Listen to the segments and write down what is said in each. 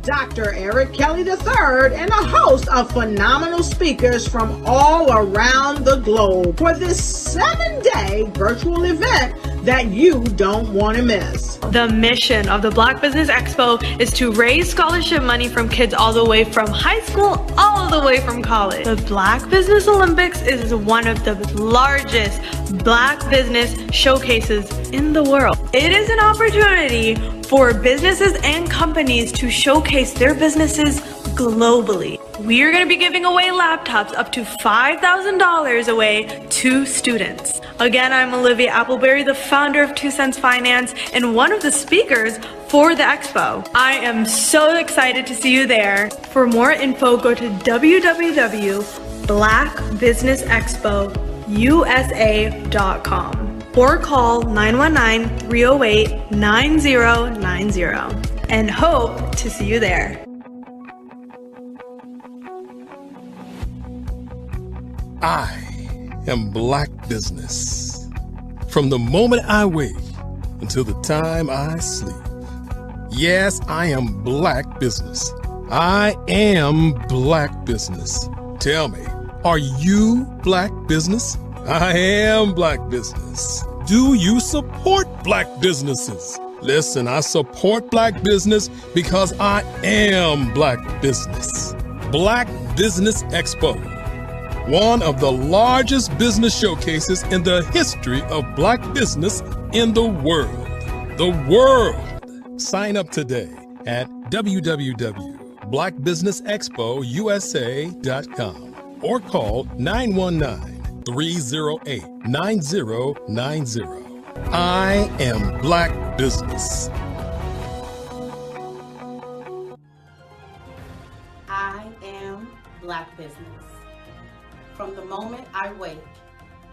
Dr. Eric Kelly III and a host of phenomenal speakers from all around the globe for this 7-day virtual event that you don't want to miss. The mission of the Black Business Expo is to raise scholarship money from kids all the way from high school all the way from college. The Black Business Olympics is one of the largest Black business showcases in the world. It is an opportunity for businesses and companies to showcase their businesses globally. We are going to be giving away laptops up to $5,000 away to students. Again, I'm Olivia Appleberry, the founder of 2 Cents Finance and one of the speakers for the expo. I am so excited to see you there. For more info, go to www.blackbusinessexpousa.com or call 919-308-9090 and hope to see you there. I am Black Business. From the moment I wake until the time I sleep. Yes, I am Black Business. I am Black Business. Tell me, are you Black Business? I am Black Business. Do you support Black businesses? Listen, I support Black business because I am Black Business. Black Business Expo, one of the largest business showcases in the history of Black business in the world. The world! Sign up today at www.blackbusinessexpousa.com or call 919-308-9090. I am Black Business. I am Black Business. From the moment I wake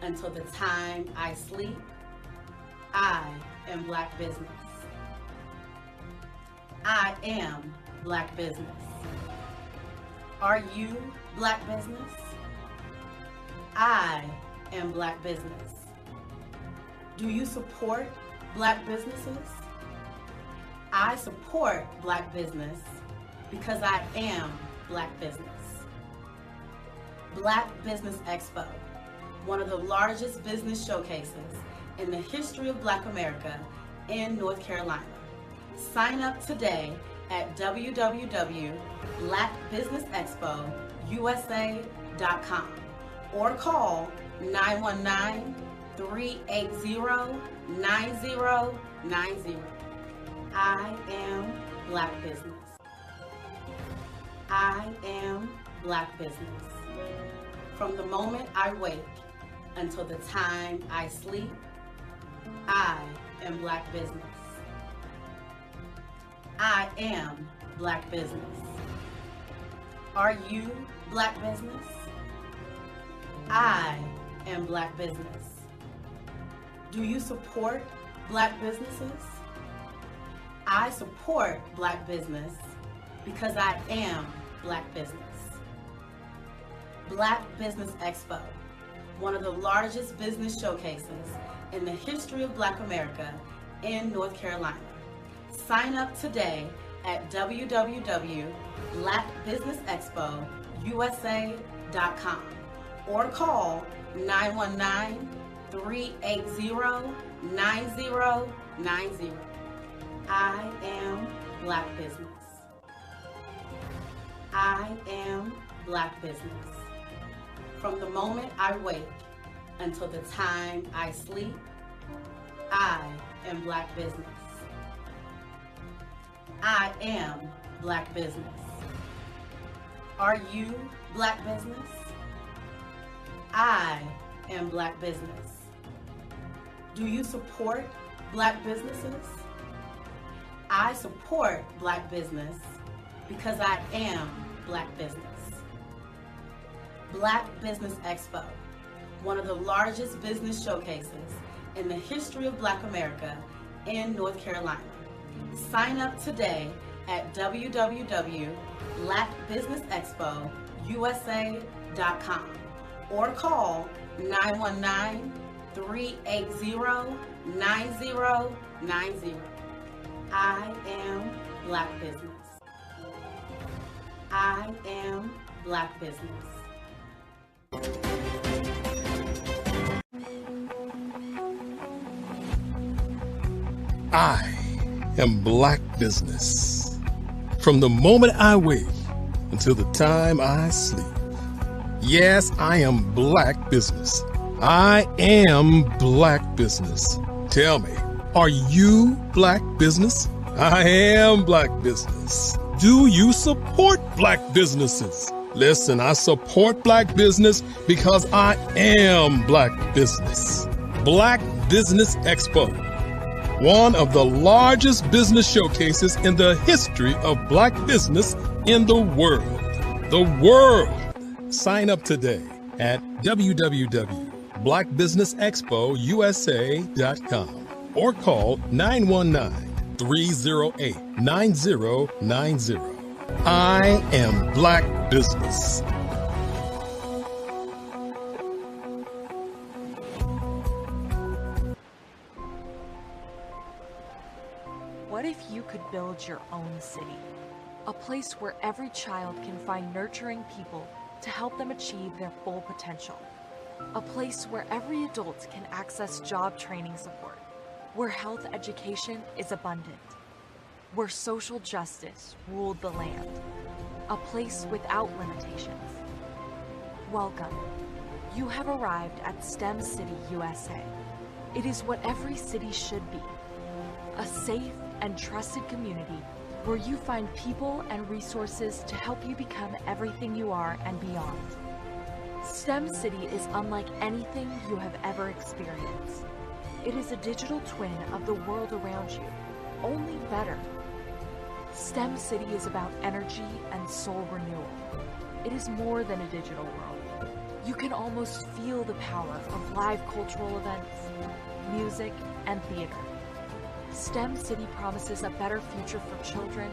until the time I sleep, I am Black Business. I am Black Business. Are you Black Business? I am Black Business. Do you support Black businesses? I support Black business because I am Black business. Black Business Expo, one of the largest business showcases in the history of Black America in North Carolina. Sign up today at www.blackbusinessexpousa.com or call 919-380-9090. I am Black Business. I am Black Business. From the moment I wake until the time I sleep, I am Black Business. I am Black Business. Are you Black Business? I am Black Business. Do you support Black businesses? I support Black business because I am Black business. Black Business Expo, one of the largest business showcases in the history of Black America in North Carolina. Sign up today at www.blackbusinessexpousa.com or call 919-380-9090. I am Black Business. I am Black Business. From the moment I wake until the time I sleep, I am Black business. I am Black business. Are you Black business? I am Black business. Do you support Black businesses? I support Black business because I am Black business. Black Business Expo, one of the largest business showcases in the history of Black America in North Carolina. Sign up today at www.blackbusinessexpousa.com or call 919-380-9090. I am Black business. I am Black business. I am Black business. From the moment I wake until the time I sleep. Yes, I am Black business. I am Black business. Tell me, are you Black business? I am Black business. Do you support Black businesses? Listen, I support Black business because I am Black business. Black Business Expo, one of the largest business showcases in the history of Black business in the world. The world! Sign up today at www.blackbusinessexpousa.com or call 919-308-9090. I am Black business. What if you could build your own city? A place where every child can find nurturing people to help them achieve their full potential. A place where every adult can access job training support, where health education is abundant, where social justice ruled the land. A place without limitations. Welcome. You have arrived at STEM City USA. It is what every city should be. A safe and trusted community where you find people and resources to help you become everything you are and beyond. STEM City is unlike anything you have ever experienced. It is a digital twin of the world around you, only better. STEM City is about energy and soul renewal. It is more than a digital world. You can almost feel the power of live cultural events, music, and theater. STEM City promises a better future for children,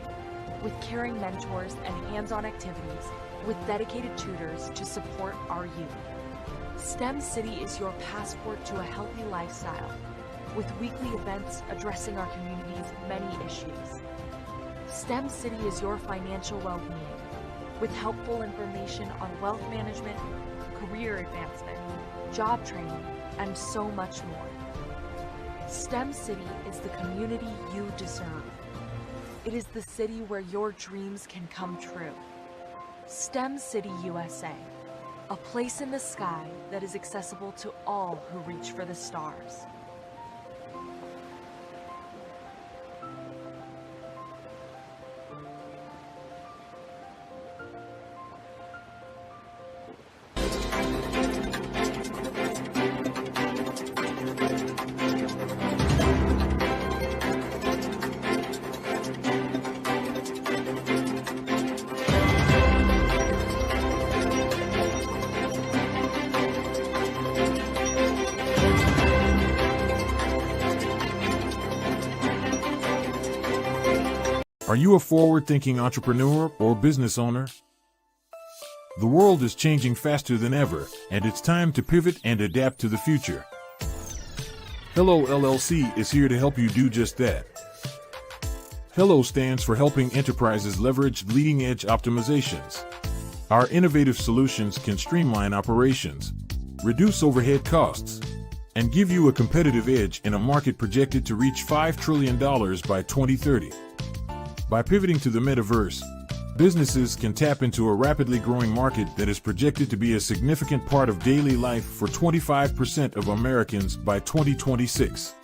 with caring mentors and hands-on activities, with dedicated tutors to support our youth. STEM City is your passport to a healthy lifestyle, with weekly events addressing our community's many issues. STEM City is your financial well-being, with helpful information on wealth management, career advancement, job training, and so much more. STEM City is the community you deserve. It is the city where your dreams can come true. STEM City USA, a place in the sky that is accessible to all who reach for the stars. Are you a forward-thinking entrepreneur or business owner? The world is changing faster than ever, and it's time to pivot and adapt to the future. Hello LLC is here to help you do just that. Hello stands for helping enterprises leverage leading-edge optimizations. Our innovative solutions can streamline operations, reduce overhead costs, and give you a competitive edge in a market projected to reach $5 trillion by 2030. By pivoting to the metaverse, businesses can tap into a rapidly growing market that is projected to be a significant part of daily life for 25% of Americans by 2026.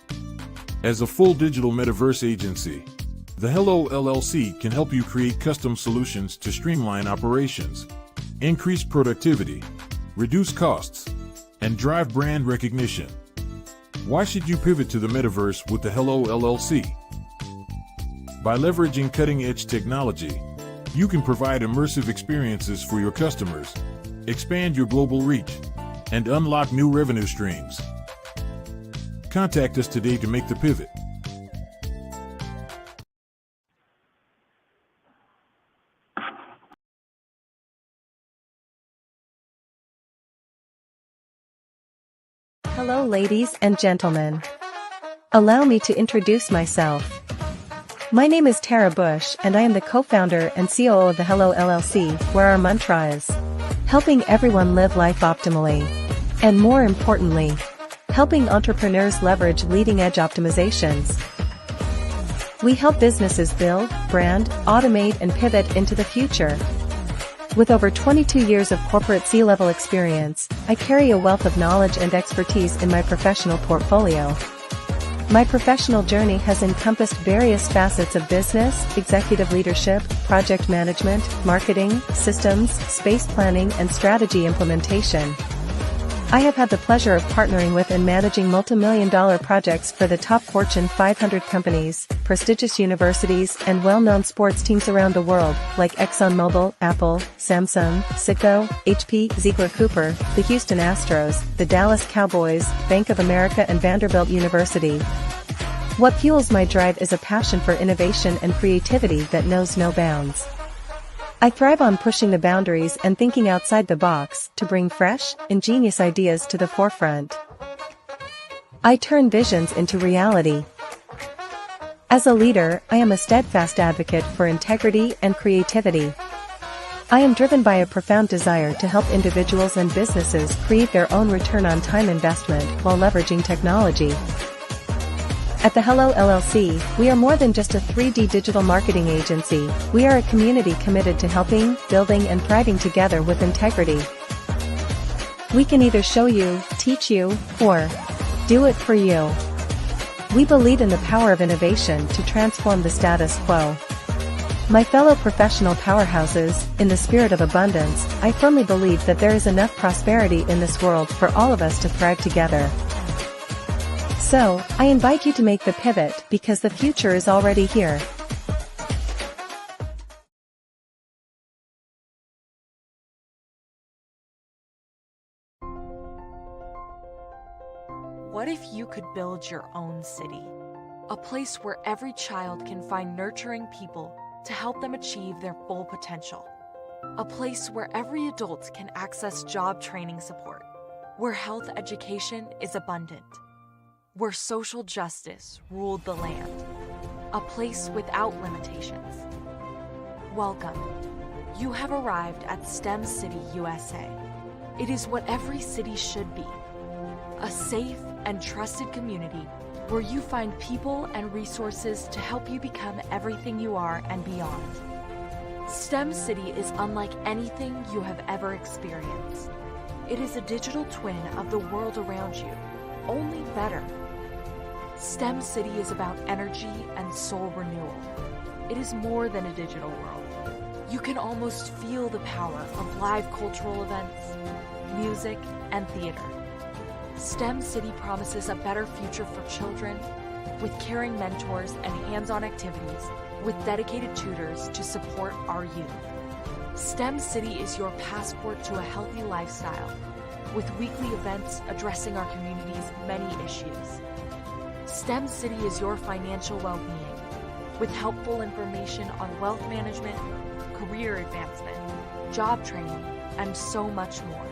As a full digital metaverse agency, the Hello LLC can help you create custom solutions to streamline operations, increase productivity, reduce costs, and drive brand recognition. Why should you pivot to the metaverse with the Hello LLC? By leveraging cutting-edge technology, you can provide immersive experiences for your customers, expand your global reach, and unlock new revenue streams. Contact us today to make the pivot. Hello, ladies and gentlemen. Allow me to introduce myself. My name is Tara Bush, and I am the co-founder and COO of the Hello LLC, where our mantra is helping everyone live life optimally. And more importantly, helping entrepreneurs leverage leading-edge optimizations. We help businesses build, brand, automate, and pivot into the future. With over 22 years of corporate C-level experience, I carry a wealth of knowledge and expertise in my professional portfolio. My professional journey has encompassed various facets of business, executive leadership, project management, marketing, systems, space planning, and strategy implementation. I have had the pleasure of partnering with and managing multi-million-dollar projects for the top Fortune 500 companies, prestigious universities, and well-known sports teams around the world, like ExxonMobil, Apple, Samsung, Cisco, HP, Ziegler Cooper, the Houston Astros, the Dallas Cowboys, Bank of America, and Vanderbilt University. What fuels my drive is a passion for innovation and creativity that knows no bounds. I thrive on pushing the boundaries and thinking outside the box to bring fresh, ingenious ideas to the forefront. I turn visions into reality. As a leader, I am a steadfast advocate for integrity and creativity. I am driven by a profound desire to help individuals and businesses create their own return on time investment while leveraging technology. At the Hello LLC, we are more than just a 3D digital marketing agency. We are a community committed to helping, building, and thriving together with integrity. We can either show you, teach you, or do it for you. We believe in the power of innovation to transform the status quo. My fellow professional powerhouses, in the spirit of abundance, I firmly believe that there is enough prosperity in this world for all of us to thrive together. So, I invite you to make the pivot because the future is already here. What if you could build your own city? A place where every child can find nurturing people to help them achieve their full potential. A place where every adult can access job training support. Where health education is abundant. Where social justice ruled the land. A place without limitations. Welcome. You have arrived at STEM City USA. It is what every city should be. A safe and trusted community where you find people and resources to help you become everything you are and beyond. STEM City is unlike anything you have ever experienced. It is a digital twin of the world around you, only better. STEM City is about energy and soul renewal. It is more than a digital world. You can almost feel the power of live cultural events, music, and theater. STEM City promises a better future for children, with caring mentors and hands-on activities, with dedicated tutors to support our youth. STEM City is your passport to a healthy lifestyle, with weekly events addressing our community's many issues. STEM City is your financial well-being, with helpful information on wealth management, career advancement, job training, and so much more.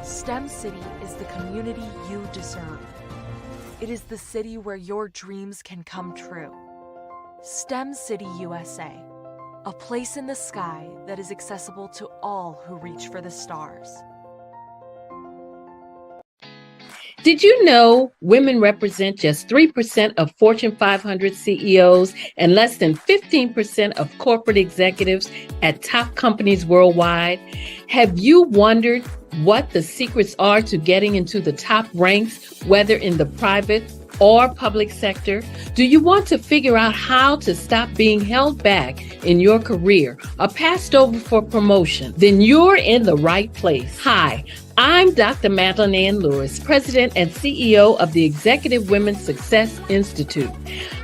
STEM City is the community you deserve. It is the city where your dreams can come true. STEM City USA, a place in the sky that is accessible to all who reach for the stars. Did you know women represent just 3% of Fortune 500 CEOs and less than 15% of corporate executives at top companies worldwide? Have you wondered what the secrets are to getting into the top ranks, whether in the private or public sector? Do you want to figure out how to stop being held back in your career or passed over for promotion? Then you're in the right place. Hi, I'm Dr. Madeline Ann Lewis, President and CEO of the Executive Women's Success Institute.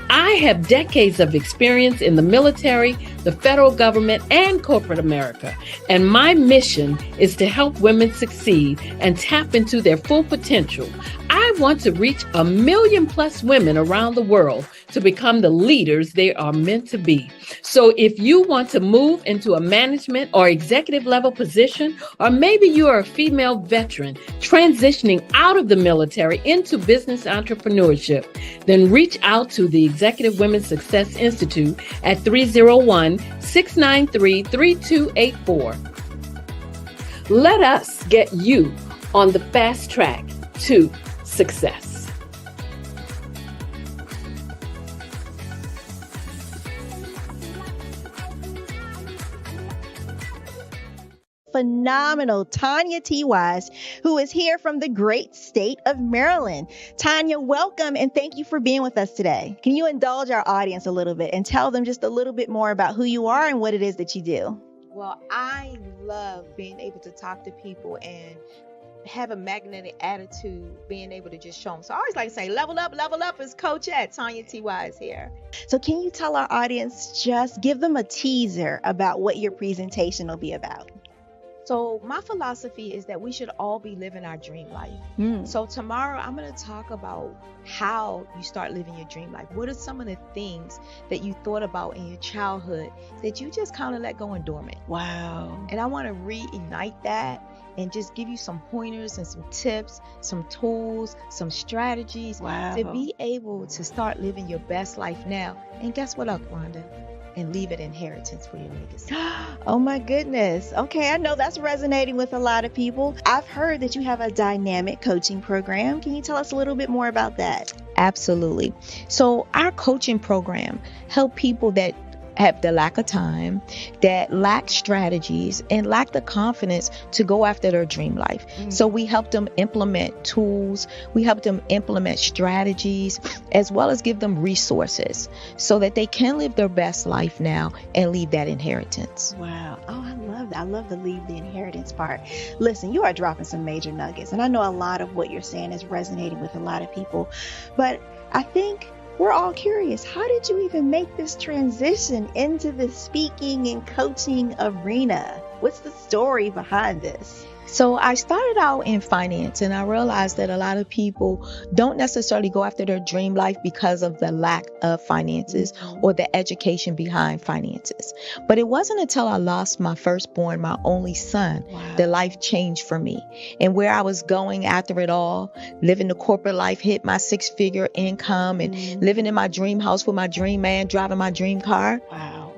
I have decades of experience in the military, the federal government, and corporate America, and my mission is to help women succeed and tap into their full potential. I want to reach 1 million+ women around the world to become the leaders they are meant to be. So if you want to move into a management or executive level position, or maybe you are a female veteran transitioning out of the military into business entrepreneurship, then reach out to the Executive Women's Success Institute at 301-693-3284. Let us get you on the fast track to success. Phenomenal Tanya T. Wise, who is here from the great state of Maryland. Tanya, welcome and thank you for being with us today. Can you indulge our audience a little bit and tell them just a little bit more about who you are and what it is that you do? Well, I love being able to talk to people and have a magnetic attitude, being able to just show them. So I always like to say, level up is Coach at Tanya T. Wise here. So can you tell our audience, just give them a teaser about what your presentation will be about? So my philosophy is that we should all be living our dream life. So tomorrow I'm going to talk about how you start living your dream life. What are some of the things that you thought about in your childhood that you just kind of let go and dormant? Wow. And I want to reignite that and just give you some pointers and some tips, some tools, some strategies to be able to start living your best life now. And guess what, Rhonda? And leave it inheritance for your legacy. Oh my goodness. Okay, I know that's resonating with a lot of people. I've heard that you have a dynamic coaching program. Can you tell us a little bit more about that? Absolutely. So our coaching program help people that have the lack of time, that lack strategies, and lack the confidence to go after their dream life. So we help them implement tools, we help them implement strategies, as well as give them resources so that they can live their best life now and leave that inheritance. Wow. Oh, I love that. I love the leave the inheritance part. Listen, you are dropping some major nuggets, and I know a lot of what you're saying is resonating with a lot of people, but I think we're all curious. How did you even make this transition into the speaking and coaching arena? What's the story behind this? So I started out in finance, and I realized that a lot of people don't necessarily go after their dream life because of the lack of finances or the education behind finances. But it wasn't until I lost my firstborn, my only son, that life changed for me. And where I was going after it all, living the corporate life, hit my 6-figure income and living in my dream house with my dream man, driving my dream car.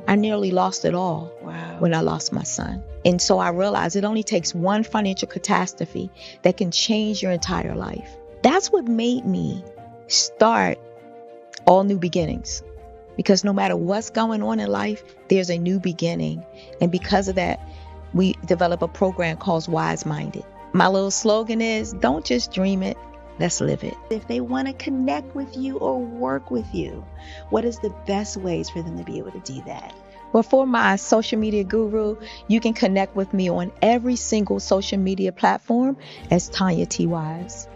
I nearly lost it all when I lost my son. And so I realized it only takes one financial catastrophe that can change your entire life. That's what made me start All New Beginnings. Because no matter what's going on in life, there's a new beginning. And because of that, we develop a program called Wise Minded. My little slogan is, don't just dream it, let's live it. If they want to connect with you or work with you, what is the best ways for them to be able to do that? Well, for my social media guru, you can connect with me on every single social media platform as Tanya T. Wise.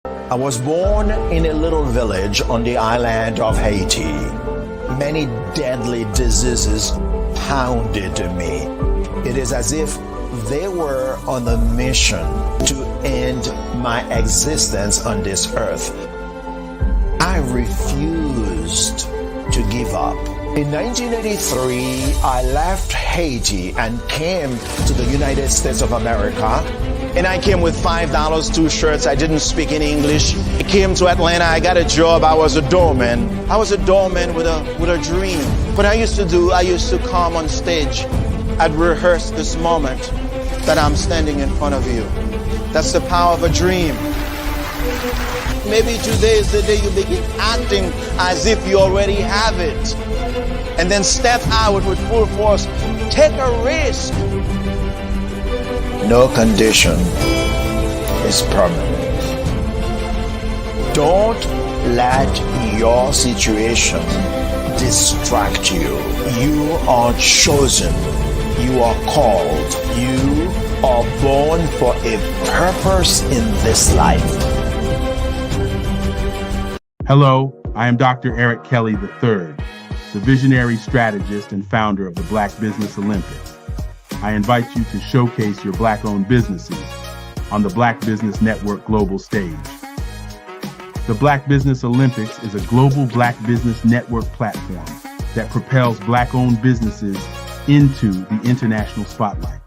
I was born in a little village on the island of Haiti. Many deadly diseases pounded me. It is as if they were on a mission to end my existence on this earth. I refused to give up. In 1983, I left Haiti and came to the United States of America. And I came with $5, 2 shirts. I didn't speak any English. I came to Atlanta. I got a job. I was a doorman. I was a doorman with a dream. What I used to come on stage. I'd rehearse this moment that I'm standing in front of you. That's the power of a dream. Maybe today is the day you begin acting as if you already have it. And then step out with full force. Take a risk. No condition is permanent. Don't let your situation distract you. You are chosen. You are called. You are born for a purpose in this life. Hello, I am Dr. Eric Kelly III, the visionary strategist and founder of the Black Business Olympics. I invite you to showcase your Black-owned businesses on the Black Business Network global stage. The Black Business Olympics is a global Black Business Network platform that propels Black-owned businesses into the international spotlight.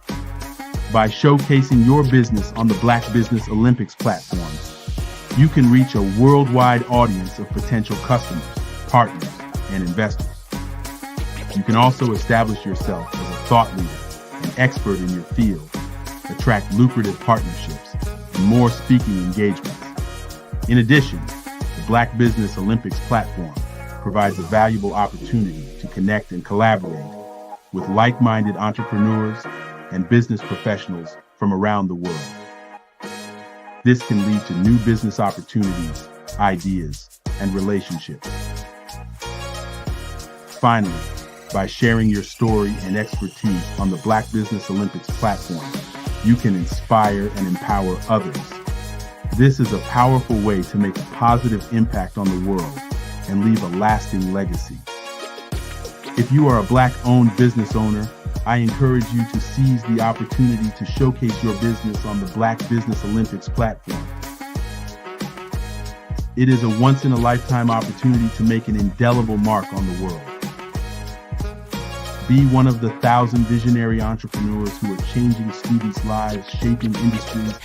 By showcasing your business on the Black Business Olympics platform, you can reach a worldwide audience of potential customers, partners, and investors. You can also establish yourself as a thought leader, an expert in your field, attract lucrative partnerships, and more speaking engagements. In addition, the Black Business Olympics platform provides a valuable opportunity to connect and collaborate with like-minded entrepreneurs and business professionals from around the world. This can lead to new business opportunities, ideas, and relationships. Finally, by sharing your story and expertise on the Black Business Olympics platform, you can inspire and empower others. This is a powerful way to make a positive impact on the world and leave a lasting legacy. If you are a Black-owned business owner, I encourage you to seize the opportunity to showcase your business on the Black Business Olympics platform. It is a once-in-a-lifetime opportunity to make an indelible mark on the world. Be one of the 1,000 visionary entrepreneurs who are changing students' lives, shaping industries,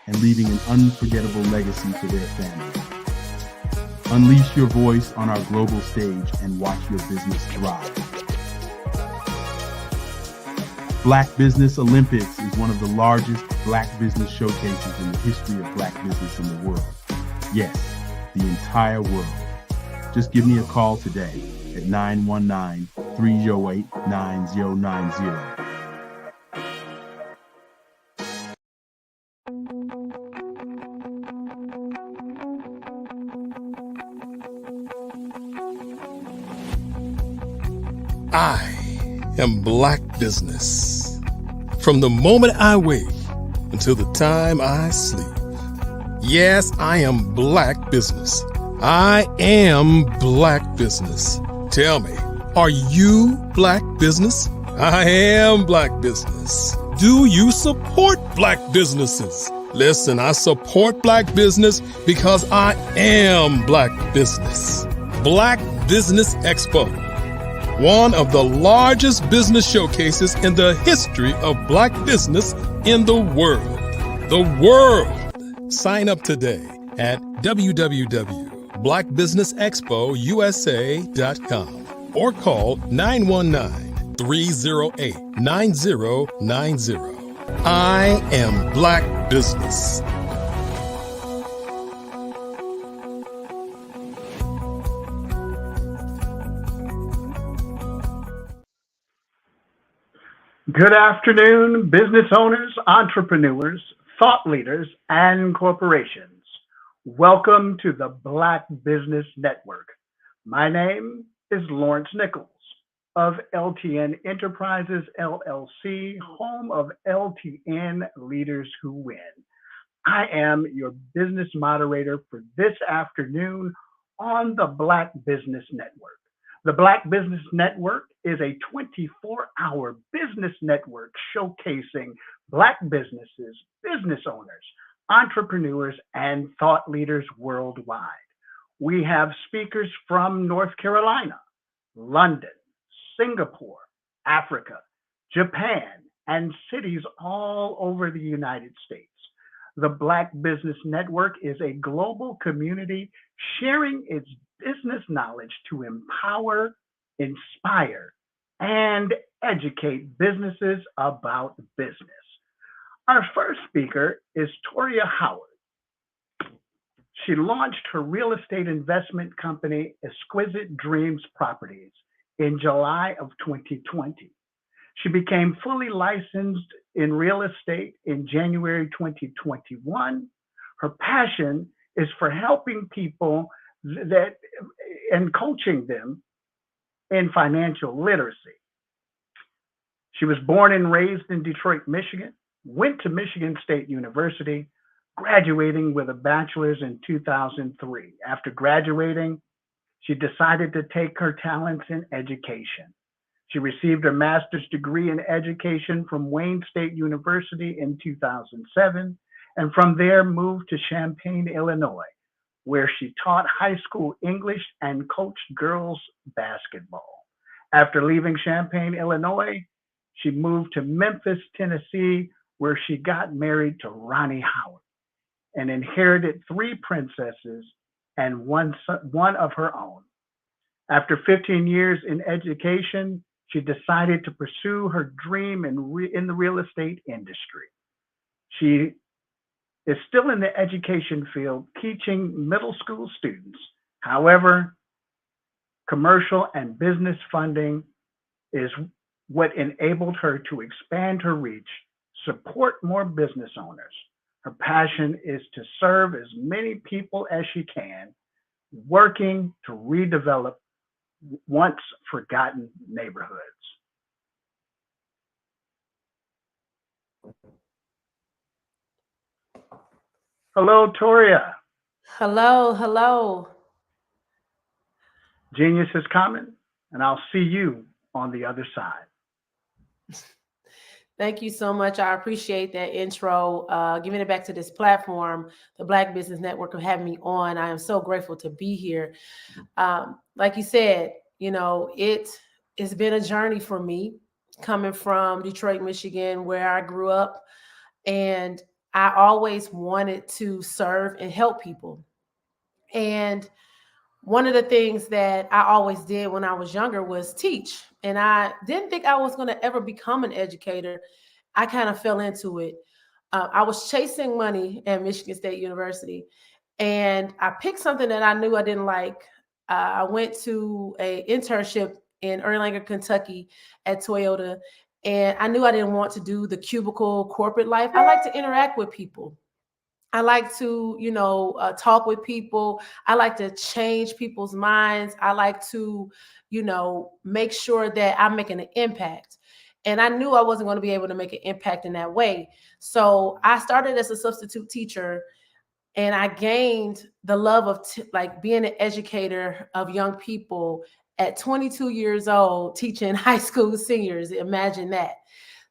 and leaving an unforgettable legacy for their families. Unleash your voice on our global stage and watch your business thrive. Black Business Olympics is one of the largest Black business showcases in the history of Black business in the world. Yes, the entire world. Just give me a call today at 919-308-9090. I am Black Business. From the moment I wake until the time I sleep. Yes, I am Black Business. I am Black Business. Tell me, are you Black Business? I am Black Business. Do you support Black businesses? Listen, I support Black business because I am Black Business. Black Business Expo, one of the largest business showcases in the history of Black business in the world. The world! Sign up today at www.blackbusinessexpousa.com or call 919-308-9090. I am Black Business. Good afternoon, business owners, entrepreneurs, thought leaders, and corporations. Welcome to the Black Business Network. My name is Lawrence Nichols of LTN Enterprises, LLC, home of LTN Leaders Who Win. I am your business moderator for this afternoon on the Black Business Network. The Black Business Network is a 24-hour business network showcasing Black businesses, business owners, entrepreneurs, and thought leaders worldwide. We have speakers from North Carolina, London, Singapore, Africa, Japan, and cities all over the United States. The Black Business Network is a global community sharing its business knowledge to empower, inspire, and educate businesses about business. Our first speaker is Toria Howard. She launched her real estate investment company, Exquisite Dreams Properties, in July of 2020. She became fully licensed in real estate in January 2021. Her passion is for helping people that and coaching them in financial literacy. She was born and raised in Detroit, Michigan, went to Michigan State University, graduating with a bachelor's in 2003. After graduating, she decided to take her talents in education. She received her master's degree in education from Wayne State University in 2007, and from there moved to Champaign, Illinois, where she taught high school English and coached girls basketball. After leaving Champaign, Illinois, she moved to Memphis, Tennessee, where she got married to Ronnie Howard and inherited 3 princesses and one of her own. After 15 years in education, she decided to pursue her dream in the real estate industry. She is still in the education field, teaching middle school students. However, commercial and business funding is what enabled her to expand her reach, support more business owners. Her passion is to serve as many people as she can, working to redevelop once forgotten neighborhoods. Hello, Toria. Hello, hello. Genius is coming, and I'll see you on the other side. Thank you so much. I appreciate that intro. Giving it back to this platform, the Black Business Network, for having me on. I am so grateful to be here. Like you said, you know, it's been a journey for me coming from Detroit, Michigan, where I grew up. And I always wanted to serve and help people. And one of the things that I always did when I was younger was teach. And I didn't think I was going to ever become an educator. I kind of fell into it. I was chasing money at Michigan State University, and I picked something that I knew I didn't like. I went to an internship in Erlanger, Kentucky at Toyota, and I knew I didn't want to do the cubicle corporate life. I like to interact with people. I like to, talk with people. I like to change people's minds. I like to, make sure that I'm making an impact. And I knew I wasn't going to be able to make an impact in that way. So I started as a substitute teacher, and I gained the love of being an educator of young people at 22 years old, teaching high school seniors. Imagine that.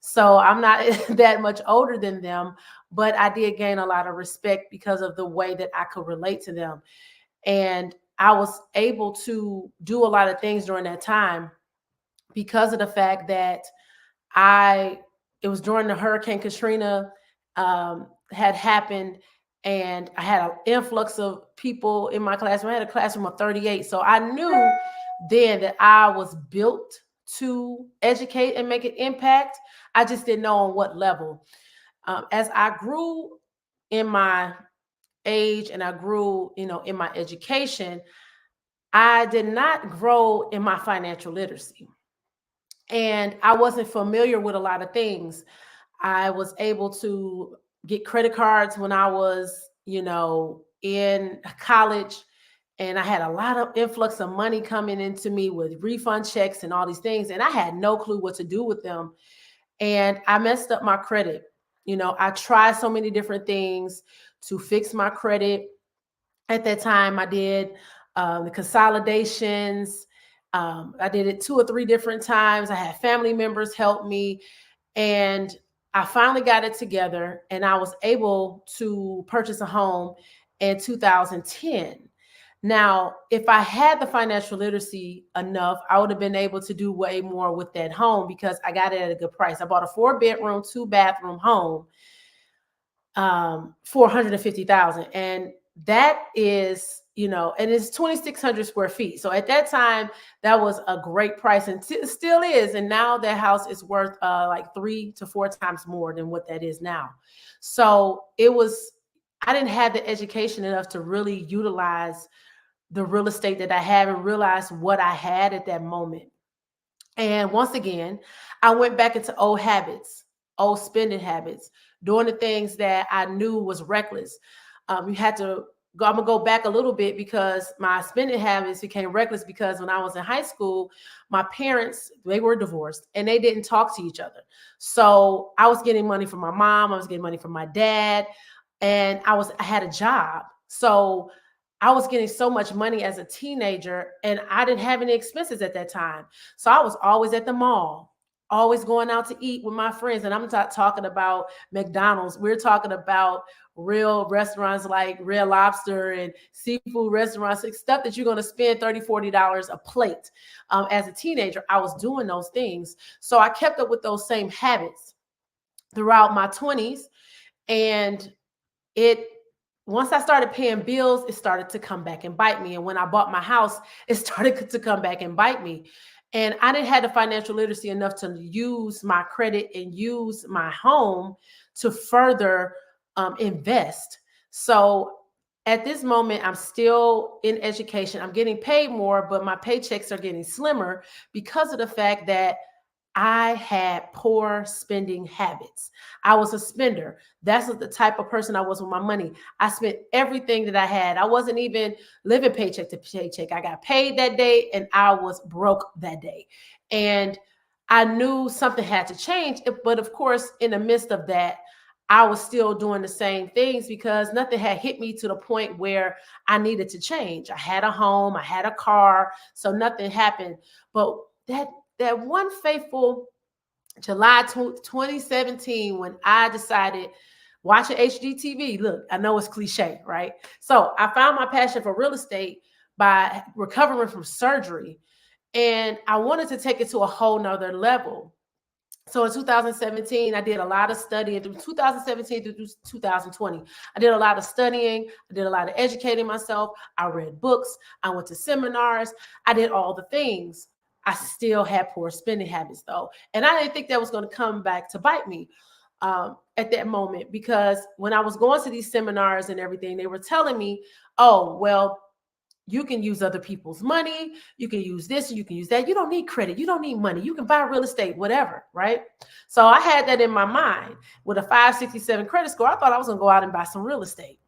So I'm not that much older than them, but I did gain a lot of respect because of the way that I could relate to them. And I was able to do a lot of things during that time because of the fact that it was during the Hurricane Katrina had happened, and I had an influx of people in my classroom. I had a classroom of 38. So I knew then that I was built to educate and make an impact. I just didn't know on what level. As I grew in my age and I grew, in my education, I did not grow in my financial literacy. And I wasn't familiar with a lot of things. I was able to get credit cards when I was, in college. And I had a lot of influx of money coming into me with refund checks and all these things. And I had no clue what to do with them. And I messed up my credit. I tried so many different things to fix my credit. At that time, I did the consolidations. I did it 2 or 3 different times. I had family members help me. And I finally got it together, and I was able to purchase a home in 2010. Now, if I had the financial literacy enough, I would have been able to do way more with that home because I got it at a good price. I bought a 4-bedroom, 2-bathroom home for $150,000. And that is, and it's 2,600 square feet. So at that time, that was a great price, and still is. And now that house is worth like 3 to 4 times more than what that is now. So I didn't have the education enough to really utilize the real estate that I have and realize what I had at that moment. And once again, I went back into old habits, old spending habits, doing the things that I knew was reckless. You had to I'm gonna go back a little bit because my spending habits became reckless because when I was in high school, my parents, they were divorced and they didn't talk to each other. So I was getting money from my mom, I was getting money from my dad, and I had a job. So I was getting so much money as a teenager and I didn't have any expenses at that time. So I was always at the mall, always going out to eat with my friends. And I'm not talking about McDonald's. We're talking about real restaurants like Red Lobster and seafood restaurants, like stuff that you're going to spend $30, $40 a plate. As a teenager, I was doing those things. So I kept up with those same habits throughout my 20s. And once I started paying bills, it started to come back and bite me. And when I bought my house, it started to come back and bite me. And I didn't have the financial literacy enough to use my credit and use my home to further invest. So at this moment, I'm still in education. I'm getting paid more, but my paychecks are getting slimmer because of the fact that I had poor spending habits. I was a spender. That's the type of person I was with my money. I spent everything that I had. I wasn't even living paycheck to paycheck. I got paid that day and I was broke that day. And I knew something had to change. But of course, in the midst of that, I was still doing the same things because nothing had hit me to the point where I needed to change. I had a home, I had a car, so nothing happened. But that one fateful July 2017, when I decided watching HGTV, look, I know it's cliche, right? So I found my passion for real estate by recovering from surgery. And I wanted to take it to a whole nother level. So in 2017, I did a lot of studying. Through 2017 through 2020, I did a lot of studying. I did a lot of educating myself. I read books. I went to seminars. I did all the things. I still had poor spending habits though. And I didn't think that was going to come back to bite me at that moment, because when I was going to these seminars and everything, they were telling me, oh, well, you can use other people's money. You can use this and you can use that. You don't need credit. You don't need money. You can buy real estate, whatever, right? So I had that in my mind. With a 567 credit score, I thought I was going to go out and buy some real estate.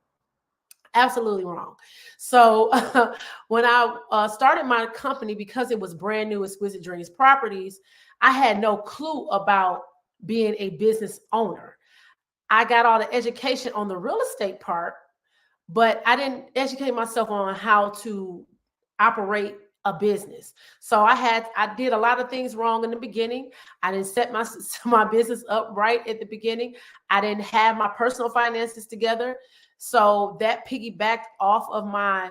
Absolutely wrong. So when I started my company, because it was brand new, Exquisite Dreams Properties, I had no clue about being a business owner. I got all the education on the real estate part, but I didn't educate myself on how to operate a business. So I did a lot of things wrong in the beginning. I didn't set my business up right at the beginning. I didn't have my personal finances together. So that piggybacked off of my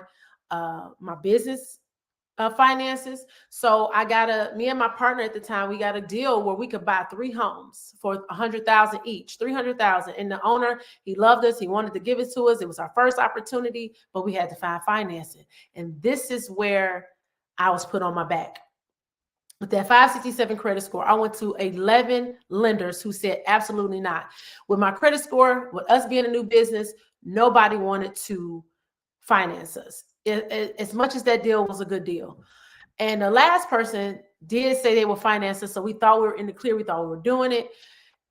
business finances. So me and my partner at the time, we got a deal where we could buy 3 homes for $100,000 each, $300,000. And the owner, he loved us. He wanted to give it to us. It was our first opportunity, but we had to find financing. And this is where I was put on my back. With that 567 credit score, I went to 11 lenders who said absolutely not. With my credit score, with us being a new business, nobody wanted to finance us. As much as that deal was a good deal. And the last person did say they would finance us. So we thought we were in the clear. We thought we were doing it.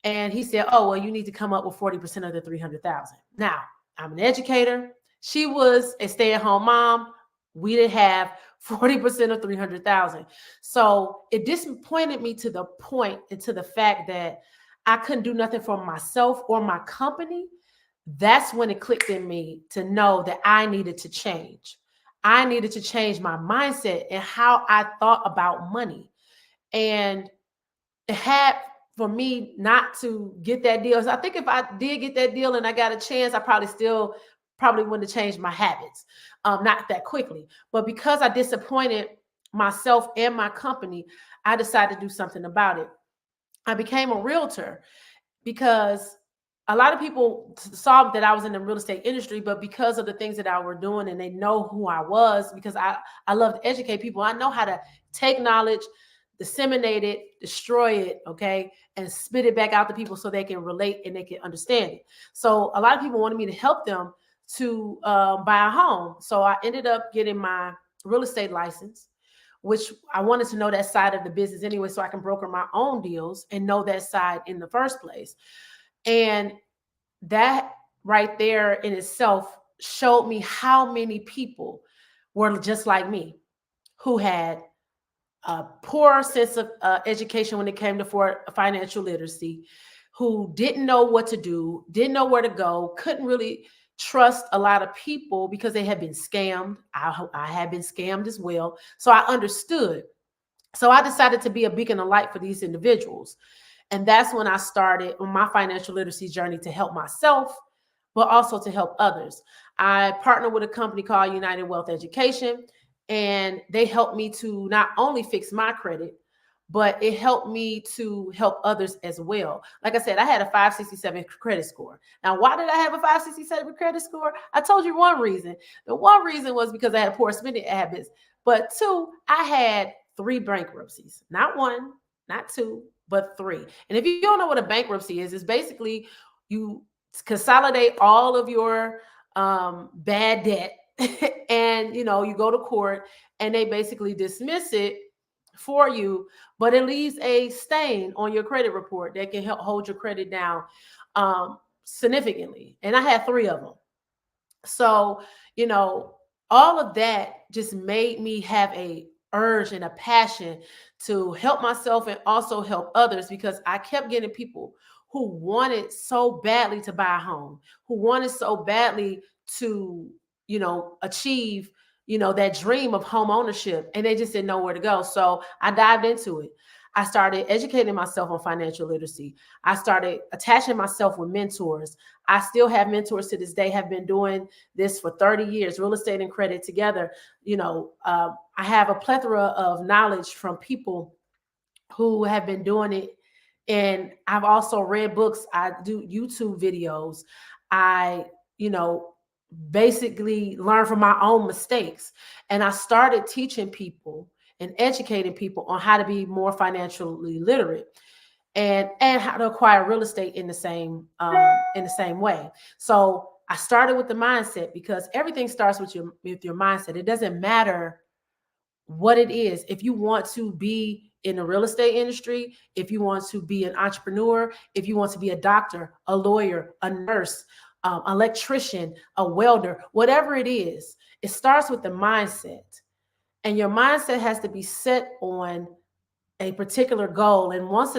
And he said, oh, well, you need to come up with 40% of the 300,000. Now, I'm an educator. She was a stay-at-home mom. We didn't have 40% of 300,000. So it disappointed me to the point and to the fact that I couldn't do nothing for myself or my company. That's when it clicked in me to know that I needed to change. I needed to change my mindset and how I thought about money. And it had for me not to get that deal. So I think if I did get that deal and I got a chance, I probably wouldn't have changed my habits, not that quickly. But because I disappointed myself and my company, I decided to do something about it. I became a realtor because a lot of people saw that I was in the real estate industry, but because of the things that I were doing and they know who I was, because I love to educate people. I know how to take knowledge, disseminate it, destroy it, okay, and spit it back out to people so they can relate and they can understand it. So a lot of people wanted me to help them to buy a home. So I ended up getting my real estate license, which I wanted to know that side of the business anyway, so I can broker my own deals and know that side in the first place. And that right there in itself showed me how many people were just like me, who had a poor sense of education when it came to financial literacy, who didn't know what to do, didn't know where to go, couldn't really trust a lot of people because they had been scammed. I had been scammed as well. So I understood. So I decided to be a beacon of light for these individuals. And that's when I started on my financial literacy journey to help myself, but also to help others. I partnered with a company called United Wealth Education, and they helped me to not only fix my credit, but it helped me to help others as well. Like I said, I had a 567 credit score. Now, why did I have a 567 credit score? I told you one reason. The one reason was because I had poor spending habits. But two, I had 3 bankruptcies. Not one, not 2, but 3. And if you don't know what a bankruptcy is, it's basically you consolidate all of your bad debt and you go to court and they basically dismiss it for you, but it leaves a stain on your credit report that can help hold your credit down significantly. And I had 3 of them. So, all of that just made me have a urge and a passion to help myself and also help others, because I kept getting people who wanted so badly to buy a home, who wanted so badly to, achieve, that dream of home ownership, and they just didn't know where to go. So I dived into it. I started educating myself on financial literacy. I started attaching myself with mentors. I still have mentors to this day, have been doing this for 30 years, real estate and credit together. I have a plethora of knowledge from people who have been doing it. And I've also read books. I do YouTube videos. I, basically learn from my own mistakes. And I started teaching people and educating people on how to be more financially literate and how to acquire real estate in the same way. So I started with the mindset, because everything starts with your mindset. It doesn't matter what it is. If you want to be in the real estate industry, if you want to be an entrepreneur, if you want to be a doctor, a lawyer, a nurse, electrician, a welder, whatever it is, it starts with the mindset. And your mindset has to be set on a particular goal. And once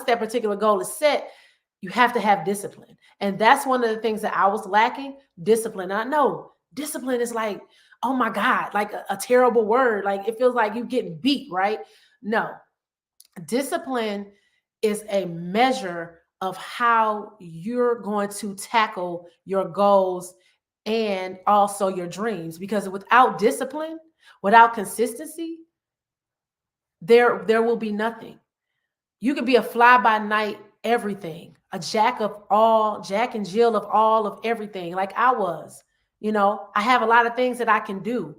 that particular goal is set, you have to have discipline. And that's one of the things that I was lacking, discipline. I know discipline is like, oh my God, like a terrible word. Like it feels like you're getting beat, right? No, discipline is a measure of how you're going to tackle your goals and also your dreams. Because without discipline, without consistency, there will be nothing. You could be a fly by night everything, a jack and Jill of all of everything, like I was. I have a lot of things that I can do,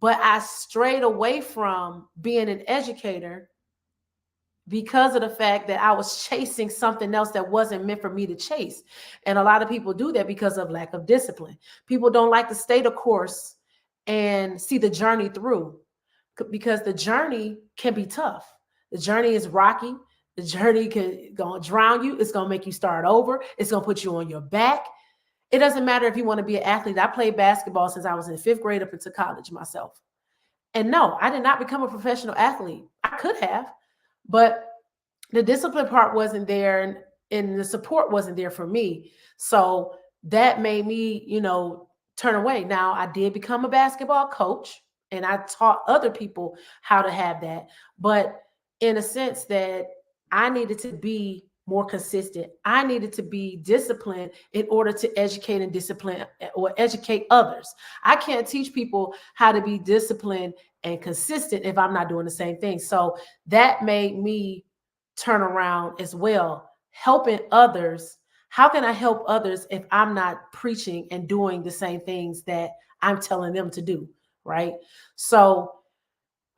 but I strayed away from being an educator because of the fact that I was chasing something else that wasn't meant for me to chase. And a lot of people do that because of lack of discipline. People don't like to stay the course and see the journey through, because the journey can be tough. The journey is rocky. The journey can drown you. It's going to make you start over. It's going to put you on your back. It doesn't matter if you want to be an athlete. I played basketball since I was in 5th grade up into college myself. And no, I did not become a professional athlete. I could have, but the discipline part wasn't there, and the support wasn't there for me. So that made me, turn away. Now, I did become a basketball coach, and I taught other people how to have that. But in a sense that I needed to be more consistent. I needed to be disciplined in order to educate and discipline or educate others. I can't teach people how to be disciplined and consistent if I'm not doing the same thing. So that made me turn around as well, helping others. How can I help others if I'm not preaching and doing the same things that I'm telling them to do, right? So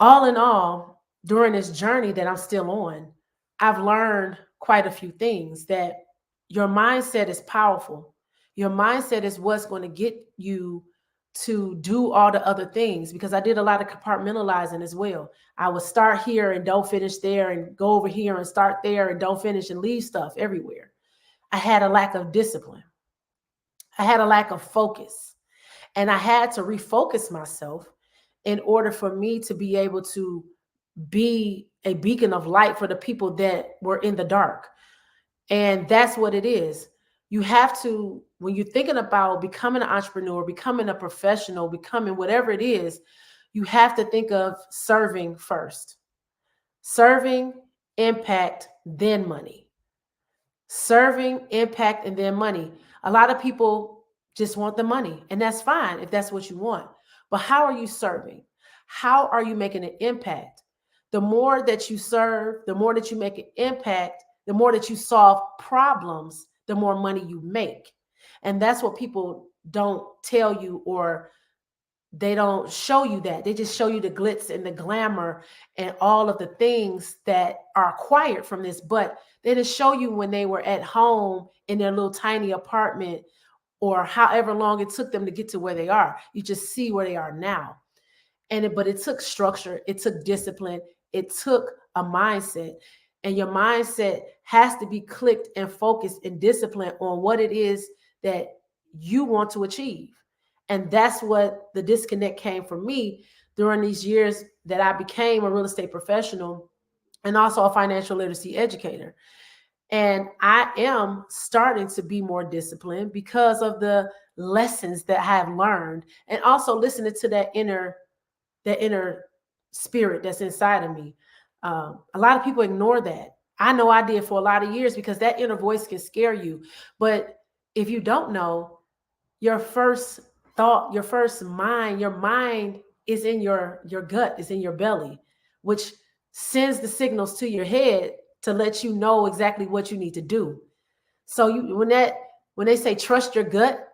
all in all, during this journey that I'm still on, I've learned quite a few things. That your mindset is powerful. Your mindset is what's going to get you to do all the other things, because I did a lot of compartmentalizing as well. I would start here and don't finish there, and go over here and start there and don't finish, and leave stuff everywhere. I had a lack of discipline. I had a lack of focus. And I had to refocus myself in order for me to be able to be a beacon of light for the people that were in the dark. And that's what it is. You have to, when you're thinking about becoming an entrepreneur, becoming a professional, becoming whatever it is, you have to think of serving first. Serving, impact, then money. Serving, impact, and then money. A lot of people just want the money, and that's fine if that's what you want. But how are you serving? How are you making an impact? The more that you serve, the more that you make an impact, the more that you solve problems, the more money you make. And that's what people don't tell you, or they don't show you that. They just show you the glitz and the glamour and all of the things that are acquired from this. But they didn't show you when they were at home in their little tiny apartment, or however long it took them to get to where they are. You just see where they are now. But it took structure, it took discipline, it took a mindset. And your mindset has to be clicked and focused and disciplined on what it is that you want to achieve. And that's what the disconnect came for me during these years that I became a real estate professional and also a financial literacy educator. And I am starting to be more disciplined because of the lessons that I have learned, and also listening to that inner spirit that's inside of me. A lot of people ignore that. I know I did for a lot of years, because that inner voice can scare you. But if you don't know, your first thought, your first mind, your mind is in your gut, is in your belly, which sends the signals to your head to let you know exactly what you need to do. So when they say trust your gut,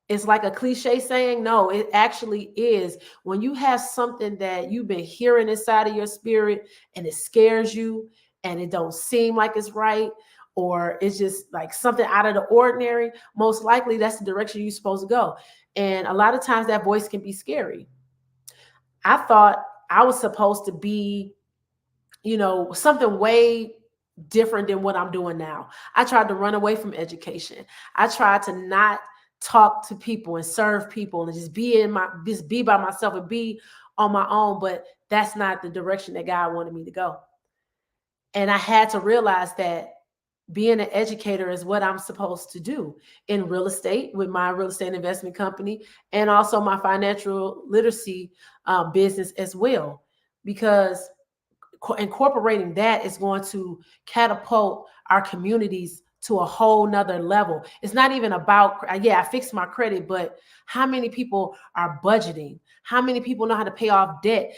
it's like a cliche saying. No, it actually is. When you have something that you've been hearing inside of your spirit and it scares you and it don't seem like it's right, or it's just like something out of the ordinary, most likely that's the direction you're supposed to go. And a lot of times that voice can be scary. I thought I was supposed to be, something way different than what I'm doing now. I tried to run away from education. I tried to not talk to people and serve people and just be by myself and be on my own. But that's not the direction that God wanted me to go. And I had to realize that being an educator is what I'm supposed to do in real estate with my real estate investment company, and also my financial literacy business as well, because incorporating that is going to catapult our communities to a whole nother level. It's not even about, I fixed my credit, but how many people are budgeting? How many people know how to pay off debt?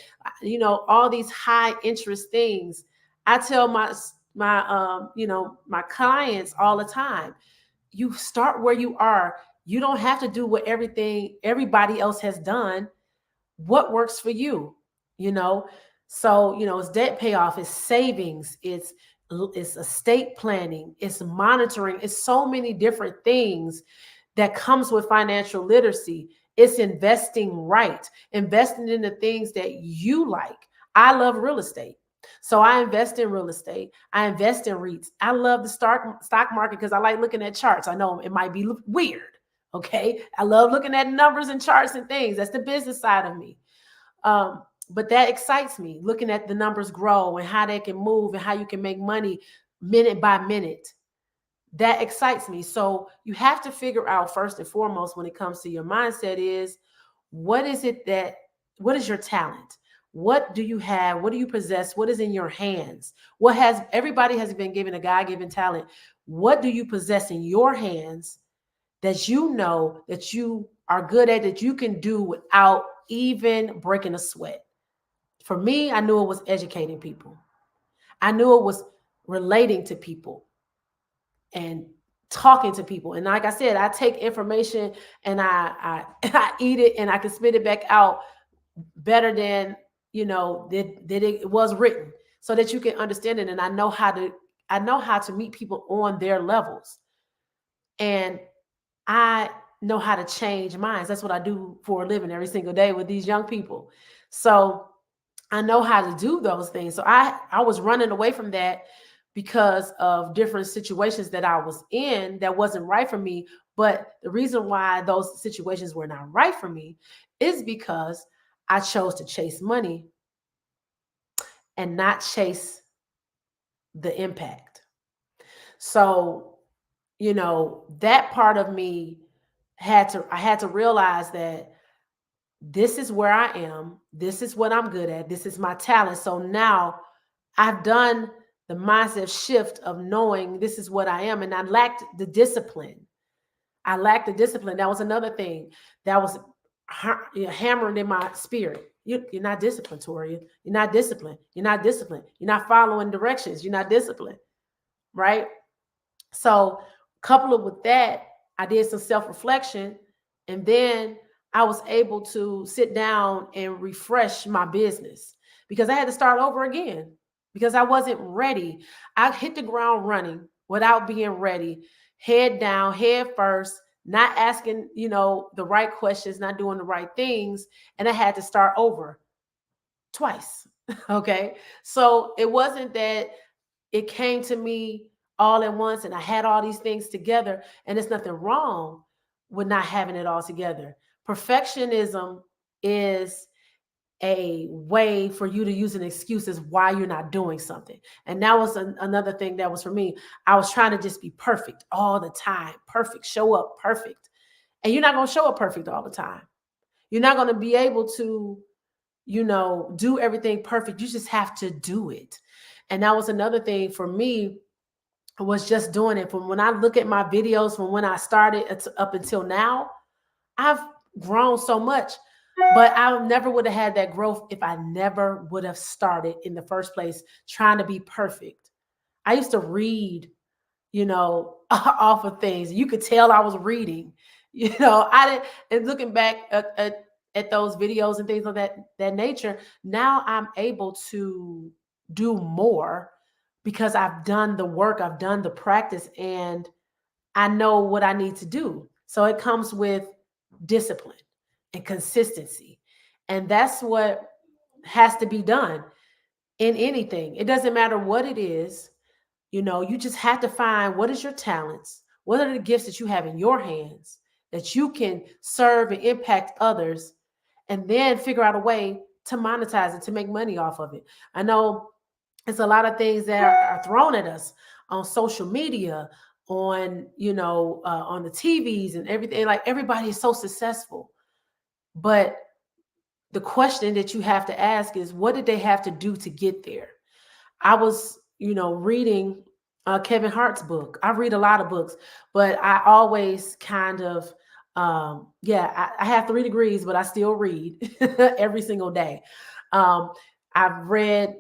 All these high interest things. I tell my clients all the time, you start where you are. You don't have to do what everybody else has done. What works for you, So, it's debt payoff, it's savings, it's estate planning, it's monitoring, it's so many different things that comes with financial literacy. It's investing right, investing in the things that you like. I love real estate. So I invest in real estate. I invest in REITs. I love the stock market because I like looking at charts. I know it might be weird. Okay. I love looking at numbers and charts and things. That's the business side of me. But that excites me, looking at the numbers grow and how they can move and how you can make money minute by minute. That excites me. So you have to figure out first and foremost, when it comes to your mindset, is what is your talent? What do you have? What do you possess? What is in your hands? Everybody has been given a God-given talent. What do you possess in your hands that you know that you are good at, that you can do without even breaking a sweat? For me, I knew it was educating people. I knew it was relating to people and talking to people. And like I said, I take information and I eat it and I can spit it back out better than, that it was written, so that you can understand it. And I know how to meet people on their levels. And I know how to change minds. That's what I do for a living every single day with these young people. So I know how to do those things. So I was running away from that because of different situations that I was in that wasn't right for me. But the reason why those situations were not right for me is because I chose to chase money and not chase the impact. So, that part of me I had to realize that this is where I am. This is what I'm good at. This is my talent. So now I've done the mindset shift of knowing this is what I am. And I lacked the discipline. That was another thing that was hammered in my spirit. You're not disciplined, Toria. You're not disciplined. You're not disciplined. You're not following directions. You're not disciplined. Right? So coupled with that, I did some self-reflection, and then I was able to sit down and refresh my business because I had to start over again because I wasn't ready. I hit the ground running without being ready, head down, head first, not asking, the right questions, not doing the right things. And I had to start over twice. Okay. So it wasn't that it came to me all at once and I had all these things together, and there's nothing wrong with not having it all together. Perfectionism is a way for you to use an excuse as why you're not doing something. And that was another thing that was for me. I was trying to just be perfect all the time, perfect, show up perfect. And you're not going to show up perfect all the time. You're not going to be able to, do everything perfect. You just have to do it. And that was another thing for me, was just doing it. From when I look at my videos from when I started up until now, I've grown so much, but I never would have had that growth if I never would have started in the first place trying to be perfect. I used to read, off of things. You could tell I was reading, I didn't, and looking back at those videos and things of that nature, now I'm able to do more because I've done the work, I've done the practice, and I know what I need to do. So it comes with discipline and consistency. And that's what has to be done in anything. It doesn't matter what it is. You just have to find what is your talents, what are the gifts that you have in your hands that you can serve and impact others, and then figure out a way to monetize it, to make money off of it. I know it's a lot of things that are thrown at us on social media, on, on the TVs and everything. Like, everybody is so successful. But the question that you have to ask is, what did they have to do to get there? I was, reading Kevin Hart's book. I read a lot of books, but I always kind of, I have 3 degrees, but I still read every single day. I've read,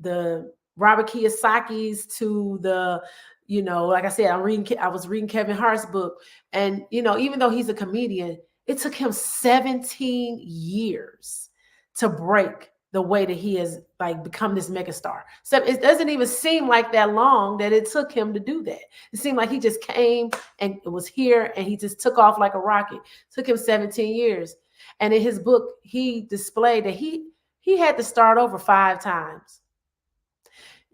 the Robert Kiyosaki's to the, like I said, I was reading Kevin Hart's book. And, even though he's a comedian, it took him 17 years to break the way that he has become this megastar. So it doesn't even seem like that long that it took him to do that. It seemed like he just came and it was here and he just took off like a rocket. It took him 17 years. And in his book, he displayed that he had to start over 5 times.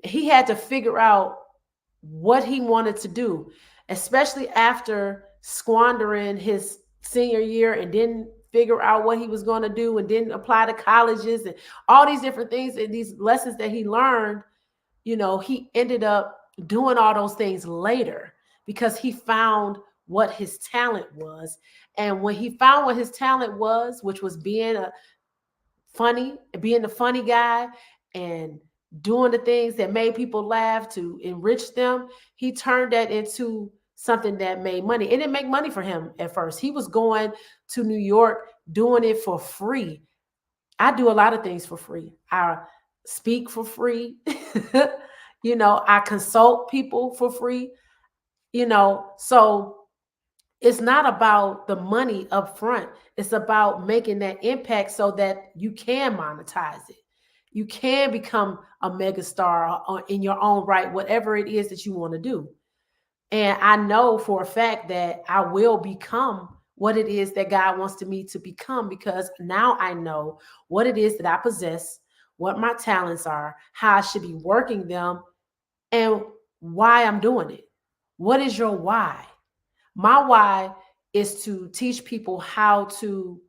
He had to figure out what he wanted to do, especially after squandering his senior year and didn't figure out what he was going to do and didn't apply to colleges and all these different things and these lessons that he learned. He ended up doing all those things later because he found what his talent was. And when he found what his talent was, which was being the funny guy and doing the things that made people laugh to enrich them, he turned that into something that made money. It didn't make money for him at first. He was going to New York doing it for free. I do a lot of things for free. I speak for free. I consult people for free. So it's not about the money up front. It's about making that impact so that you can monetize it. You can become a megastar in your own right, whatever it is that you want to do. And I know for a fact that I will become what it is that God wants me to become, because now I know what it is that I possess, what my talents are, how I should be working them, and why I'm doing it. What is your why? My why is to teach people how to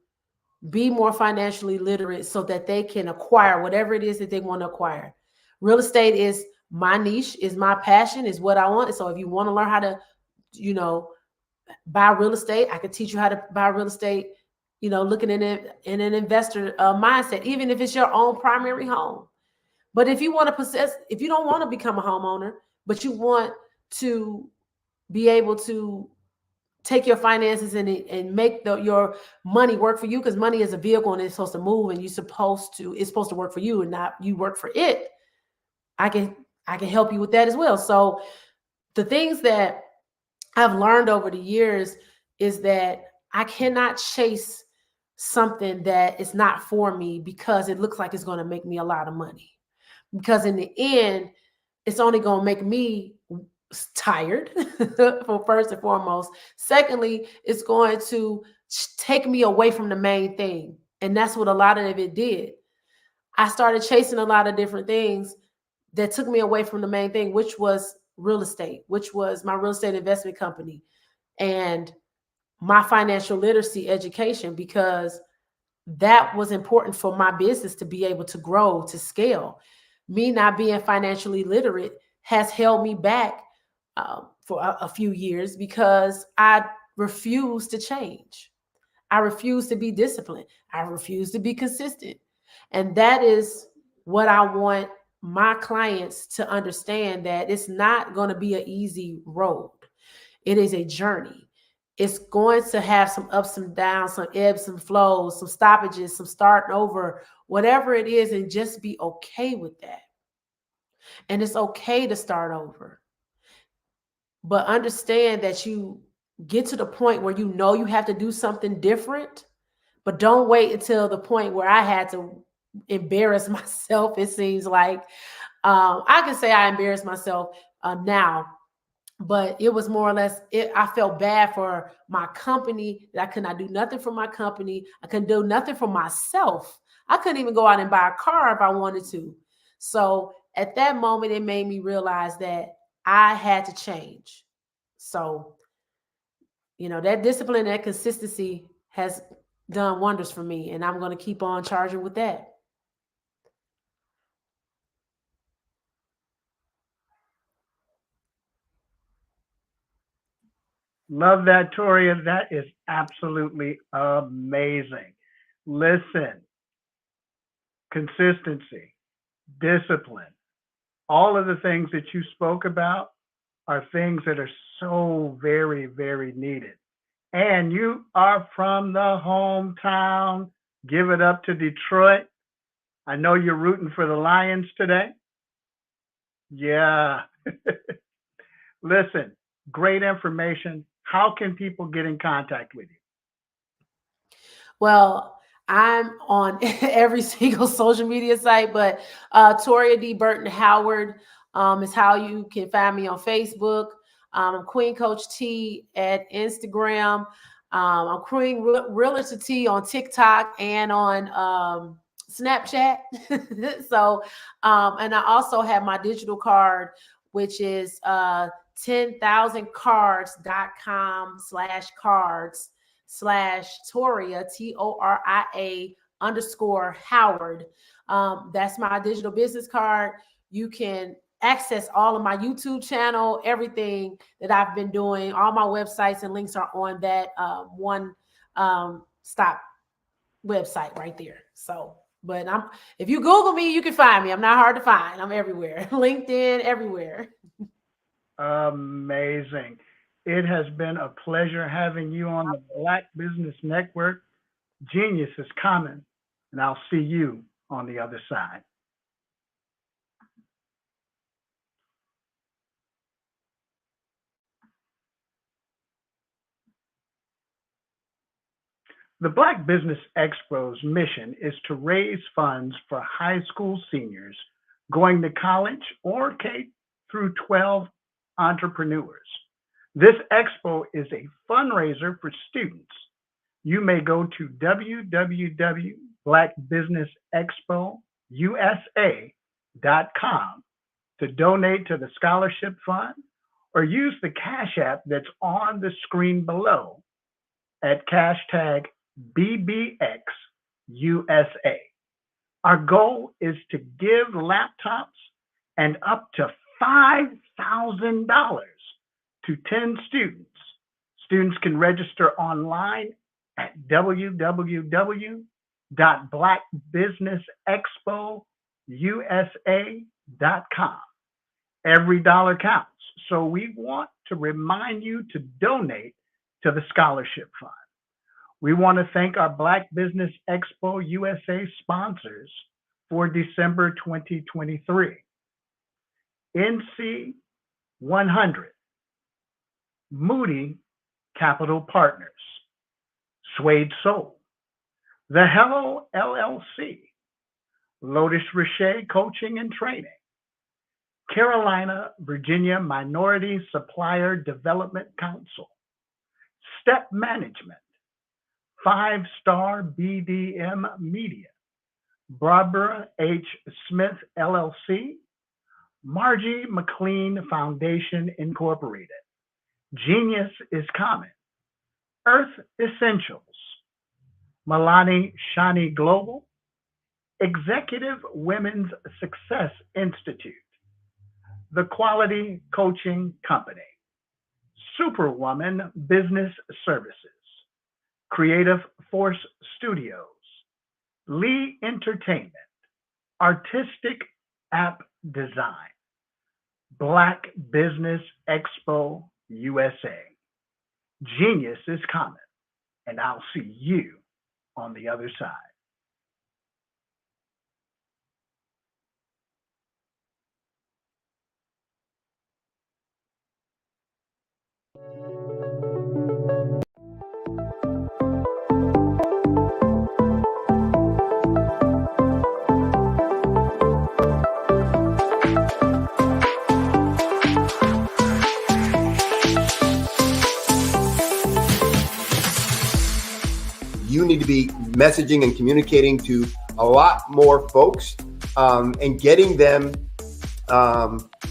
be more financially literate so that they can acquire whatever it is that they want to acquire. Real estate is my niche, is my passion, is what I want. So if you want to learn how to, buy real estate, I can teach you how to buy real estate, looking in an investor mindset, even if it's your own primary home. But if you want to if you don't want to become a homeowner, but you want to be able to take your finances and make your money work for you, because money is a vehicle and it's supposed to move, and it's supposed to work for you and not you work for it. I can help you with that as well. So the things that I've learned over the years is that I cannot chase something that is not for me because it looks like it's going to make me a lot of money. Because in the end, it's only going to make me tired, for first and foremost. Secondly, it's going to take me away from the main thing. And that's what a lot of it did. I started chasing a lot of different things that took me away from the main thing, which was real estate, which was my real estate investment company and my financial literacy education, because that was important for my business to be able to grow, to scale. Me not being financially literate has held me back for a few years because I refuse to change. I refuse to be disciplined. I refuse to be consistent. And that is what I want my clients to understand, that it's not going to be an easy road. It is a journey. It's going to have some ups and downs, some ebbs and flows, some stoppages, some starting over, whatever it is, and just be okay with that. And it's okay to start over. But understand that you get to the point where you know you have to do something different, but don't wait until the point where I had to embarrass myself. It seems like I can say I embarrassed myself now, but it was more or less, I felt bad for my company, that I could not do nothing for my company. I couldn't do nothing for myself. I couldn't even go out and buy a car if I wanted to. So at that moment, it made me realize that I had to change. So, that discipline, that consistency has done wonders for me, and I'm going to keep on charging with that. Love that, Toria. That is absolutely amazing. Listen, consistency, discipline, all of the things that you spoke about are things that are so very, very needed. And you are from the hometown. Give it up to Detroit. I know you're rooting for the Lions today. Yeah. Listen, great information. How can people get in contact with you? Well, I'm on every single social media site, but Toria D. Burton Howard is how you can find me on Facebook. I'm Queen Coach T at Instagram. I'm Queen Realtor T on TikTok and on Snapchat. So, and I also have my digital card, which is 10,000cards.com/cards/Toria, TORIA_Howard. That's my digital business card. You can access all of my YouTube channel, everything that I've been doing. All my websites and links are on that one stop website right there. So, but if you Google me, you can find me. I'm not hard to find. I'm everywhere. LinkedIn, everywhere. Amazing. It has been a pleasure having you on the Black Business Network. Genius is coming, and I'll see you on the other side. The Black Business Expo's mission is to raise funds for high school seniors going to college or K through 12 entrepreneurs. This expo is a fundraiser for students. You may go to www.blackbusinessexpousa.com to donate to the scholarship fund, or use the Cash App that's on the screen below at hashtag BBXUSA. Our goal is to give laptops and up to $5,000 to 10 students. Students can register online at www.blackbusinessexpousa.com. Every dollar counts, so we want to remind you to donate to the scholarship fund. We want to thank our Black Business Expo USA sponsors for December 2023. NC 100, Moody Capital Partners, Suede Soul, The Hello LLC, Lotus Richer Coaching and Training, Carolina, Virginia Minority Supplier Development Council, Step Management, 5-Star BDM Media, Barbara H. Smith LLC, Margie McLean Foundation Incorporated, Genius is Common, Earth Essentials, Milani Shani Global, Executive Women's Success Institute, The Quality Coaching Company, Superwoman Business Services, Creative Force Studios, Lee Entertainment, Artistic App Design, Black Business Expo USA. Genius is Common, and I'll see you on the other side. You need to be messaging and communicating to a lot more folks and getting them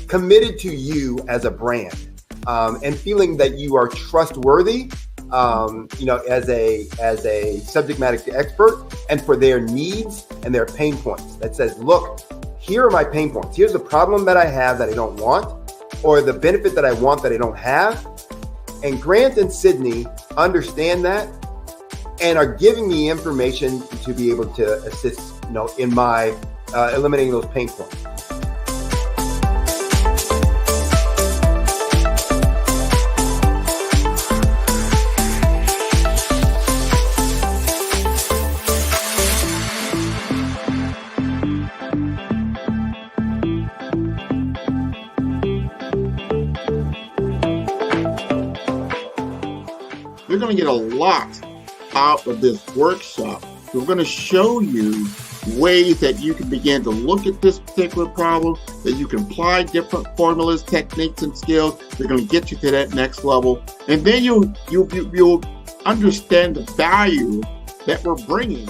committed to you as a brand and feeling that you are trustworthy, as a subject matter expert, and for their needs and their pain points. That says, look, here are my pain points. Here's the problem that I have that I don't want, or the benefit that I want that I don't have. And Grant and Sydney understand that and are giving me information to be able to assist, in my eliminating those pain points. You're going to get a lot out of this workshop. We're going to show you ways that you can begin to look at this particular problem, that you can apply different formulas, techniques, and skills. They're going to get you to that next level. And then you'll understand the value that we're bringing.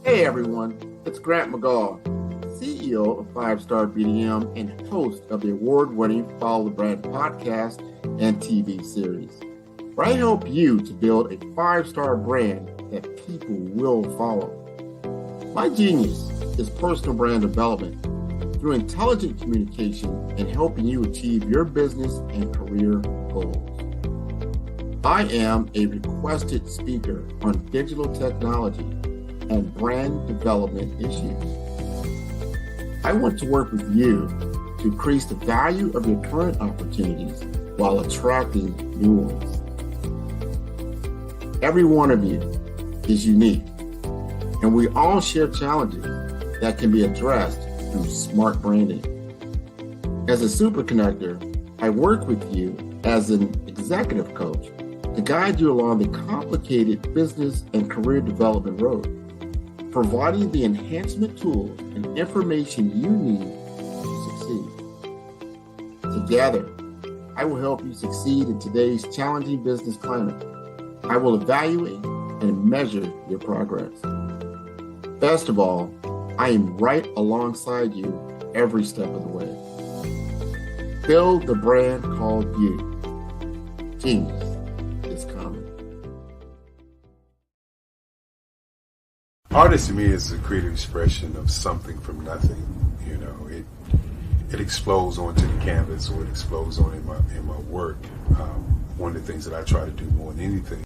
Hey everyone, it's Grant McGaw, CEO of 5-Star BDM and host of the award-winning Follow the Brand podcast and TV series, where I help you to build a 5-star brand that people will follow. My genius is personal brand development through intelligent communication and helping you achieve your business and career goals. I am a requested speaker on digital technology and brand development issues. I want to work with you to increase the value of your current opportunities while attracting new ones. Every one of you is unique, and we all share challenges that can be addressed through smart branding. As a superconnector, I work with you as an executive coach to guide you along the complicated business and career development road, providing the enhancement tools and information you need to succeed. Together, I will help you succeed in today's challenging business climate. I will evaluate and measure your progress. Best of all, I am right alongside you every step of the way. Build the brand called you. Genius is coming. Artist to me is a creative expression of something from nothing. You know, it explodes onto the canvas, or it explodes on in my work. One of the things that I try to do more than anything.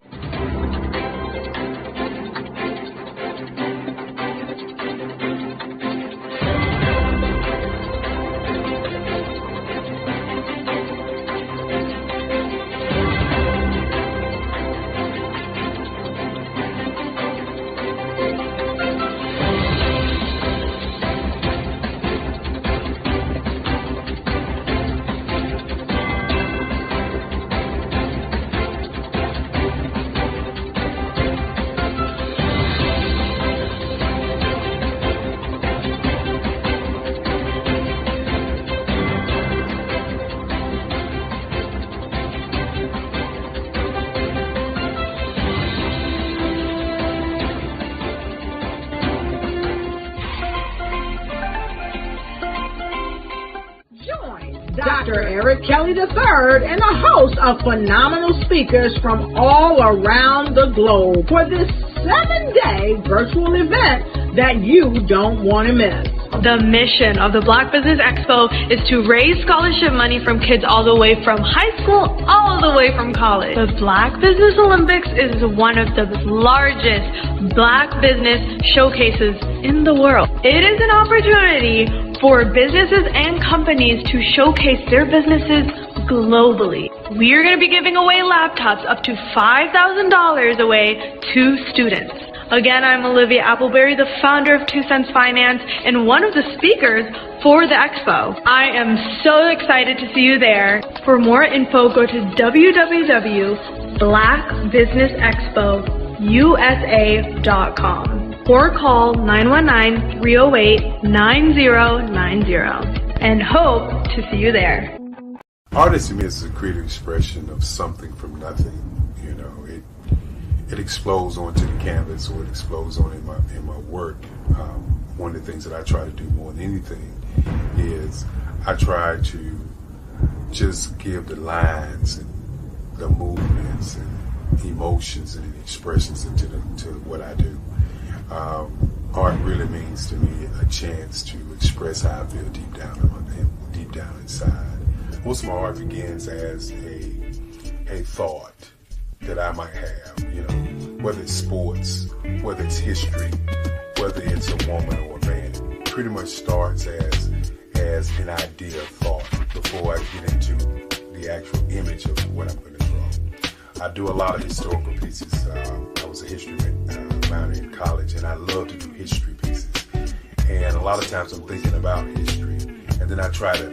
Dr. Eric Kelly III and a host of phenomenal speakers from all around the globe for this 7-day virtual event that you don't want to miss. The mission of the Black Business Expo is to raise scholarship money from kids all the way from high school, all the way from college. The Black Business Olympics is one of the largest Black business showcases in the world. It is an opportunity for businesses and companies to showcase their businesses globally. We are going to be giving away laptops up to $5,000 away to students. Again, I'm Olivia Appleberry, the founder of 2 Cents Finance and one of the speakers for the expo. I am so excited to see you there. For more info, go to www.blackbusinessexpousa.com or call 919-308-9090 and hope to see you there. Artist to me is a creative expression of something from nothing. You know, it explodes onto the canvas, or it explodes on in my work. One of the things that I try to do more than anything is I try to just give the lines and the movements and emotions and expressions into what I do. Art really means to me a chance to express how I feel deep down inside. Most of my art begins as a thought that I might have, you know, whether it's sports, whether it's history, whether it's a woman or a man. It pretty much starts as an idea of thought before I get into the actual image of what I'm going to draw. I do a lot of historical pieces. I was a history minor in college, and I love to do history pieces. And a lot of times I'm thinking about history, and then I try to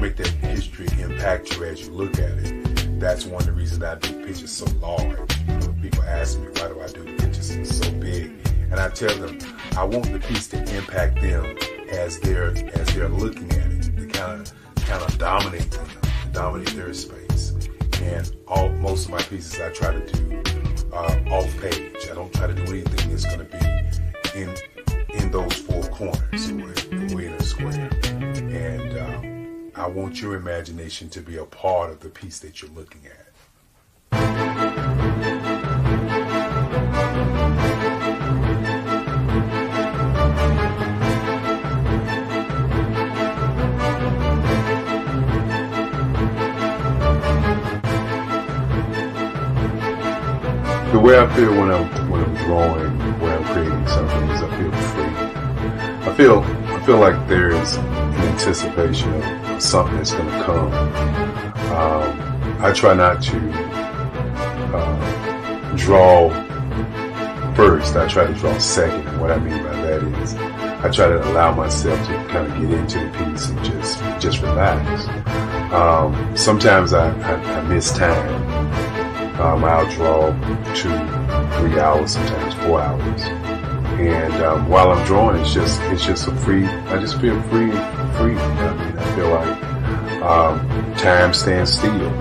make that history impact you as you look at it. That's one of the reasons I do pictures so large. People ask me, why do I do the pictures so big? And I tell them, I want the piece to impact them as they're looking at it, to kind of dominate them, dominate their space. And most of my pieces I try to do off page. I don't try to do anything that's going to be in those four corners or in a square. And I want your imagination to be a part of the piece that you're looking at. The way I feel when I'm drawing, when I'm creating something, is I feel free. I feel like there is an anticipation of something that's going to come. I try not to draw first. I try to draw second. And what I mean by that is I try to allow myself to kind of get into the piece and just relax. Sometimes I miss time. I'll draw 2, 3 hours, sometimes 4 hours. And while I'm drawing, it's just a free. I just feel free. I mean, I feel like time stands still.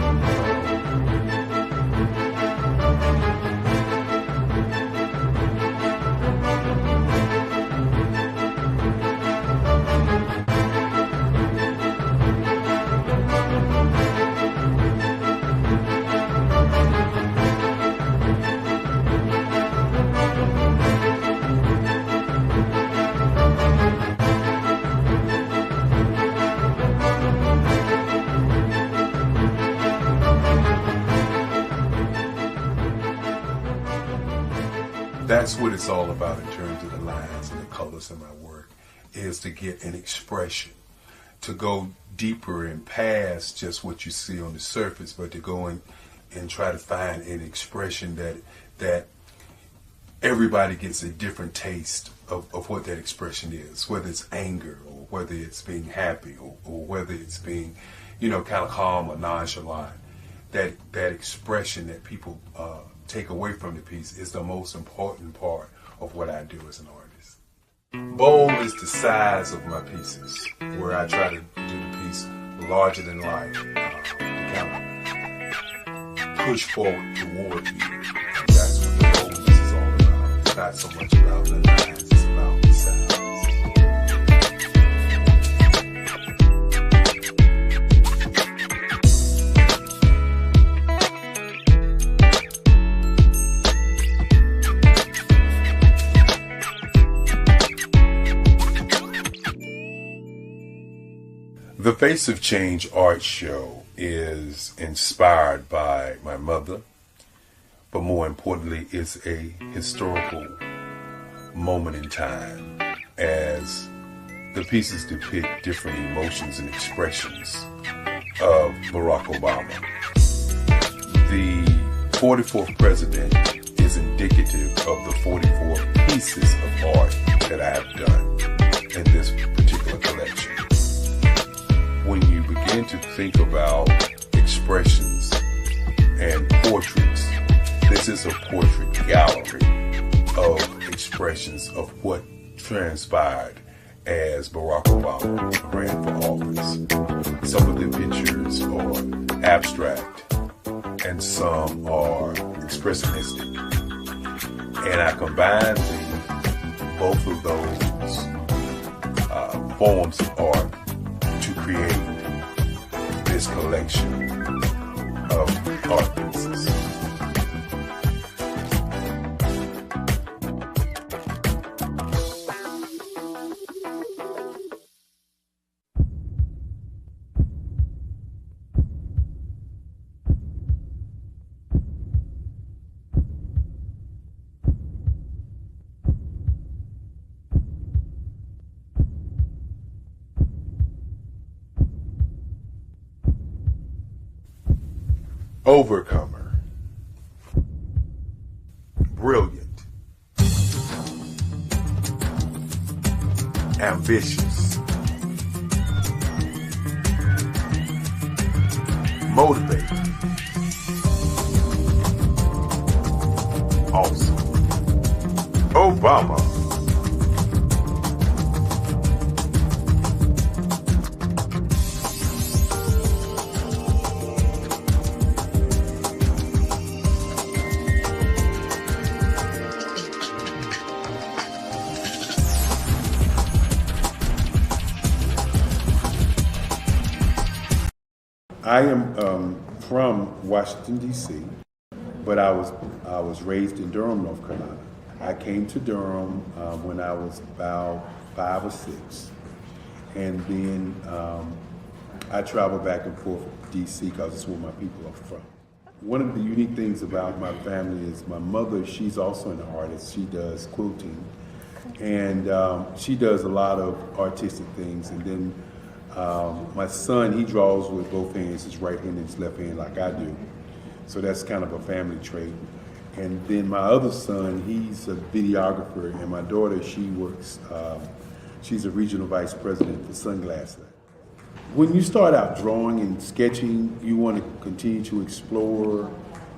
That's what it's all about in terms of the lines and the colors in my work, is to get an expression, to go deeper and past just what you see on the surface, but to go in and try to find an expression that everybody gets a different taste of what that expression is, whether it's anger or whether it's being happy or whether it's being, kind of calm or nonchalant. That expression that people take away from the piece is the most important part of what I do as an artist. Bold is the size of my pieces, where I try to do the piece larger than life, to kind of push forward toward you. And that's what the boldness is all about. It's not so much about the lines, it's about the size. The Face of Change art show is inspired by my mother, but more importantly, it's a historical moment in time as the pieces depict different emotions and expressions of Barack Obama. The 44th president is indicative of the 44 pieces of art that I have done in this particular collection. When you begin to think about expressions and portraits, this is a portrait gallery of expressions of what transpired as Barack Obama ran for office. Some of the pictures are abstract and some are expressionistic. And I combine both of those forms of art to create this collection of art pieces. Overcomer, brilliant, ambitious, motivated, awesome. Obama. I am from Washington, D.C., but I was raised in Durham, North Carolina. I came to Durham when I was about 5 or 6, and then I traveled back and forth to D.C. because it's where my people are from. One of the unique things about my family is my mother, she's also an artist. She does quilting, and she does a lot of artistic things, and then my son, he draws with both hands, his right hand and his left hand like I do. So that's kind of a family trait. And then my other son, he's a videographer, and my daughter, she works, she's a regional vice president for Sunglass Lab. When you start out drawing and sketching, you want to continue to explore,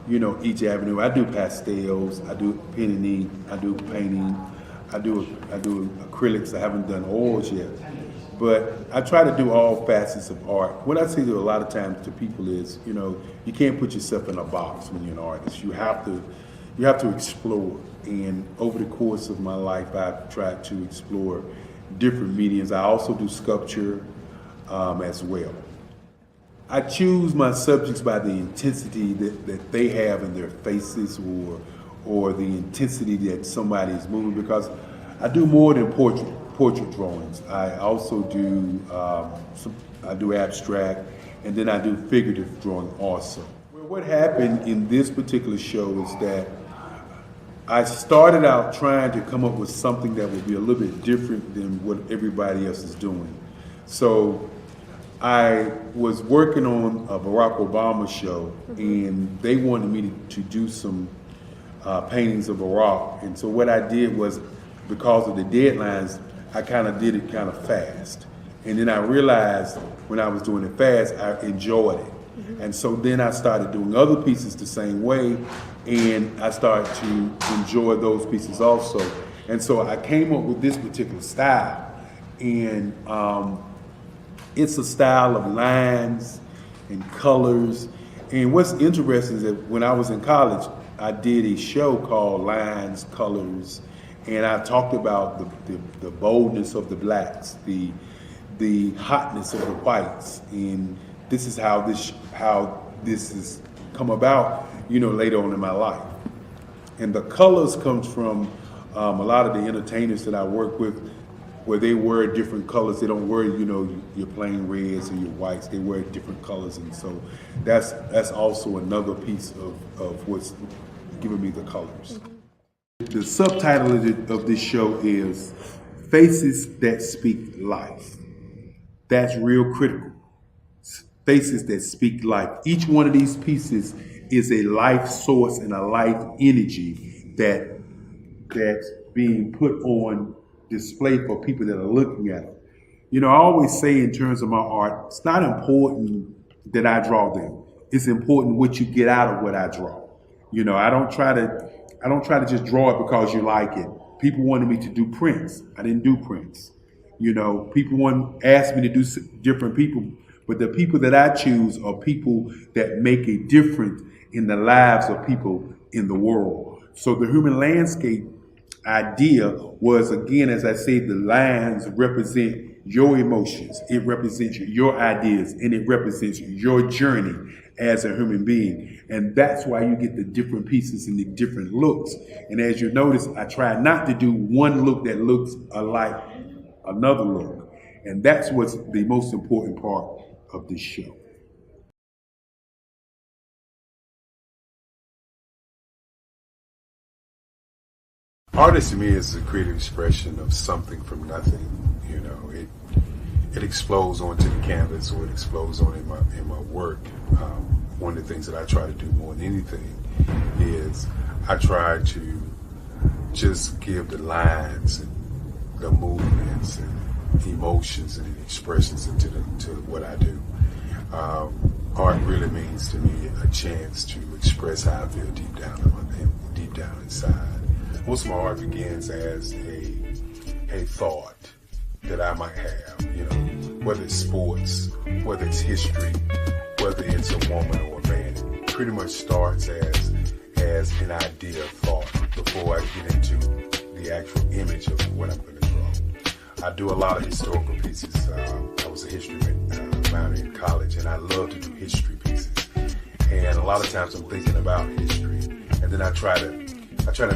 you know, each avenue. I do pastels, I do pen and ink, I do painting, I do acrylics. I haven't done oils yet, but I try to do all facets of art. What I say to a lot of times to people is, you know, you can't put yourself in a box when you're an artist. You have to explore. And over the course of my life, I've tried to explore different mediums. I also do sculpture as well. I choose my subjects by the intensity that they have in their faces, or the intensity that somebody is moving, because I do more than portrait drawings. I also do I do abstract, and then I do figurative drawing also. Well, what happened in this particular show is that I started out trying to come up with something that would be a little bit different than what everybody else is doing. So I was working on a Barack Obama show, and they wanted me to do some paintings of Barack. And so what I did was, because of the deadlines, I kind of did it kind of fast. And then I realized when I was doing it fast, I enjoyed it. And so then I started doing other pieces the same way, and I started to enjoy those pieces also. And so I came up with this particular style. And it's a style of lines and colors. And what's interesting is that when I was in college, I did a show called Lines, Colors, and I talked about the boldness of the blacks, the hotness of the whites, and this is how this has come about, you know, later on in my life. And the colors comes from a lot of the entertainers that I work with, where they wear different colors. They don't wear, you know, your plain reds or your whites. They wear different colors, and so that's also another piece of what's giving me the colors. The subtitle of this show is Faces That Speak Life. That's real critical. Faces that speak life. Each one of these pieces is a life source and a life energy that's being put on display for people that are looking at it. You know, I always say in terms of my art, it's not important that I draw them. It's important what you get out of what I draw. You know, I don't try to just draw it because you like it. People wanted me to do prints. I didn't do prints. You know, people asked me to do different people, but the people that I choose are people that make a difference in the lives of people in the world. So the human landscape idea was, again, as I say, the lines represent your emotions, it represents your ideas, and it represents your journey as a human being. And that's why you get the different pieces and the different looks. And as you notice, I try not to do one look that looks alike another look. And that's what's the most important part of this show. Art to me is a creative expression of something from nothing. You know, it explodes onto the canvas, or it explodes on in my work. One of the things that I try to do more than anything is I try to just give the lines and the movements and emotions and expressions into what I do. Art really means to me a chance to express how I feel deep down inside. Most of my art begins as a thought that I might have, you know, whether it's sports, whether it's history, whether it's a woman or a man. It pretty much starts as an idea of thought before I get into the actual image of what I'm going to draw. I do a lot of historical pieces. I was a history minor in college, and I love to do history pieces. And a lot of times I'm thinking about history, and then I try to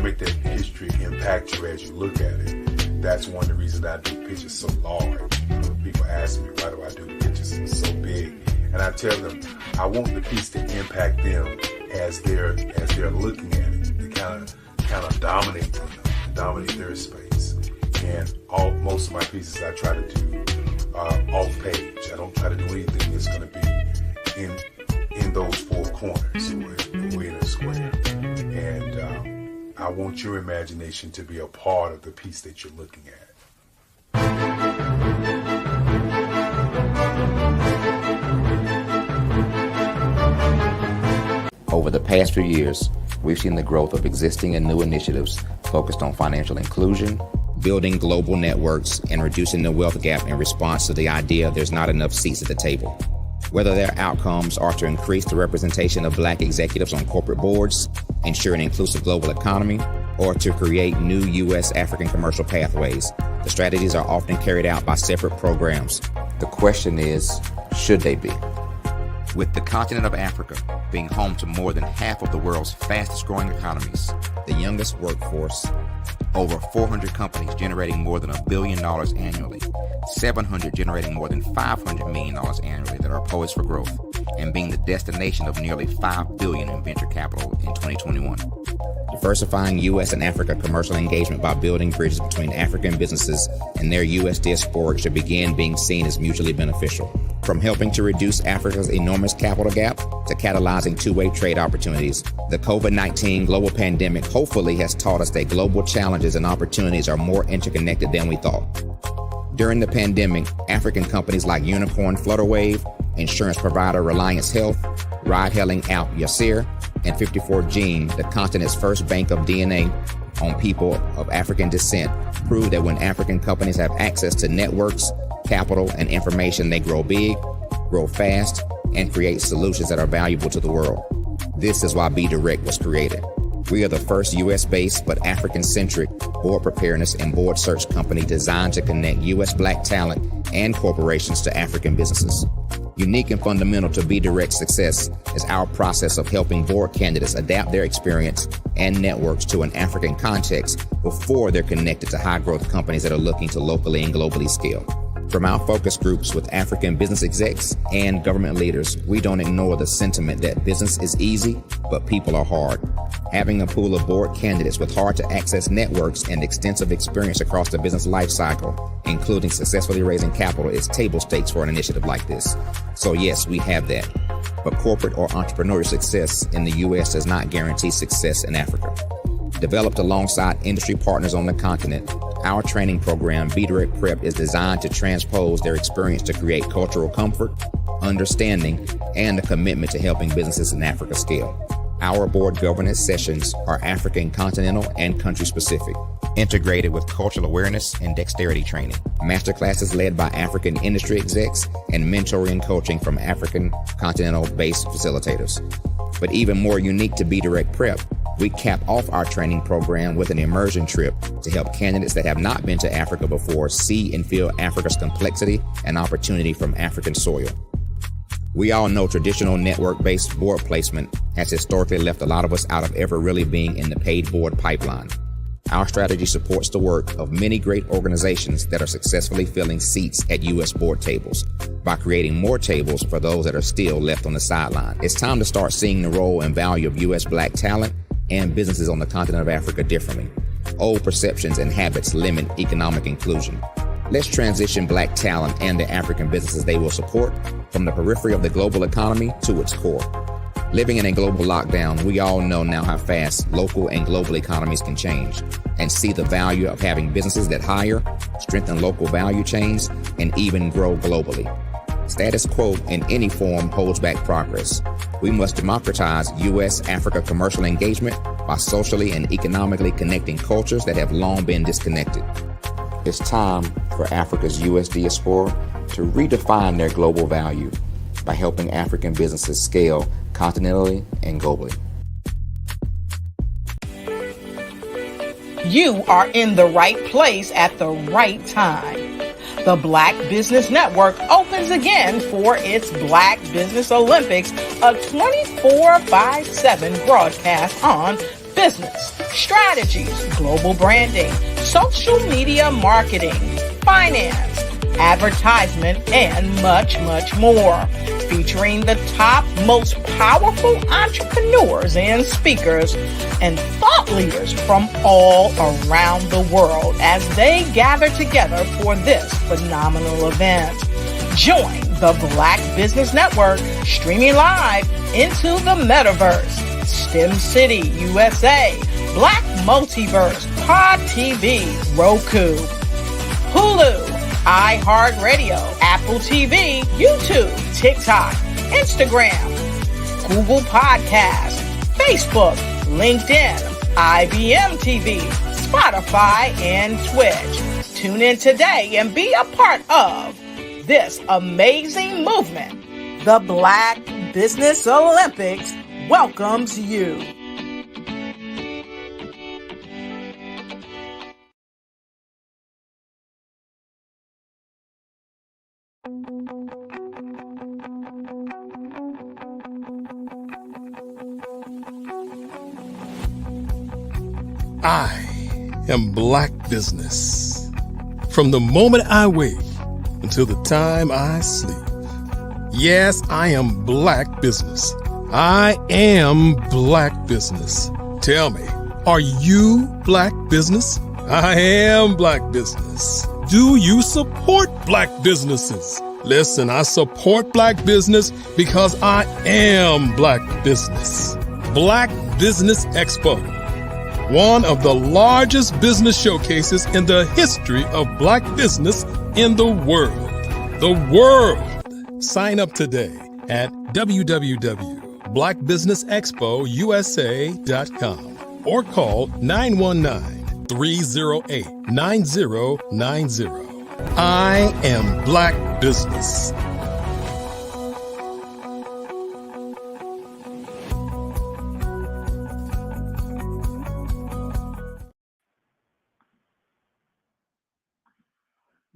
make that history impact you as you look at it. That's one of the reasons I do pictures so large. You know, people ask me, why do I do pictures so big? And I tell them, I want the piece to impact them as they're looking at it. To kind of dominate them, dominate their space. And most of my pieces I try to do off page. I don't try to do anything that's going to be in those four corners or in a square. And I want your imagination to be a part of the piece that you're looking at. Over the past few years, we've seen the growth of existing and new initiatives focused on financial inclusion, building global networks, and reducing the wealth gap in response to the idea there's not enough seats at the table. Whether their outcomes are to increase the representation of Black executives on corporate boards, ensure an inclusive global economy, or to create new U.S. African commercial pathways, the strategies are often carried out by separate programs. The question is, should they be? With the continent of Africa being home to more than half of the world's fastest growing economies, the youngest workforce, over 400 companies generating more than $1 billion annually, 700 generating more than $500 million annually that are poised for growth, and being the destination of nearly $5 billion in venture capital in 2021. Diversifying U.S. and Africa commercial engagement by building bridges between African businesses and their U.S. diaspora should begin being seen as mutually beneficial. From helping to reduce Africa's enormous capital gap to catalyzing two-way trade opportunities, the COVID-19 global pandemic hopefully has taught us that global challenges and opportunities are more interconnected than we thought. During the pandemic, African companies like Unicorn Flutterwave, insurance provider Reliance Health, ride-hailing app Yasir, and 54Gene, the continent's first bank of DNA on people of African descent, proved that when African companies have access to networks, capital, and information, they grow big, grow fast, and create solutions that are valuable to the world. This is why Be Direct was created. We are the first U.S.-based but African-centric board preparedness and board search company designed to connect U.S. Black talent and corporations to African businesses. Unique and fundamental to Be Direct's success is our process of helping board candidates adapt their experience and networks to an African context before they're connected to high-growth companies that are looking to locally and globally scale. From our focus groups with African business execs and government leaders, we don't ignore the sentiment that business is easy, but people are hard. Having a pool of board candidates with hard-to-access networks and extensive experience across the business life cycle, including successfully raising capital, is table stakes for an initiative like this. So yes, we have that. But corporate or entrepreneurial success in the U.S. does not guarantee success in Africa. Developed alongside industry partners on the continent, our training program, Be Direct Prep, is designed to transpose their experience to create cultural comfort, understanding, and a commitment to helping businesses in Africa scale. Our board governance sessions are African, continental, and country-specific, integrated with cultural awareness and dexterity training, masterclasses led by African industry execs, and mentoring coaching from African continental-based facilitators. But even more unique to Be Direct Prep, we cap off our training program with an immersion trip to help candidates that have not been to Africa before see and feel Africa's complexity and opportunity from African soil. We all know traditional network-based board placement has historically left a lot of us out of ever really being in the paid board pipeline. Our strategy supports the work of many great organizations that are successfully filling seats at U.S. board tables by creating more tables for those that are still left on the sideline. It's time to start seeing the role and value of U.S. Black talent and businesses on the continent of Africa differently. Old perceptions and habits limit economic inclusion. Let's transition Black talent and the African businesses they will support from the periphery of the global economy to its core. Living in a global lockdown, we all know now how fast local and global economies can change, and see the value of having businesses that hire, strengthen local value chains, and even grow globally. Status quo in any form holds back progress. We must democratize U.S.-Africa commercial engagement by socially and economically connecting cultures that have long been disconnected. It's time for Africa's U.S. diaspora to redefine their global value by helping African businesses scale continentally and globally. You are in the right place at the right time. The Black Business Network opens again for its Black Business Olympics, a 24/7 broadcast on business, strategies, global branding, social media marketing, finance, advertisement, and much, much more. Featuring the top, most powerful entrepreneurs and speakers and thought leaders from all around the world as they gather together for this phenomenal event. Join the Black Business Network, streaming live into the metaverse. STEM City USA, Black Multiverse, Pod TV, Roku, Hulu, iHeartRadio, Apple TV, YouTube, TikTok, Instagram, Google Podcasts, Facebook, LinkedIn, IBM TV, Spotify, and Twitch. Tune in today and be a part of this amazing movement. The Black Business Olympics welcomes you. I am Black Business. From the moment I wake until the time I sleep. Yes, I am Black Business. I am Black Business. Tell me, are you Black Business? I am Black Business. Do you support Black businesses? Listen, I support Black business because I am Black Business. Black Business Expo, one of the largest business showcases in the history of Black business in the world. The world! Sign up today at www.blackbusinessexpousa.com or call 919-308-9090. I am Black Business.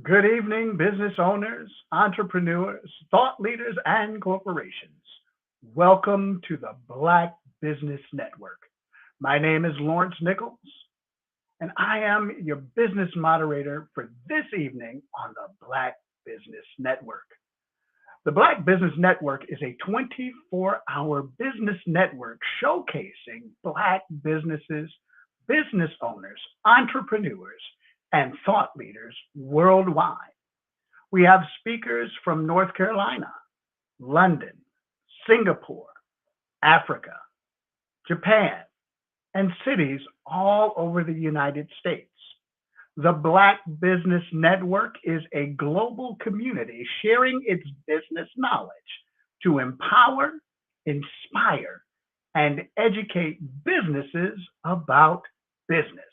Good evening, business owners, entrepreneurs, thought leaders, and corporations. Welcome to the Black Business Network. My name is Lawrence Nichols, and I am your business moderator for this evening on the Black Business Network. The Black Business Network is a 24-hour business network showcasing Black businesses, business owners, entrepreneurs, and thought leaders worldwide. We have speakers from North Carolina, London, Singapore, Africa, Japan, and cities all over the United States. The Black Business Network is a global community sharing its business knowledge to empower, inspire, and educate businesses about business.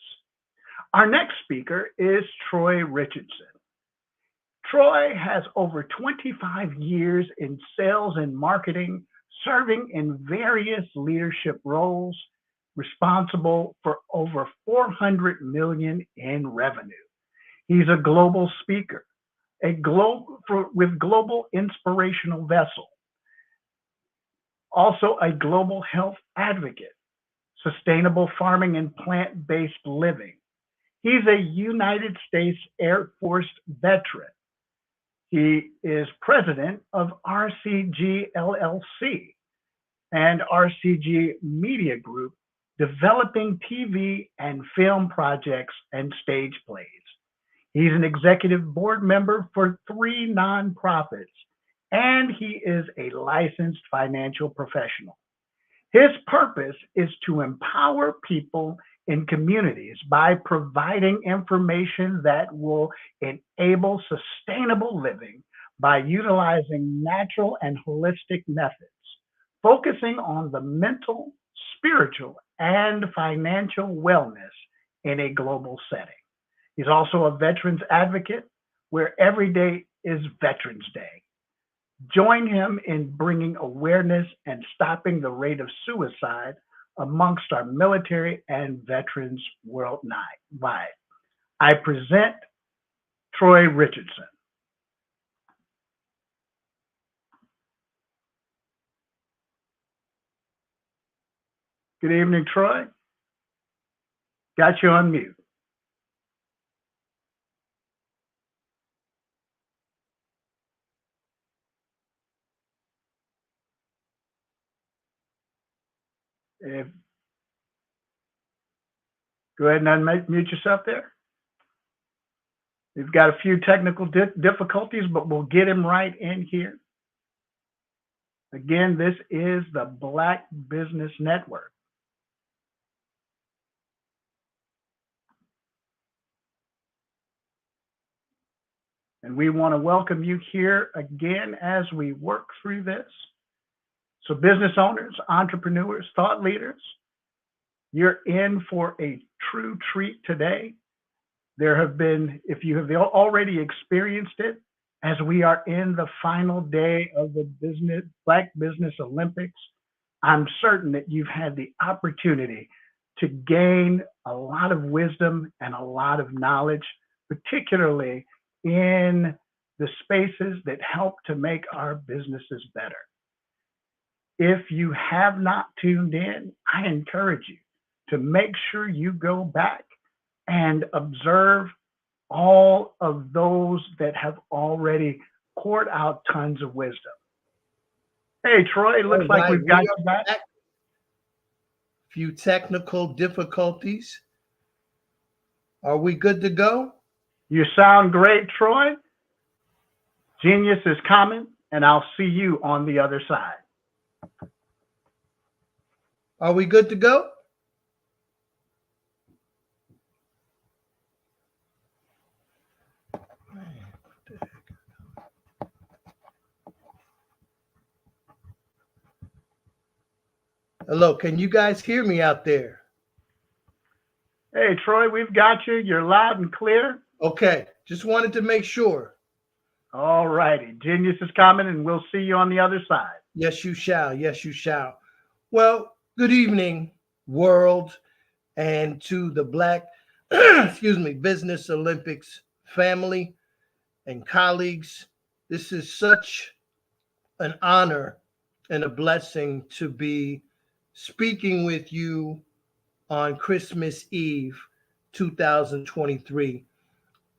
Our next speaker is Troy Richardson. Troy has over 25 years in sales and marketing, serving in various leadership roles, responsible for over $400 million in revenue. He's a global speaker, with Global Inspirational Vessel, also a global health advocate, sustainable farming and plant-based living. He's a United States Air Force veteran. He is president of RCG LLC and RCG Media Group, developing TV and film projects and stage plays. He's an executive board member for 3 nonprofits, and he is a licensed financial professional. His purpose is to empower people in communities by providing information that will enable sustainable living by utilizing natural and holistic methods, focusing on the mental, spiritual, and financial wellness in a global setting. He's also a veterans advocate where every day is Veterans Day. Join him in bringing awareness and stopping the rate of suicide amongst our military and veterans worldwide. I present Troy Richardson. Good evening, Troy. Got you on mute. Go ahead and unmute yourself there. We've got a few technical difficulties, but we'll get him right in here. Again, this is the Black Business Network. And we want to welcome you here again as we work through this. So business owners, entrepreneurs, thought leaders, you're in for a true treat today. There have been, if you have already experienced it, as we are in the final day of the Black Business Olympics, I'm certain that you've had the opportunity to gain a lot of wisdom and a lot of knowledge, particularly in the spaces that help to make our businesses better. If you have not tuned in, I encourage you to make sure you go back and observe all of those that have already poured out tons of wisdom. Hey, Troy, it looks like we've got you back. Few technical difficulties. Are we good to go? You sound great, Troy. Genius is coming, and I'll see you on the other side. Are we good to go? Hello, can you guys hear me out there? Hey, Troy, we've got you. You're loud and clear. Okay, just wanted to make sure. All righty. Genius is coming, and we'll see you on the other side. Yes, you shall. Yes, you shall. Well, good evening, world, and to the Black Business Olympics family and colleagues. This is such an honor and a blessing to be speaking with you on Christmas Eve 2023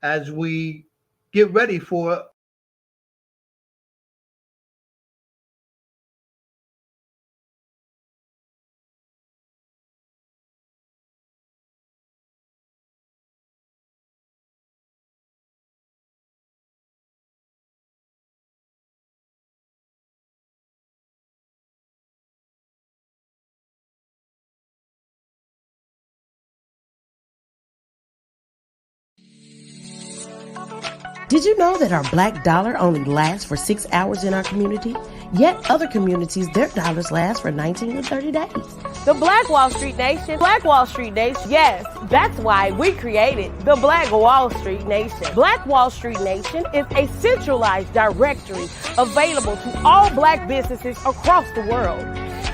as we get ready for Did you know that our black dollar only lasts for 6 hours in our community? Yet other communities, their dollars last for 19 to 30 days. The Black Wall Street Nation. Black Wall Street Nation. Yes, that's why we created the Black Wall Street Nation. Black Wall Street Nation is a centralized directory available to all black businesses across the world.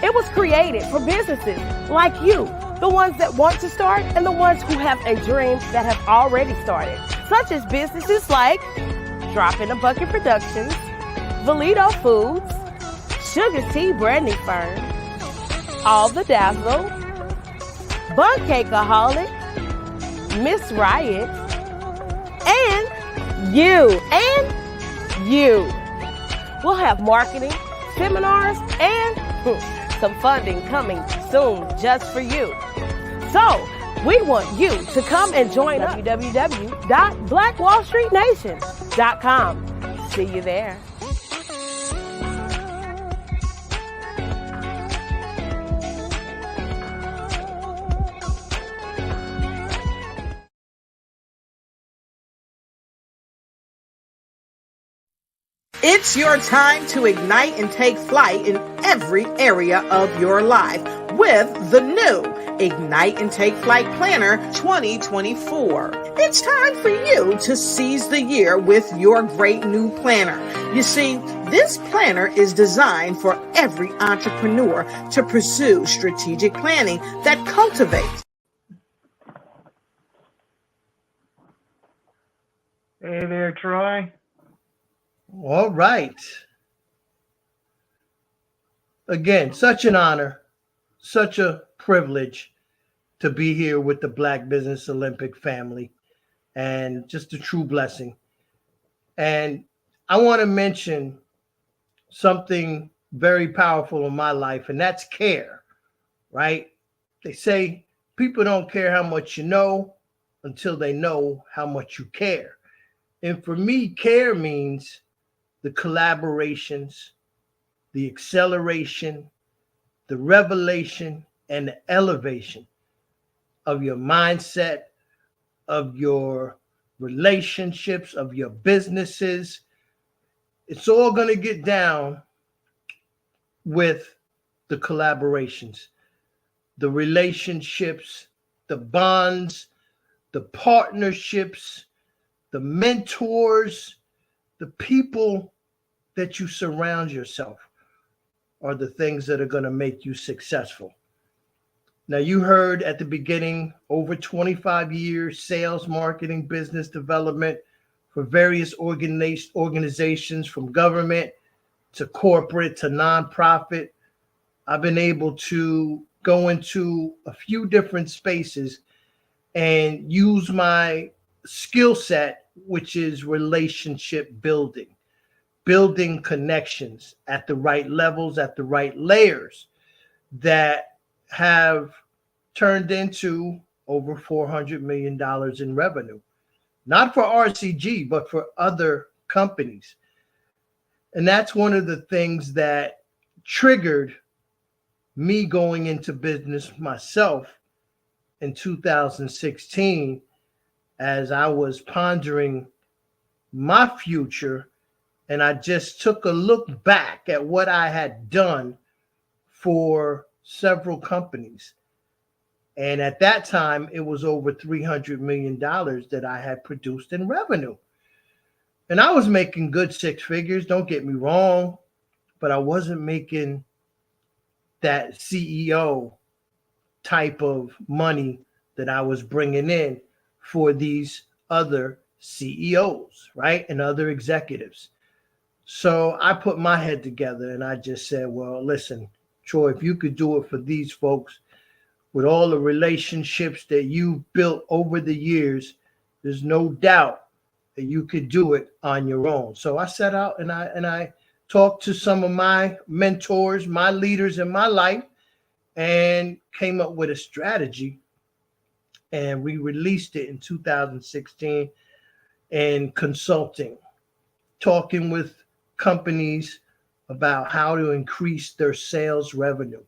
It was created for businesses like you, the ones that want to start and the ones who have a dream that have already started, such as businesses like Drop in a Bucket Productions, Valito Foods, Sugar Tea Branding Firm, All the Dazzle, Bun Cakeaholic, Miss Riot, and you. We'll have marketing, seminars, and some funding coming soon just for you. So, we want you to come and join us. www.blackwallstreetnation.com. See you there. It's your time to ignite and take flight in every area of your life with the new Ignite and Take Flight Planner 2024. It's time for you to seize the year with your great new planner. You see, this planner is designed for every entrepreneur to pursue strategic planning that cultivates. Hey there, Troy. All right. Again, such an honor, such a privilege to be here with the Black Business Olympic family, and just a true blessing. And I want to mention something very powerful in my life, and that's care, right? They say people don't care how much you know until they know how much you care. And for me, care means the collaborations, the acceleration, the revelation, and the elevation of your mindset, of your relationships, of your businesses. It's all going to get down with the collaborations, the relationships, the bonds, the partnerships, the mentors, the people that you surround yourself are the things that are going to make you successful. Now, you heard at the beginning, over 25 years, sales, marketing, business development for various organizations, from government to corporate to nonprofit. I've been able to go into a few different spaces and use my skill set, which is relationship building, building connections at the right levels, at the right layers, that have turned into over $400 million in revenue, not for RCG, but for other companies. And that's one of the things that triggered me going into business myself in 2016, as I was pondering my future. And I just took a look back at what I had done for several companies. And at that time, it was over $300 million that I had produced in revenue. And I was making good six figures, don't get me wrong, but I wasn't making that CEO type of money that I was bringing in for these other CEOs, right? And other executives. So I put my head together and I just said, well, listen, Troy, if you could do it for these folks with all the relationships that you built over the years, there's no doubt that you could do it on your own. So I set out and I talked to some of my mentors, my leaders in my life, and came up with a strategy. And we released it in 2016 in consulting, talking with companies about how to increase their sales revenue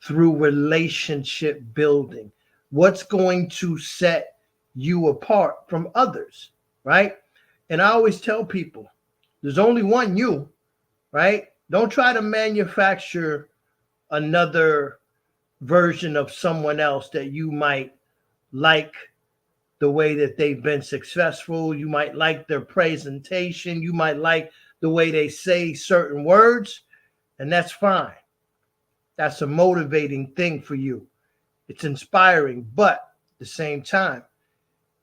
through relationship building. What's going to set you apart from others, right? And I always tell people, there's only one you, right? Don't try to manufacture another version of someone else that you might like the way that they've been successful. You might like their presentation. You might like the way they say certain words, and that's fine. That's a motivating thing for you. It's inspiring, but at the same time,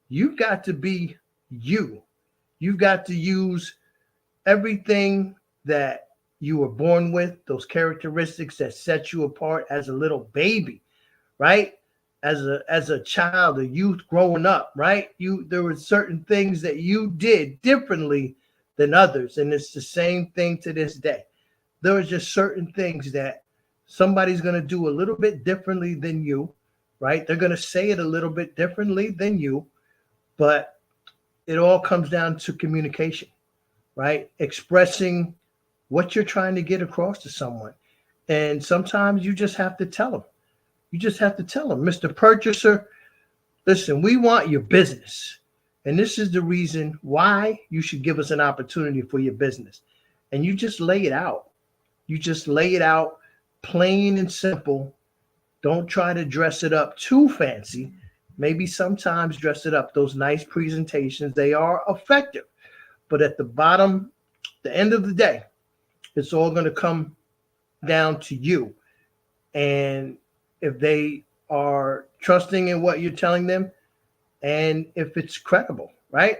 you've got to be you. You've got to use everything that you were born with, those characteristics that set you apart as a little baby, right? As a child, a youth growing up, right? There were certain things that you did differently than others, and it's the same thing to this day. There are just certain things that somebody's going to do a little bit differently than you, right? They're going to say it a little bit differently than you, but it all comes down to communication, right? Expressing what you're trying to get across to someone. And sometimes you just have to tell them. You just have to tell them, Mr. Purchaser, listen, we want your business. And this is the reason why you should give us an opportunity for your business. And you just lay it out. You just lay it out plain and simple. Don't try to dress it up too fancy. Maybe sometimes dress it up. Those nice presentations, they are effective. But at the end of the day, it's all going to come down to you. And if they are trusting in what you're telling them, and if it's credible, right?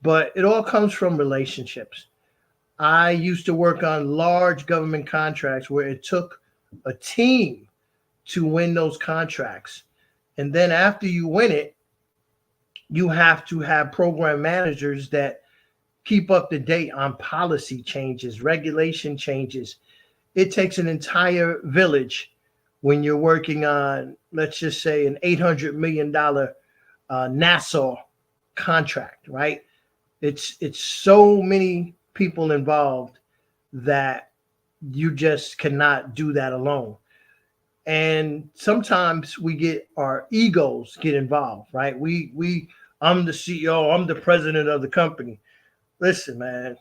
But it all comes from relationships. I used to work on large government contracts where it took a team to win those contracts. And then after you win it, you have to have program managers that keep up to date on policy changes, regulation changes. It takes an entire village when you're working on, let's just say, an $800 million NASA contract, right? It's so many people involved that you just cannot do that alone. And sometimes our egos get involved, right? I'm the CEO, I'm the president of the company. Listen, man,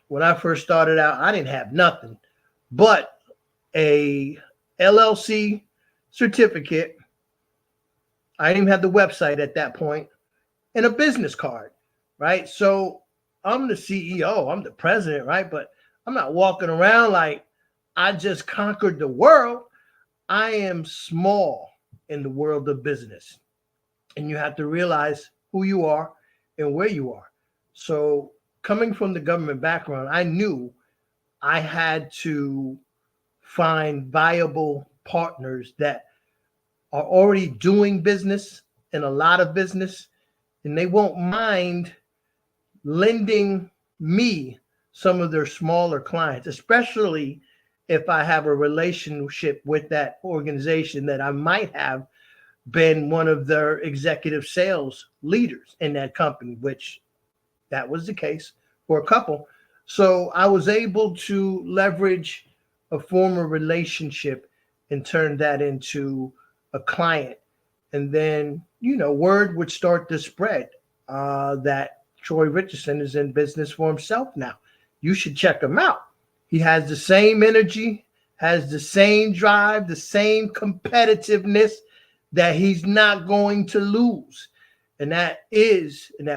when I first started out, I didn't have nothing but a LLC certificate. I didn't even have the website at that point, and a business card, right? So I'm the CEO, I'm the president, right? But I'm not walking around like I just conquered the world. I am small in the world of business. And you have to realize who you are and where you are. So, coming from the government background, I knew I had to find viable partners that are already doing business and a lot of business, and they won't mind lending me some of their smaller clients, especially if I have a relationship with that organization that I might have been one of their executive sales leaders in that company, which that was the case for a couple. So I was able to leverage a former relationship and turn that into a client. And then, word would start to spread that Troy Richardson is in business for himself now. You should check him out. He has the same energy, has the same drive, the same competitiveness that he's not going to lose. And that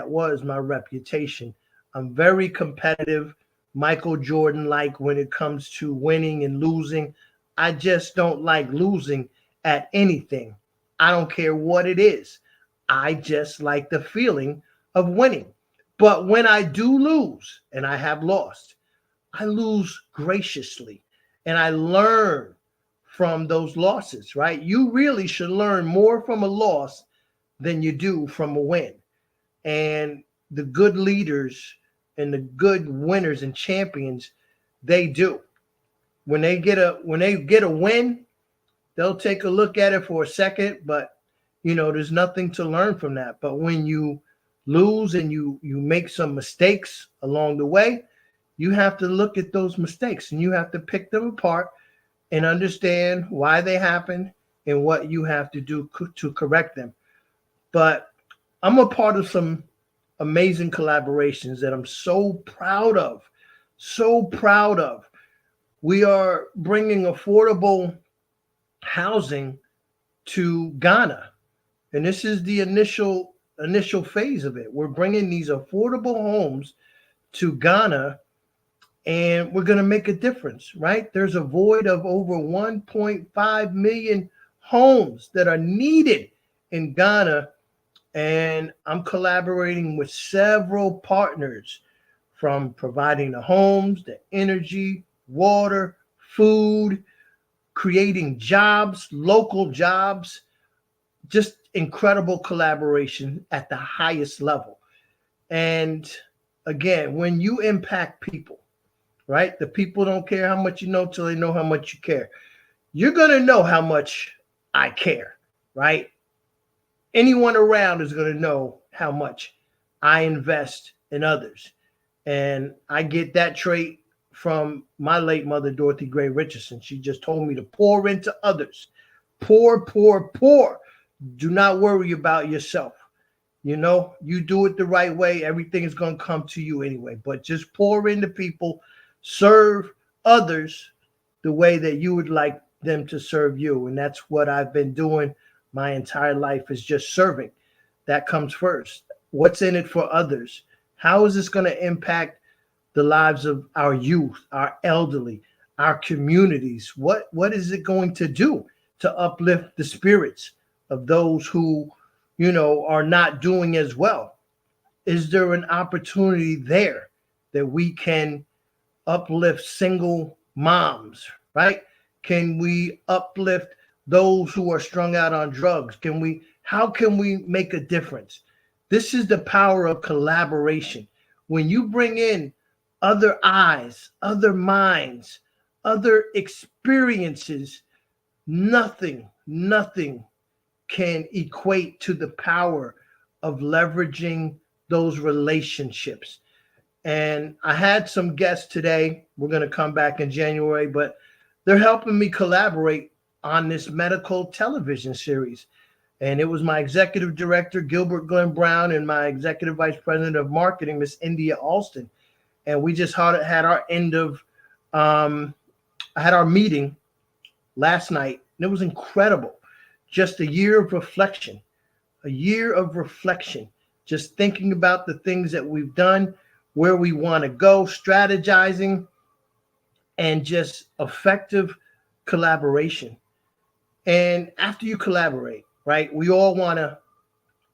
was my reputation. I'm very competitive, Michael Jordan-like when it comes to winning and losing. I just don't like losing at anything. I don't care what it is. I just like the feeling of winning. But when I do lose, and I have lost, I lose graciously, and I learn from those losses, right? You really should learn more from a loss than you do from a win. And the good leaders and the good winners and champions, they do. When they get a win, they'll take a look at it for a second, but there's nothing to learn from that. But when you lose and you make some mistakes along the way, you have to look at those mistakes and you have to pick them apart and understand why they happen and what you have to do to correct them. But I'm a part of some amazing collaborations that I'm so proud of. So proud of. We are bringing affordable housing to Ghana. And this is the initial phase of it. We're bringing these affordable homes to Ghana, and we're going to make a difference, right? There's a void of over 1.5 million homes that are needed in Ghana. And I'm collaborating with several partners, from providing the homes, the energy, water, food, creating jobs, local jobs, just incredible collaboration at the highest level. And again, when you impact people, right? The people don't care how much you know till they know how much you care. You're going to know how much I care, right? Anyone around is going to know how much I invest in others. And I get that trait from my late mother, Dorothy Gray Richardson. She just told me to pour into others. Pour, pour, pour. Do not worry about yourself. You do it the right way, everything is going to come to you anyway. But just pour into people, serve others the way that you would like them to serve you. And that's what I've been doing my entire life, is just serving. That comes first. What's in it for others? How is this going to impact the lives of our youth, our elderly, our communities? What is it going to do to uplift the spirits of those who, are not doing as well? Is there an opportunity there that we can uplift single moms, right? Can we uplift those who are strung out on drugs? How can we make a difference? This is the power of collaboration. When you bring in other eyes, other minds, other experiences, nothing can equate to the power of leveraging those relationships. And I had some guests today. We're going to come back in January, but they're helping me collaborate on this medical television series. And it was my executive director, Gilbert Glenn Brown, and my executive vice president of marketing, Miss India Alston. And we just had our I had our meeting last night, and it was incredible. Just a year of reflection, just thinking about the things that we've done, where we want to go, strategizing, and just effective collaboration. And after you collaborate, right, we all want to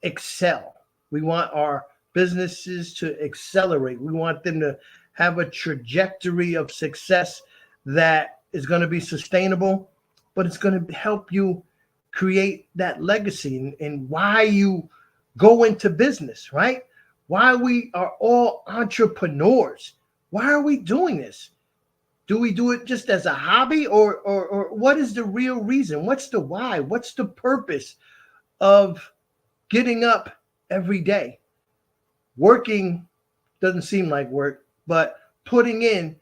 excel. We want our businesses to accelerate. We want them to have a trajectory of success that is going to be sustainable, but it's going to help you create that legacy and why you go into business, right? Why we are all entrepreneurs. Why are we doing this? Do we do it just as a hobby, or what is the real reason? What's the why? What's the purpose of getting up every day? Working doesn't seem like work, but putting in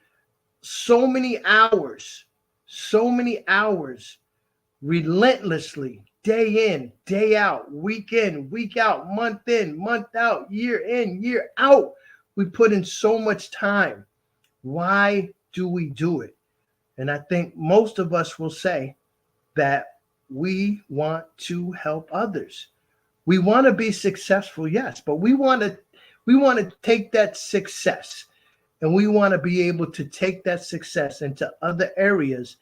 so many hours relentlessly, day in, day out, week in, week out, month in, month out, year in, year out. We put in so much time. Why do we do it? And I think most of us will say that we want to help others. We want to be successful, yes, but we want to take that success, and we want to be able to take that success into other areas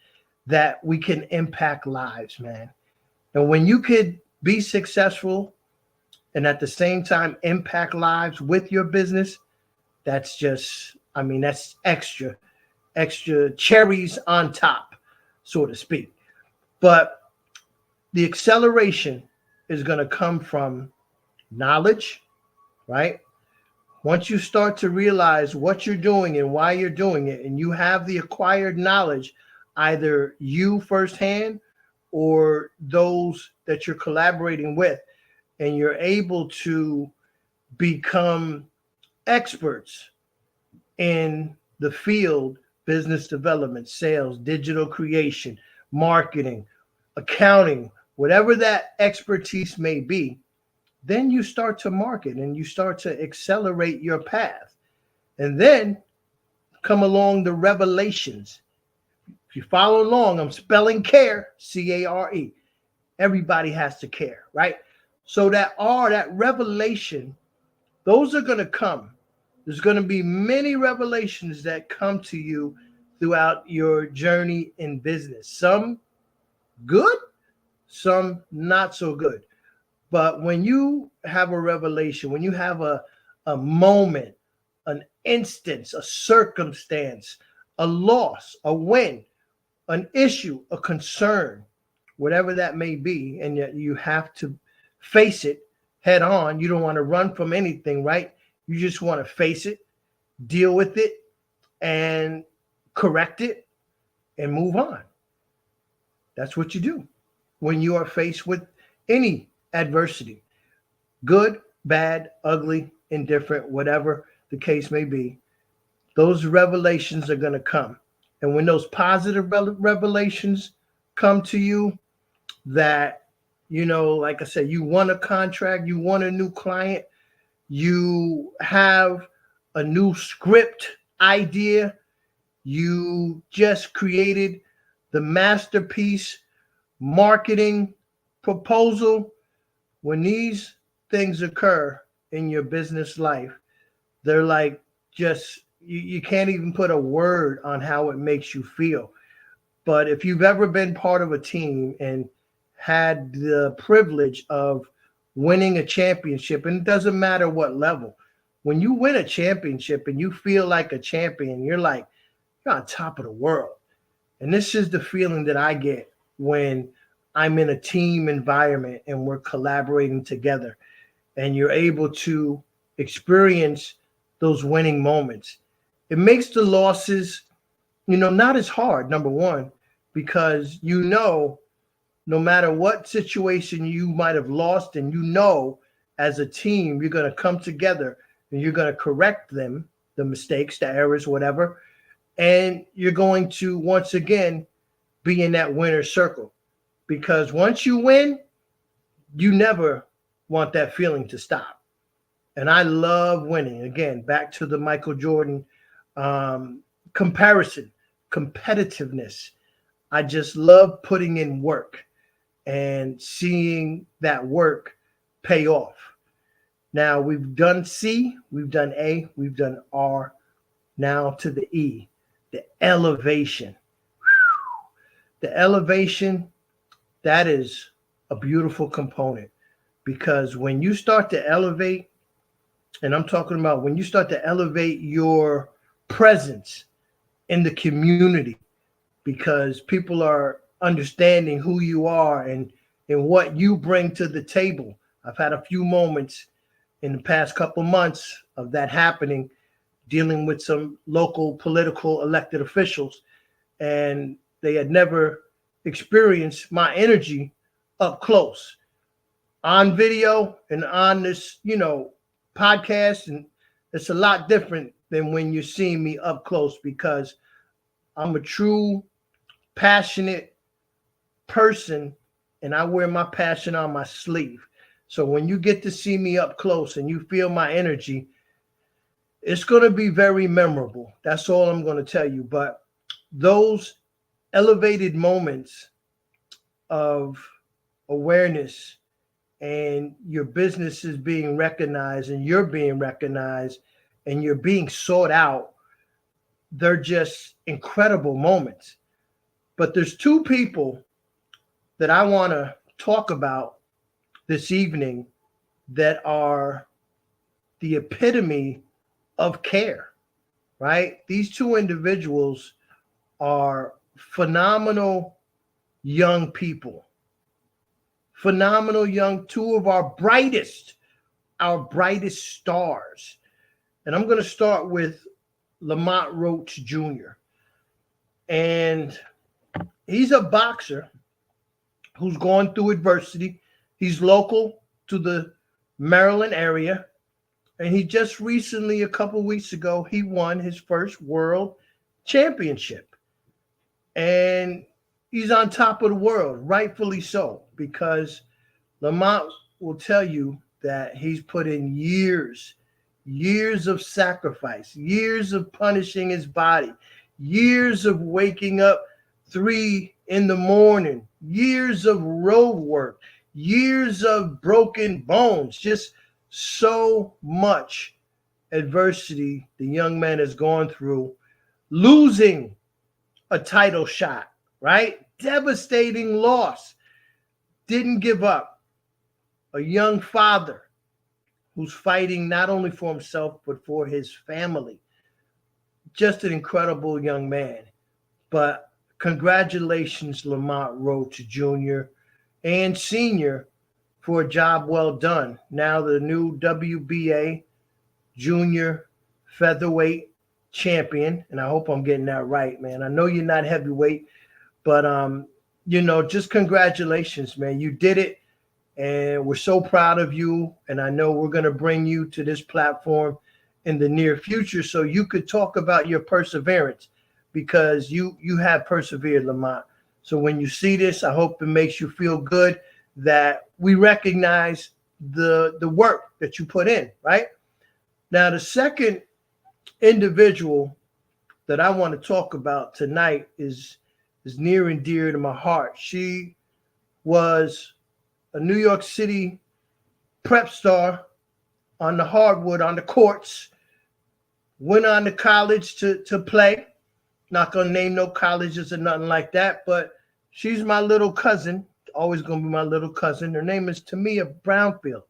that we can impact lives, man. And when you could be successful and at the same time impact lives with your business, that's just, that's extra cherries on top, so to speak. But the acceleration is going to come from knowledge, right? Once you start to realize what you're doing and why you're doing it, and you have the acquired knowledge, either you firsthand or those that you're collaborating with, and you're able to become experts in the field, business development, sales, digital creation, marketing, accounting, whatever that expertise may be, then you start to market and you start to accelerate your path. And then come along the revelations. If you follow along, I'm spelling care, C-A-R-E. Everybody has to care, right? So that revelation, those are going to come. There's going to be many revelations that come to you throughout your journey in business. Some good, some not so good. But when you have a revelation, when you have a moment, an instance, a circumstance, a loss, a win, an issue, a concern, whatever that may be, and yet you have to face it head on. You don't want to run from anything, right? You just want to face it, deal with it, and correct it, and move on. That's what you do when you are faced with any adversity, good, bad, ugly, indifferent, whatever the case may be. Those revelations are going to come. And when those positive revelations come to you, that, like I said, you won a contract, you won a new client, you have a new script idea, you just created the masterpiece marketing proposal. When these things occur in your business life, they're like just, you can't even put a word on how it makes you feel. But if you've ever been part of a team and had the privilege of winning a championship, and it doesn't matter what level, when you win a championship and you feel like a champion, you're on top of the world. And this is the feeling that I get when I'm in a team environment and we're collaborating together, and you're able to experience those winning moments. It makes the losses, not as hard, number one, because no matter what situation you might have lost, and as a team, you're going to come together and you're going to correct them, the mistakes, the errors, whatever. And you're going to, once again, be in that winner's circle. Because once you win, you never want that feeling to stop. And I love winning. Again, back to the Michael Jordan comparison, competitiveness. I just love putting in work and seeing that work pay off. Now we've done C, we've done A, we've done R, now to the E, the elevation. The elevation, that is a beautiful component, because when you start to elevate, and I'm talking about when you start to elevate your presence in the community, because people are understanding who you are and what you bring to the table. I've had a few moments in the past couple months of that happening, dealing with some local political elected officials, and they had never experienced my energy up close on video and on this, podcast. And it's a lot different than when you're seeing me up close, because I'm a true passionate person and I wear my passion on my sleeve. So when you get to see me up close and you feel my energy, it's going to be very memorable. That's all I'm going to tell you. But those elevated moments of awareness and your business is being recognized and you're being recognized and you're being sought out, they're just incredible moments. But there's two people that I want to talk about this evening that are the epitome of care, right? These two individuals are phenomenal young people, phenomenal young, two of our brightest stars. And I'm going to start with Lamont Roach Jr. And he's a boxer who's gone through adversity. He's local to the Maryland area. And he just recently, a couple weeks ago, he won his first world championship. And he's on top of the world, rightfully so, because Lamont will tell you that he's put in years of sacrifice, years of punishing his body, years of waking up 3 a.m, years of road work, years of broken bones, just so much adversity the young man has gone through, losing a title shot, right? Devastating loss. Didn't give up. A young father who's fighting not only for himself, but for his family. Just an incredible young man. But congratulations, Lamont Roach Jr. and Sr. for a job well done. Now the new WBA junior featherweight champion, and I hope I'm getting that right, man. I know you're not heavyweight, but just congratulations, man. You did it, and we're so proud of you. And I know we're going to bring you to this platform in the near future so you could talk about your perseverance, because you have persevered, Lamont. So when you see this, I hope it makes you feel good that we recognize the work that you put in, right? Now, the second individual that I want to talk about tonight is near and dear to my heart. She was a New York City prep star on the hardwood, on the courts, went on to college to play. Not going to name no colleges or nothing like that, but she's my little cousin, always going to be my little cousin. Her name is Tamia Brownfield.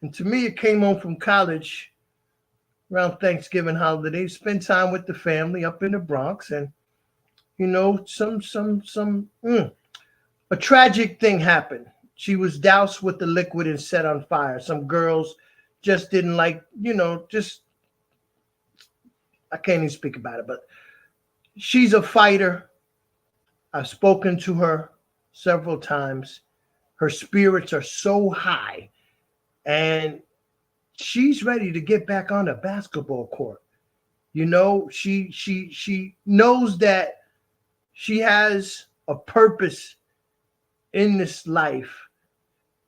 And Tamia came home from college around Thanksgiving holiday, spend time with the family up in the Bronx, and a tragic thing happened. She was doused with the liquid and set on fire. Some girls just didn't like, I can't even speak about it, but she's a fighter. I've spoken to her several times. Her spirits are so high, and she's ready to get back on the basketball court. She knows that she has a purpose in this life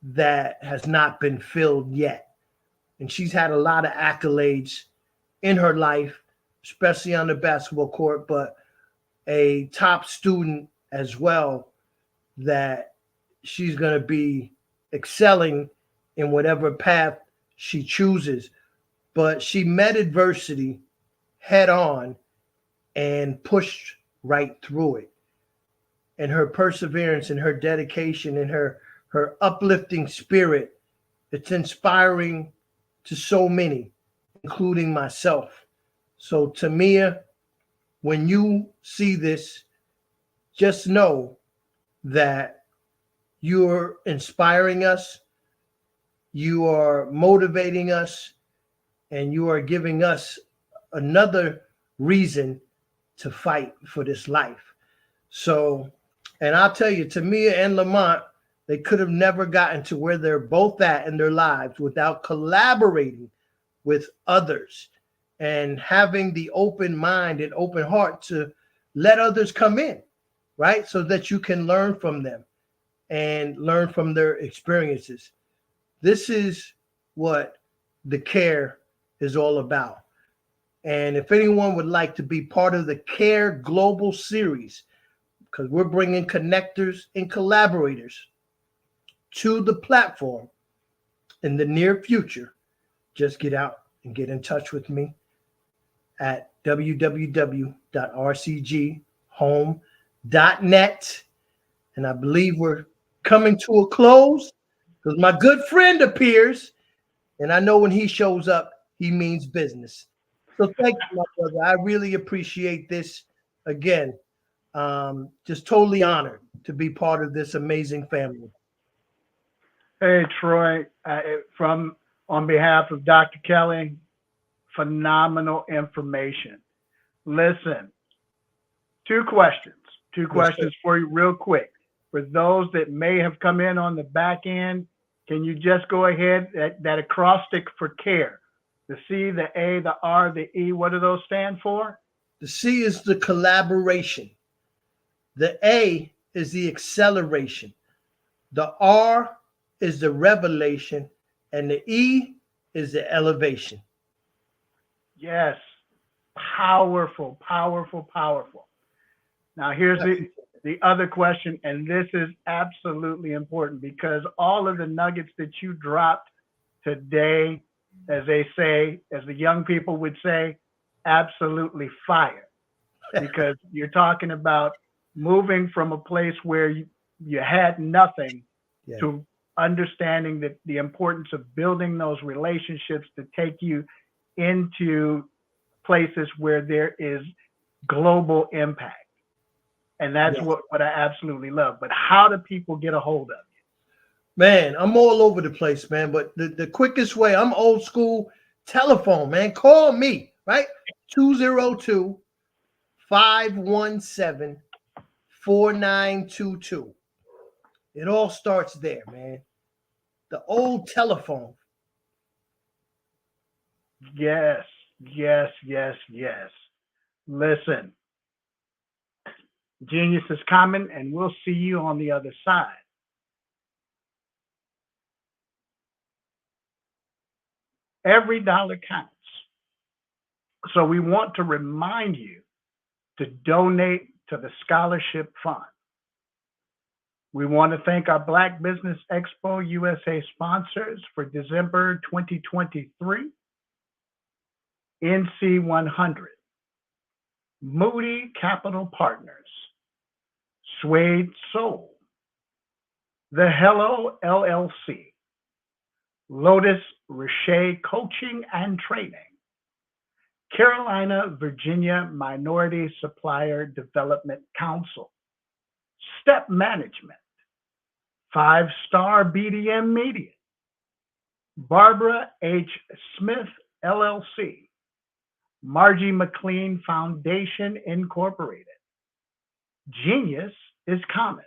that has not been filled yet. And she's had a lot of accolades in her life, especially on the basketball court, but a top student as well, that she's going to be excelling in whatever path she chooses. But she met adversity head on and pushed right through it. And her perseverance and her dedication and her uplifting spirit, it's inspiring to so many, including myself. So Tamia, when you see this, just know that you're inspiring us, you are motivating us, and you are giving us another reason to fight for this life. So, and I'll tell you, Tamia and Lamont, they could have never gotten to where they're both at in their lives without collaborating with others and having the open mind and open heart to let others come in, right? So that you can learn from them and learn from their experiences. This is what the CARE is all about. And if anyone would like to be part of the CARE Global Series, because we're bringing connectors and collaborators to the platform in the near future, just get out and get in touch with me at www.rcghome.net. And I believe we're coming to a close because my good friend appears. And I know when he shows up, he means business. So thank you, my brother. I really appreciate this. Again, just totally honored to be part of this amazing family. Hey, Troy, on behalf of Dr. Kelly, phenomenal information. Listen, two questions for you real quick. For those that may have come in on the back end, can you just go ahead, that acrostic for CARE, the C, the A, the R, the E, what do those stand for? The C is the collaboration. The A is the acceleration. The R is the revelation. And the E is the elevation. Yes. Powerful, powerful, powerful. Now, here's the other question, and this is absolutely important because all of the nuggets that you dropped today, as they say, as the young people would say, absolutely fire. Because you're talking about moving from a place where you had nothing to understanding that the importance of building those relationships to take you into places where there is global impact. And that's what I absolutely love. But how do people get a hold of you? Man, I'm all over the place, man. But the quickest way, I'm old school telephone, man. Call me, right? 202-517-4922. It all starts there, man. The old telephone. Yes, yes, yes, yes. Listen, genius is coming, and we'll see you on the other side. Every dollar counts. So we want to remind you to donate to the scholarship fund. We want to thank our Black Business Expo USA sponsors for December 2023. NC 100, Moody Capital Partners, Suede Soul, The Hello LLC, Lotus Richer Coaching and Training, Carolina, Virginia Minority Supplier Development Council, Step Management, 5-Star BDM Media, Barbara H. Smith LLC, Margie McLean Foundation Incorporated, Genius is Common,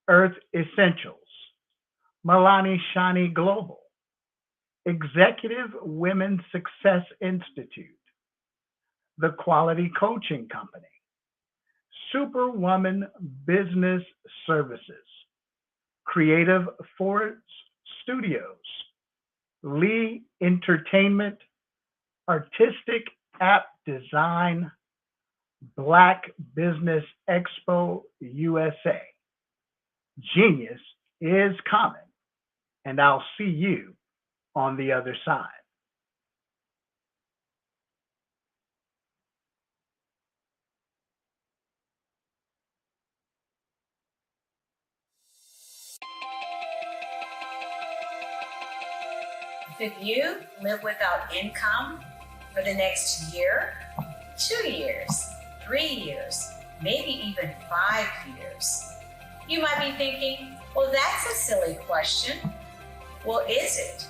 Earth Essentials, Milani Shani Global, Executive Women's Success Institute, the Quality Coaching Company, Superwoman Business Services, Creative Force Studios, Lee Entertainment, Artistic App Design, Black Business Expo USA. Genius is common, and I'll see you on the other side. Could you live without income for the next year, 2 years, 3 years, maybe even 5 years? You might be thinking, well, that's a silly question. Well, is it?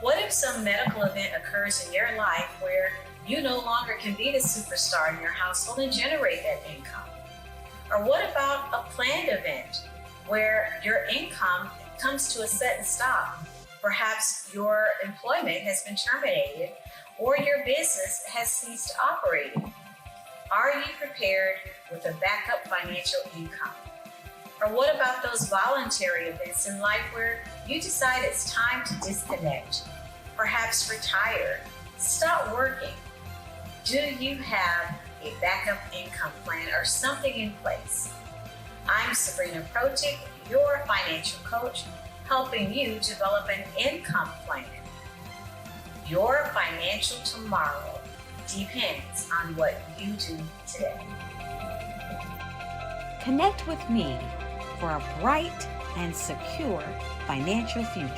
What if some medical event occurs in your life where you no longer can be the superstar in your household and generate that income? Or what about a planned event where your income comes to a sudden stop? Perhaps your employment has been terminated or your business has ceased operating. Are you prepared with a backup financial income? Or what about those voluntary events in life where you decide it's time to disconnect, perhaps retire, stop working? Do you have a backup income plan or something in place? I'm Sabrina Protic, your financial coach, helping you develop an income plan. Your financial tomorrow depends on what you do today. Connect with me for a bright and secure financial future.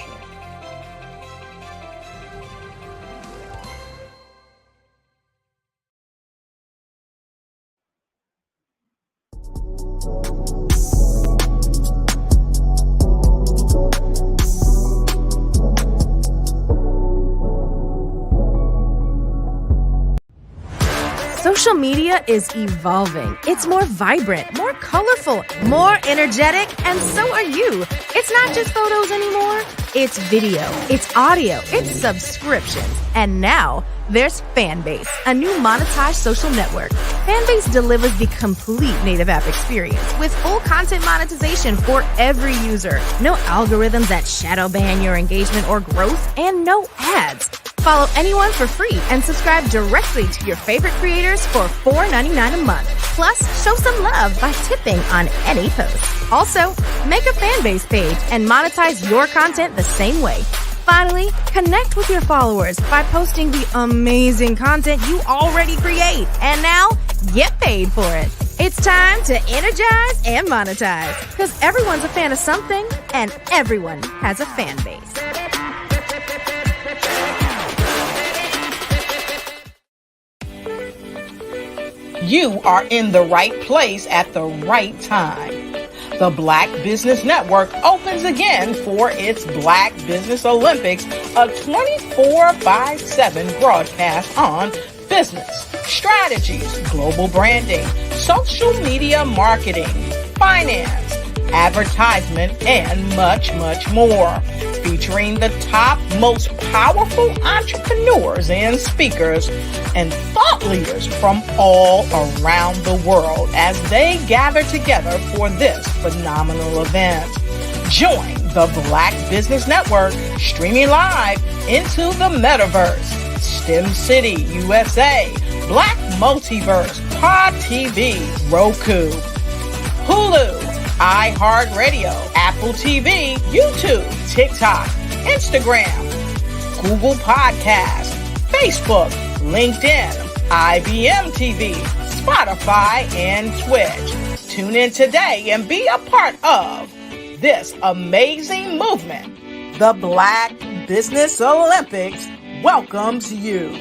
Social media is evolving. It's more vibrant, more colorful, more energetic, and so are you. It's not just photos anymore. It's video, it's audio, it's subscriptions. And now there's Fanbase, a new monetized social network. Fanbase delivers the complete native app experience with full content monetization for every user. No algorithms that shadow ban your engagement or growth, and no ads. Follow anyone for free and subscribe directly to your favorite creators for $4.99 a month. Plus, show some love by tipping on any post. Also, make a Fanbase page and monetize your content the same way. Finally, connect with your followers by posting the amazing content you already create. And now, get paid for it. It's time to energize and monetize, because everyone's a fan of something and everyone has a fan base. You are in the right place at the right time. The Black Business Network opens again for its Black Business Olympics, a 24/7 broadcast on business, strategies, global branding, social media marketing, finance, advertisement, and much, much more. Featuring the top, most powerful entrepreneurs and speakers and thought leaders from all around the world as they gather together for this phenomenal event. Join the Black Business Network streaming live into the metaverse, STEM City USA, Black Multiverse, Pod TV, Roku, Hulu, iHeartRadio, Apple TV, YouTube, TikTok, Instagram, Google Podcasts, Facebook, LinkedIn, IBM TV, Spotify, and Twitch. Tune in today and be a part of this amazing movement. The Black Business Olympics welcomes you.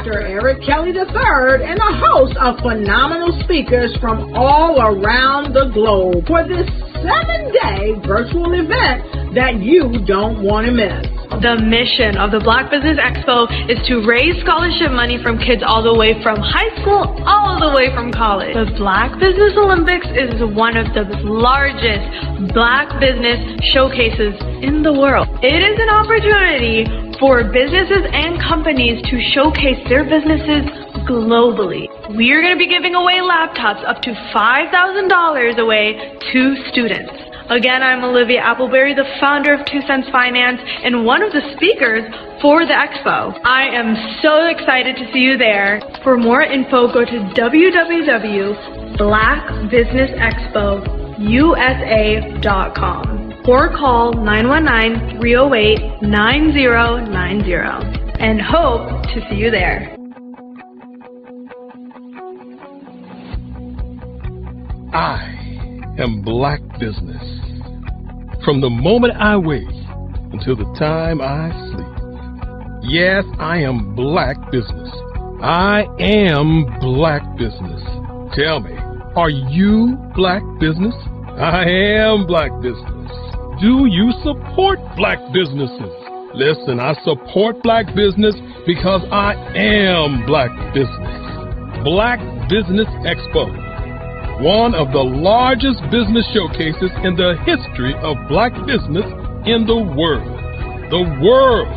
Dr. Eric Kelly III and a host of phenomenal speakers from all around the globe for this 7-day virtual event that you don't want to miss. The mission of the Black Business Expo is to raise scholarship money from kids all the way from high school all the way from college. The Black Business Olympics is one of the largest Black business showcases in the world. It is an opportunity for businesses and companies to showcase their businesses globally. We are going to be giving away laptops up to $5,000 away to students. Again, I'm Olivia Appleberry, the founder of 2 Cents Finance and one of the speakers for the expo. I am so excited to see you there. For more info, go to www.blackbusinessexpousa.com or call 919-308-9090 and hope to see you there. I am Black Business. From the moment I wake until the time I sleep. Yes, I am Black Business. I am Black Business. Tell me, are you Black Business? I am Black Business. Do you support Black businesses? Listen, I support Black business because I am Black Business. Black Business Expo. One of the largest business showcases in the history of Black business in the world. The world!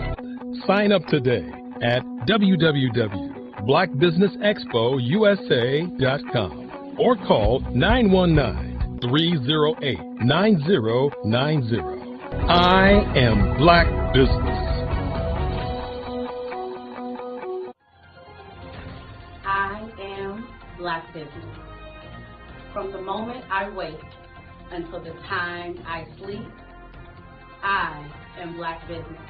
Sign up today at www.blackbusinessexpousa.com or call 919-308-9090. I am Black Business. I am Black Business. From the moment I wake until the time I sleep, I am Black Business.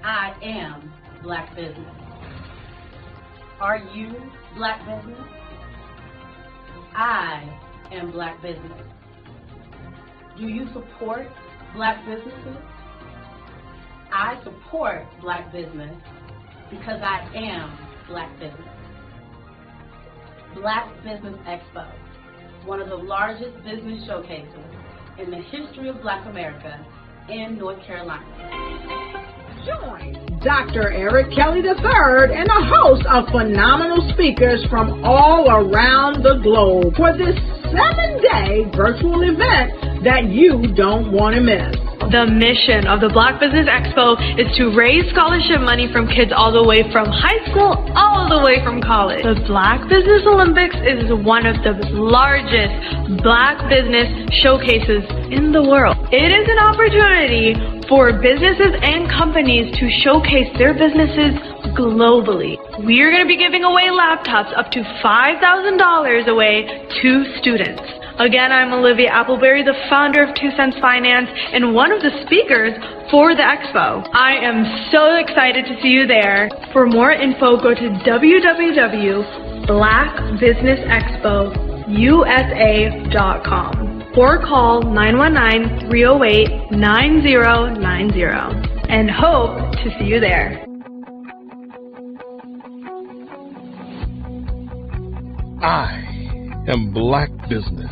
I am Black Business. Are you Black Business? I am Black Business. Do you support Black businesses? I support Black business because I am Black Business. Black Business Expo, one of the largest business showcases in the history of Black America in North Carolina. Join Dr. Eric Kelly III and a host of phenomenal speakers from all around the globe for this 7-day virtual event that you don't want to miss. The mission of the Black Business Expo is to raise scholarship money from kids all the way from high school all the way from college. The Black Business Olympics is one of the largest Black business showcases in the world. It is an opportunity for businesses and companies to showcase their businesses globally. We are going to be giving away laptops up to $5,000 away to students. Again, I'm Olivia Appleberry, the founder of 2 Cents Finance and one of the speakers for the expo. I am so excited to see you there. For more info, go to www.blackbusinessexpousa.com or call 919-308-9090 and hope to see you there. I am Black Business.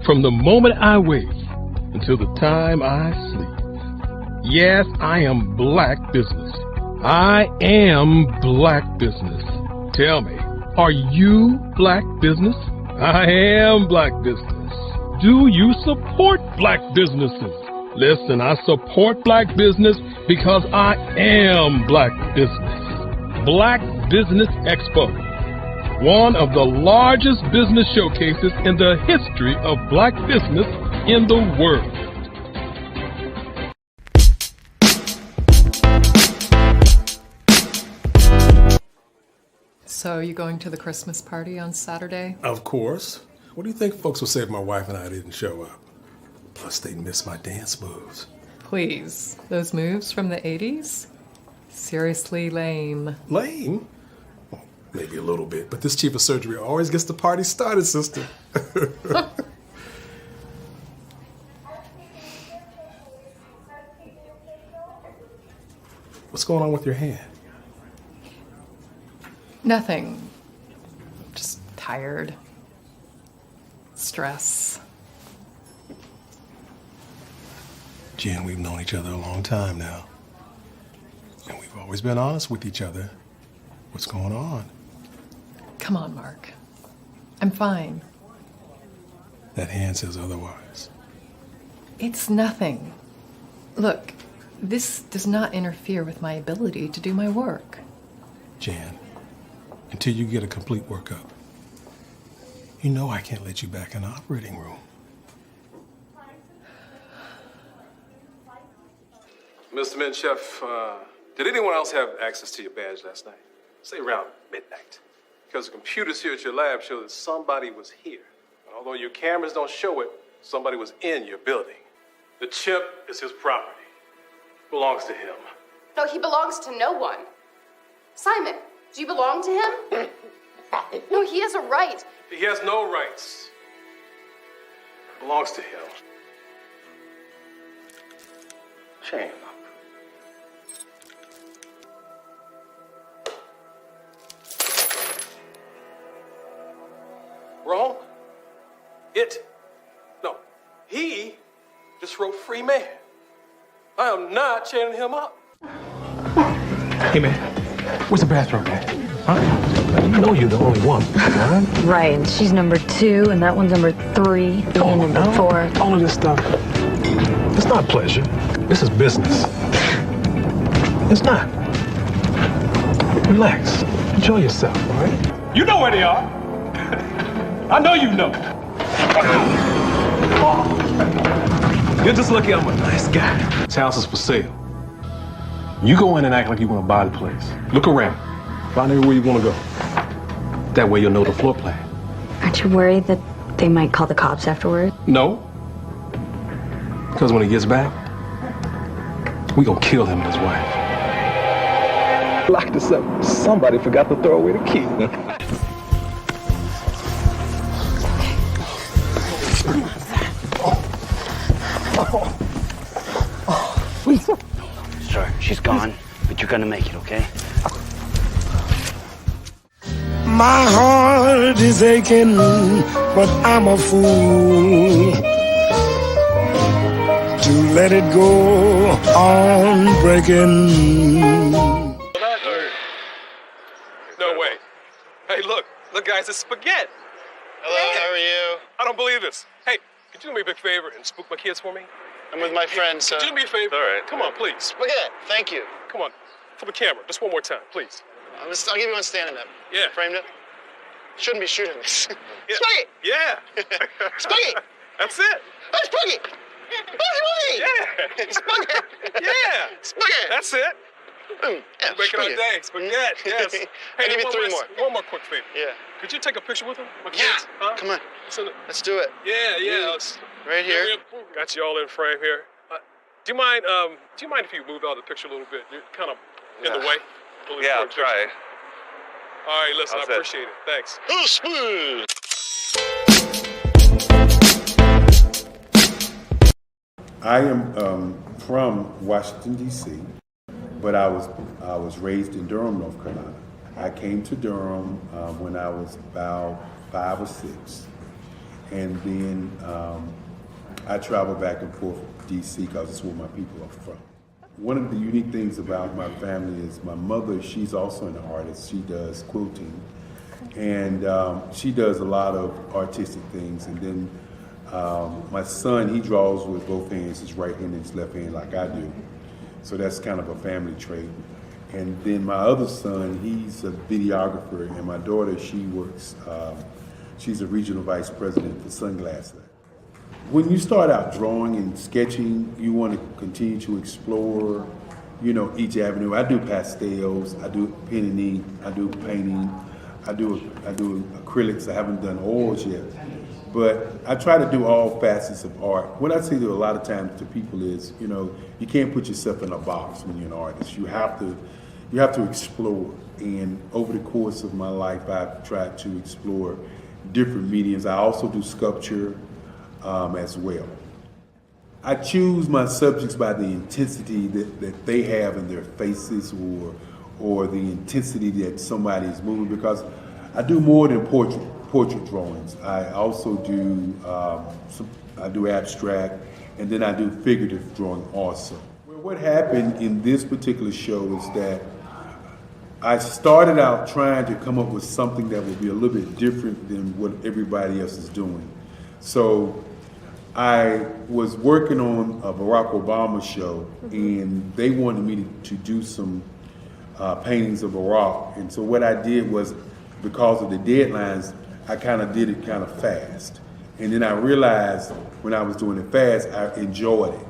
From the moment I wake until the time I sleep. Yes, I am Black Business. I am Black Business. Tell me, are you Black Business? I am Black Business. Do you support Black businesses? Listen, I support Black business because I am Black Business. Black Business Expo. One of the largest business showcases in the history of Black business in the world. So you going to the Christmas party on Saturday? Of course. What do you think folks will say if my wife and I didn't show up? Plus, they miss my dance moves. Please, those moves from the 80s? Seriously lame. Lame? Well, maybe a little bit, but this chief of surgery always gets the party started, sister. What's going on with your hand? Nothing. Just tired. Stress. Jen, we've known each other a long time now. And we've always been honest with each other. What's going on? Come on, Mark. I'm fine. That hand says otherwise. It's nothing. Look, this does not interfere with my ability to do my work. Jan, until you get a complete workup, you know I can't let you back in the operating room. Mr. Menchef, did anyone else have access to your badge last night? Say around midnight. Because the computers here at your lab show that somebody was here. Although your cameras don't show it, somebody was in your building. The chip is his property. Belongs to him. No, he belongs to no one. Simon, do you belong to him? No, he has a right. He has no rights. Belongs to him. Shame. Wrong? He just wrote free man. I am not chaining him up. Hey, man, where's the bathroom, man? Huh? You know you're the only one, right? Right, and she's number 2, and that one's number 3, and number 4. All of this stuff, it's not pleasure. This is business. It's not. Relax. Enjoy yourself, all right? You know where they are. I know you know. You're just lucky I'm a nice guy. This house is for sale. You go in and act like you want to buy the place. Look around. Find everywhere you want to go. That way you'll know the floor plan. Aren't you worried that they might call the cops afterward? No. Because when he gets back, we gonna kill him and his wife. Lock this up. Somebody forgot to throw away the key. Sir, she's gone, but you're gonna make it, okay? My heart is aching, but I'm a fool to let it go on breaking. No way. Hey, look, guys, it's spaghetti. Hello, how are you? I don't believe this. Hey, could you do me a big favor and spook my kids for me? I'm with my friend, so... Could you do me a favor? All right. Come on, please. Spaghetti, thank you. Come on, for the camera, just one more time, please. I'll give you one standing up. Yeah. Framed it. Shouldn't be shooting this. Yeah. Spaghetti! Yeah. Spaghetti! That's it. Oh, spaghetti! Spaghetti! Yeah. Spaghetti! Yeah. Spaghetti! That's it. Yeah, Making our day. Spaghetti, yes. Hey, I'll give you 3 more. One more quick favor. Yeah. Could you take a picture with them? My Yeah. kids? Huh? Come on. Let's do it. Yeah. Right here. Got you all in frame here. Do you mind if you move out of the picture a little bit? You're kind of in the way. Yeah, I'll try. All right, listen, I appreciate it. Thanks. Oh, smooth. I am from Washington, D.C., but I was raised in Durham, North Carolina. I came to Durham when I was about 5 or 6, and then I traveled back and forth to D.C. because it's where my people are from. One of the unique things about my family is my mother, she's also an artist. She does quilting, and she does a lot of artistic things. And then my son, he draws with both hands, his right hand and his left hand like I do. So that's kind of a family trait. And then my other son, he's a videographer, and my daughter, she works, she's a regional vice president for Sunglass Lab. When you start out drawing and sketching, you want to continue to explore, each avenue. I do pastels, I do pen and ink, I do painting, I do acrylics. I haven't done oils yet, but I try to do all facets of art. What I say to a lot of times to people is, you can't put yourself in a box when you're an artist. You have to explore. And over the course of my life, I've tried to explore different mediums. I also do sculpture as well. I choose my subjects by the intensity that they have in their faces or the intensity that somebody is moving, because I do more than portrait drawings. I also do I do abstract, and then I do figurative drawing also. Well, what happened in this particular show is that I started out trying to come up with something that would be a little bit different than what everybody else is doing. So I was working on a Barack Obama show, and they wanted me to do some paintings of Barack. And so what I did was, because of the deadlines, I kind of did it kind of fast. And then I realized when I was doing it fast, I enjoyed it.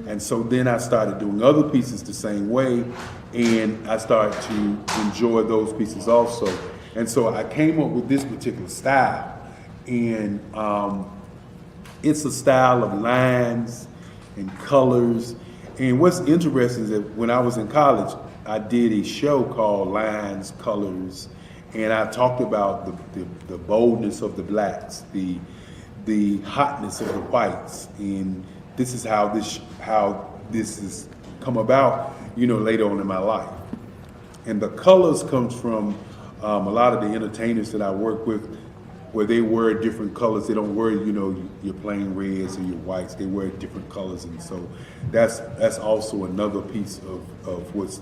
And so then I started doing other pieces the same way, and I started to enjoy those pieces also. And so I came up with this particular style. And it's a style of lines and colors. And what's interesting is that when I was in college, I did a show called Lines, Colors, and I talked about the boldness of the blacks, the hotness of the whites, and this is how this has come about, later on in my life. And the colors comes from a lot of the entertainers that I work with, where they wear different colors. They don't wear, your plain reds or your whites. They wear different colors, and so that's also another piece of what's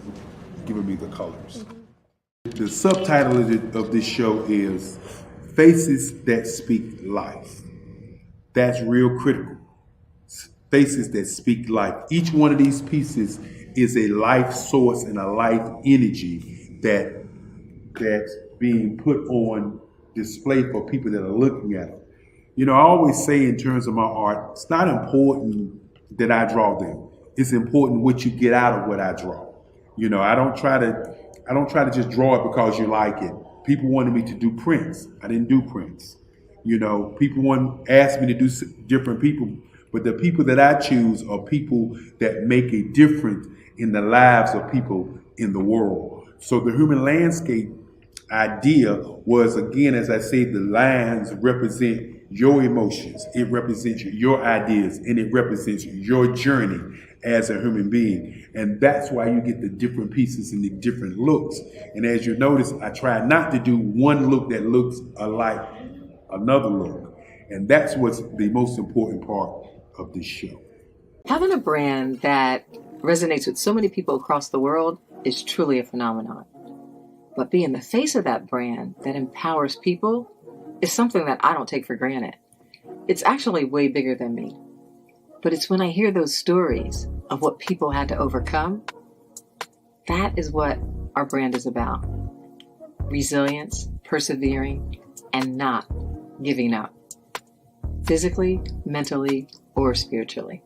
giving me the colors. The subtitle of this show is Faces That Speak Life. That's real critical. Faces that speak life. Each one of these pieces is a life source and a life energy that's being put on display for people that are looking at it. I always say in terms of my art, it's not important that I draw them. It's important what you get out of what I draw. I don't try to just draw it because you like it. People wanted me to do prints. I didn't do prints. People asked me to do different people, but the people that I choose are people that make a difference in the lives of people in the world. So the human landscape idea was, again, as I say, the lines represent your emotions, it represents your ideas, and it represents your journey as a human being. And that's why you get the different pieces and the different looks. And as you notice, I try not to do one look that looks alike another look. And that's what's the most important part of this show. Having a brand that resonates with so many people across the world is truly a phenomenon. But being the face of that brand that empowers people is something that I don't take for granted. It's actually way bigger than me. But it's when I hear those stories of what people had to overcome, that is what our brand is about. Resilience, persevering, and not giving up. Physically, mentally, or spiritually.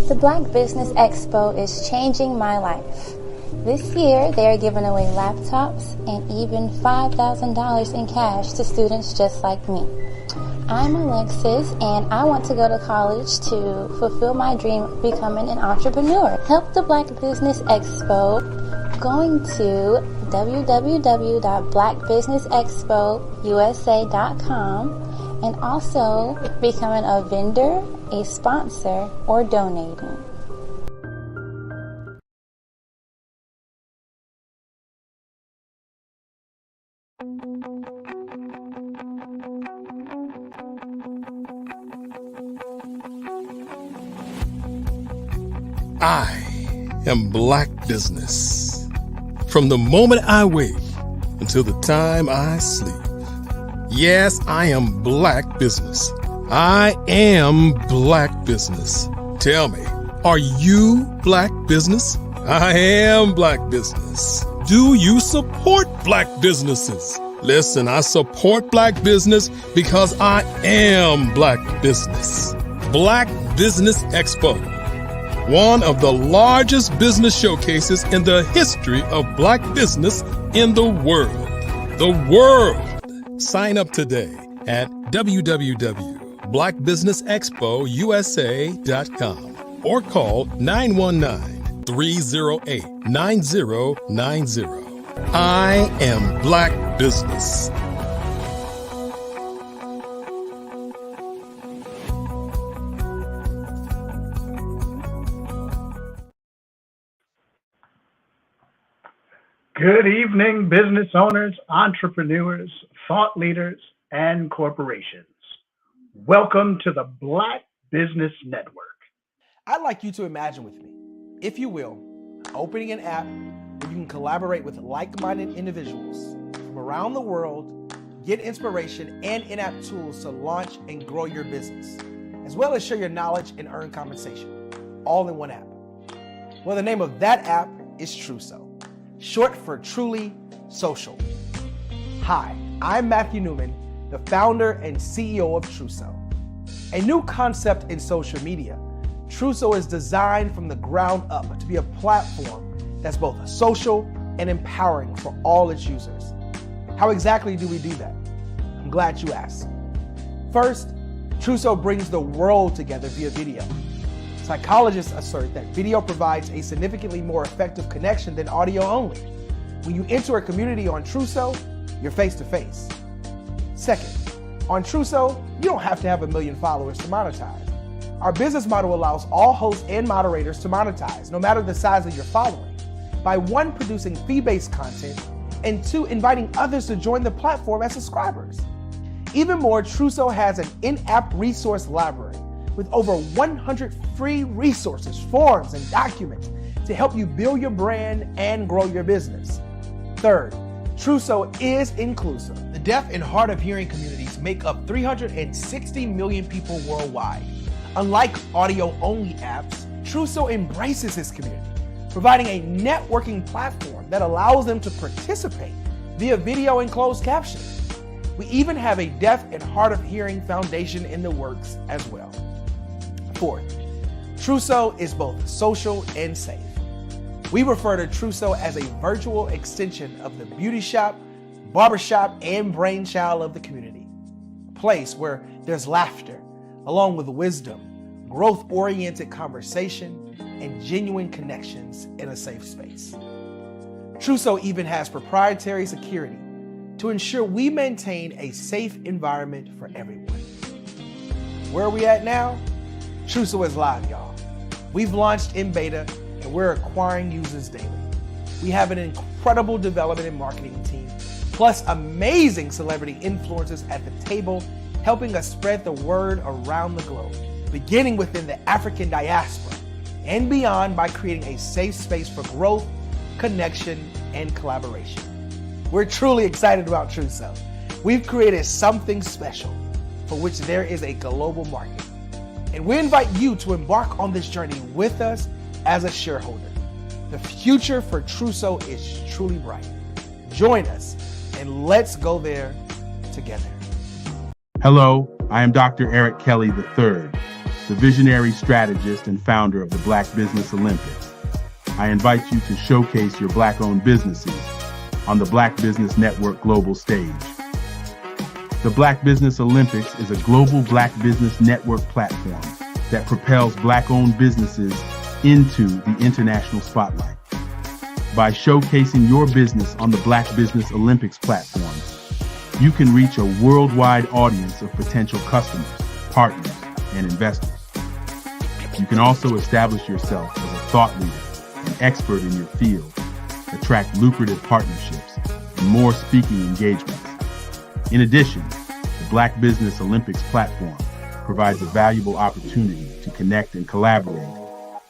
The Black Business Expo is changing my life. This year, they are giving away laptops and even $5,000 in cash to students just like me. I'm Alexis, and I want to go to college to fulfill my dream of becoming an entrepreneur. Help the Black Business Expo going to www.blackbusinessexpousa.com and also becoming a vendor, a sponsor, or donating. I am Black Business. From the moment I wake until the time I sleep. Yes, I am Black Business. I am Black Business. Tell me, are you Black Business? I am Black Business. Do you support Black businesses? Listen, I support Black business because I am Black Business. Black Business Expo. One of the largest business showcases in the history of Black business in the world. The world. Sign up today at www.blackbusinessexpousa.com or call 919-308-9090. I am Black Business. Good evening, business owners, entrepreneurs, thought leaders, and corporations. Welcome to the Black Business Network. I'd like you to imagine with me, if you will, opening an app where you can collaborate with like-minded individuals from around the world, get inspiration and in-app tools to launch and grow your business, as well as share your knowledge and earn compensation, all in one app. Well, the name of that app is Truso, short for Truly Social. Hi, I'm Matthew Newman, the founder and CEO of Truso. A new concept in social media, Truso is designed from the ground up to be a platform that's both social and empowering for all its users. How exactly do we do that? I'm glad you asked. First, Truso brings the world together via video. Psychologists assert that video provides a significantly more effective connection than audio only. When you enter a community on Truso, you're face to face. Second, on Truso, you don't have to have 1 million followers to monetize. Our business model allows all hosts and moderators to monetize, no matter the size of your following, by 1, producing fee-based content, and 2, inviting others to join the platform as subscribers. Even more, Truso has an in-app resource library with over 100 free resources, forms, and documents to help you build your brand and grow your business. Third, Truso is inclusive. The deaf and hard of hearing communities make up 360 million people worldwide. Unlike audio-only apps, Truso embraces this community, providing a networking platform that allows them to participate via video and closed caption. We even have a deaf and hard of hearing foundation in the works as well. Fourth, Truso is both social and safe. We refer to Truso as a virtual extension of the beauty shop, barbershop, and brainchild of the community. A place where there's laughter, along with wisdom, growth-oriented conversation, and genuine connections in a safe space. Truso even has proprietary security to ensure we maintain a safe environment for everyone. Where are we at now? Truso is live, y'all. We've launched in beta, and we're acquiring users daily. We have an incredible development and marketing team, plus amazing celebrity influencers at the table, helping us spread the word around the globe, beginning within the African diaspora and beyond by creating a safe space for growth, connection, and collaboration. We're truly excited about Truso. We've created something special for which there is a global market. And we invite you to embark on this journey with us as a shareholder. The future for Truso is truly bright. Join us and let's go there together. Hello, I am Dr. Eric Kelly III, the visionary strategist and founder of the Black Business Olympics. I invite you to showcase your Black-owned businesses on the Black Business Network global stage. The Black Business Olympics is a global Black Business Network platform that propels Black-owned businesses into the international spotlight. By showcasing your business on the Black Business Olympics platform, you can reach a worldwide audience of potential customers, partners, and investors. You can also establish yourself as a thought leader, an expert in your field, attract lucrative partnerships, and more speaking engagements. In addition, the Black Business Olympics platform provides a valuable opportunity to connect and collaborate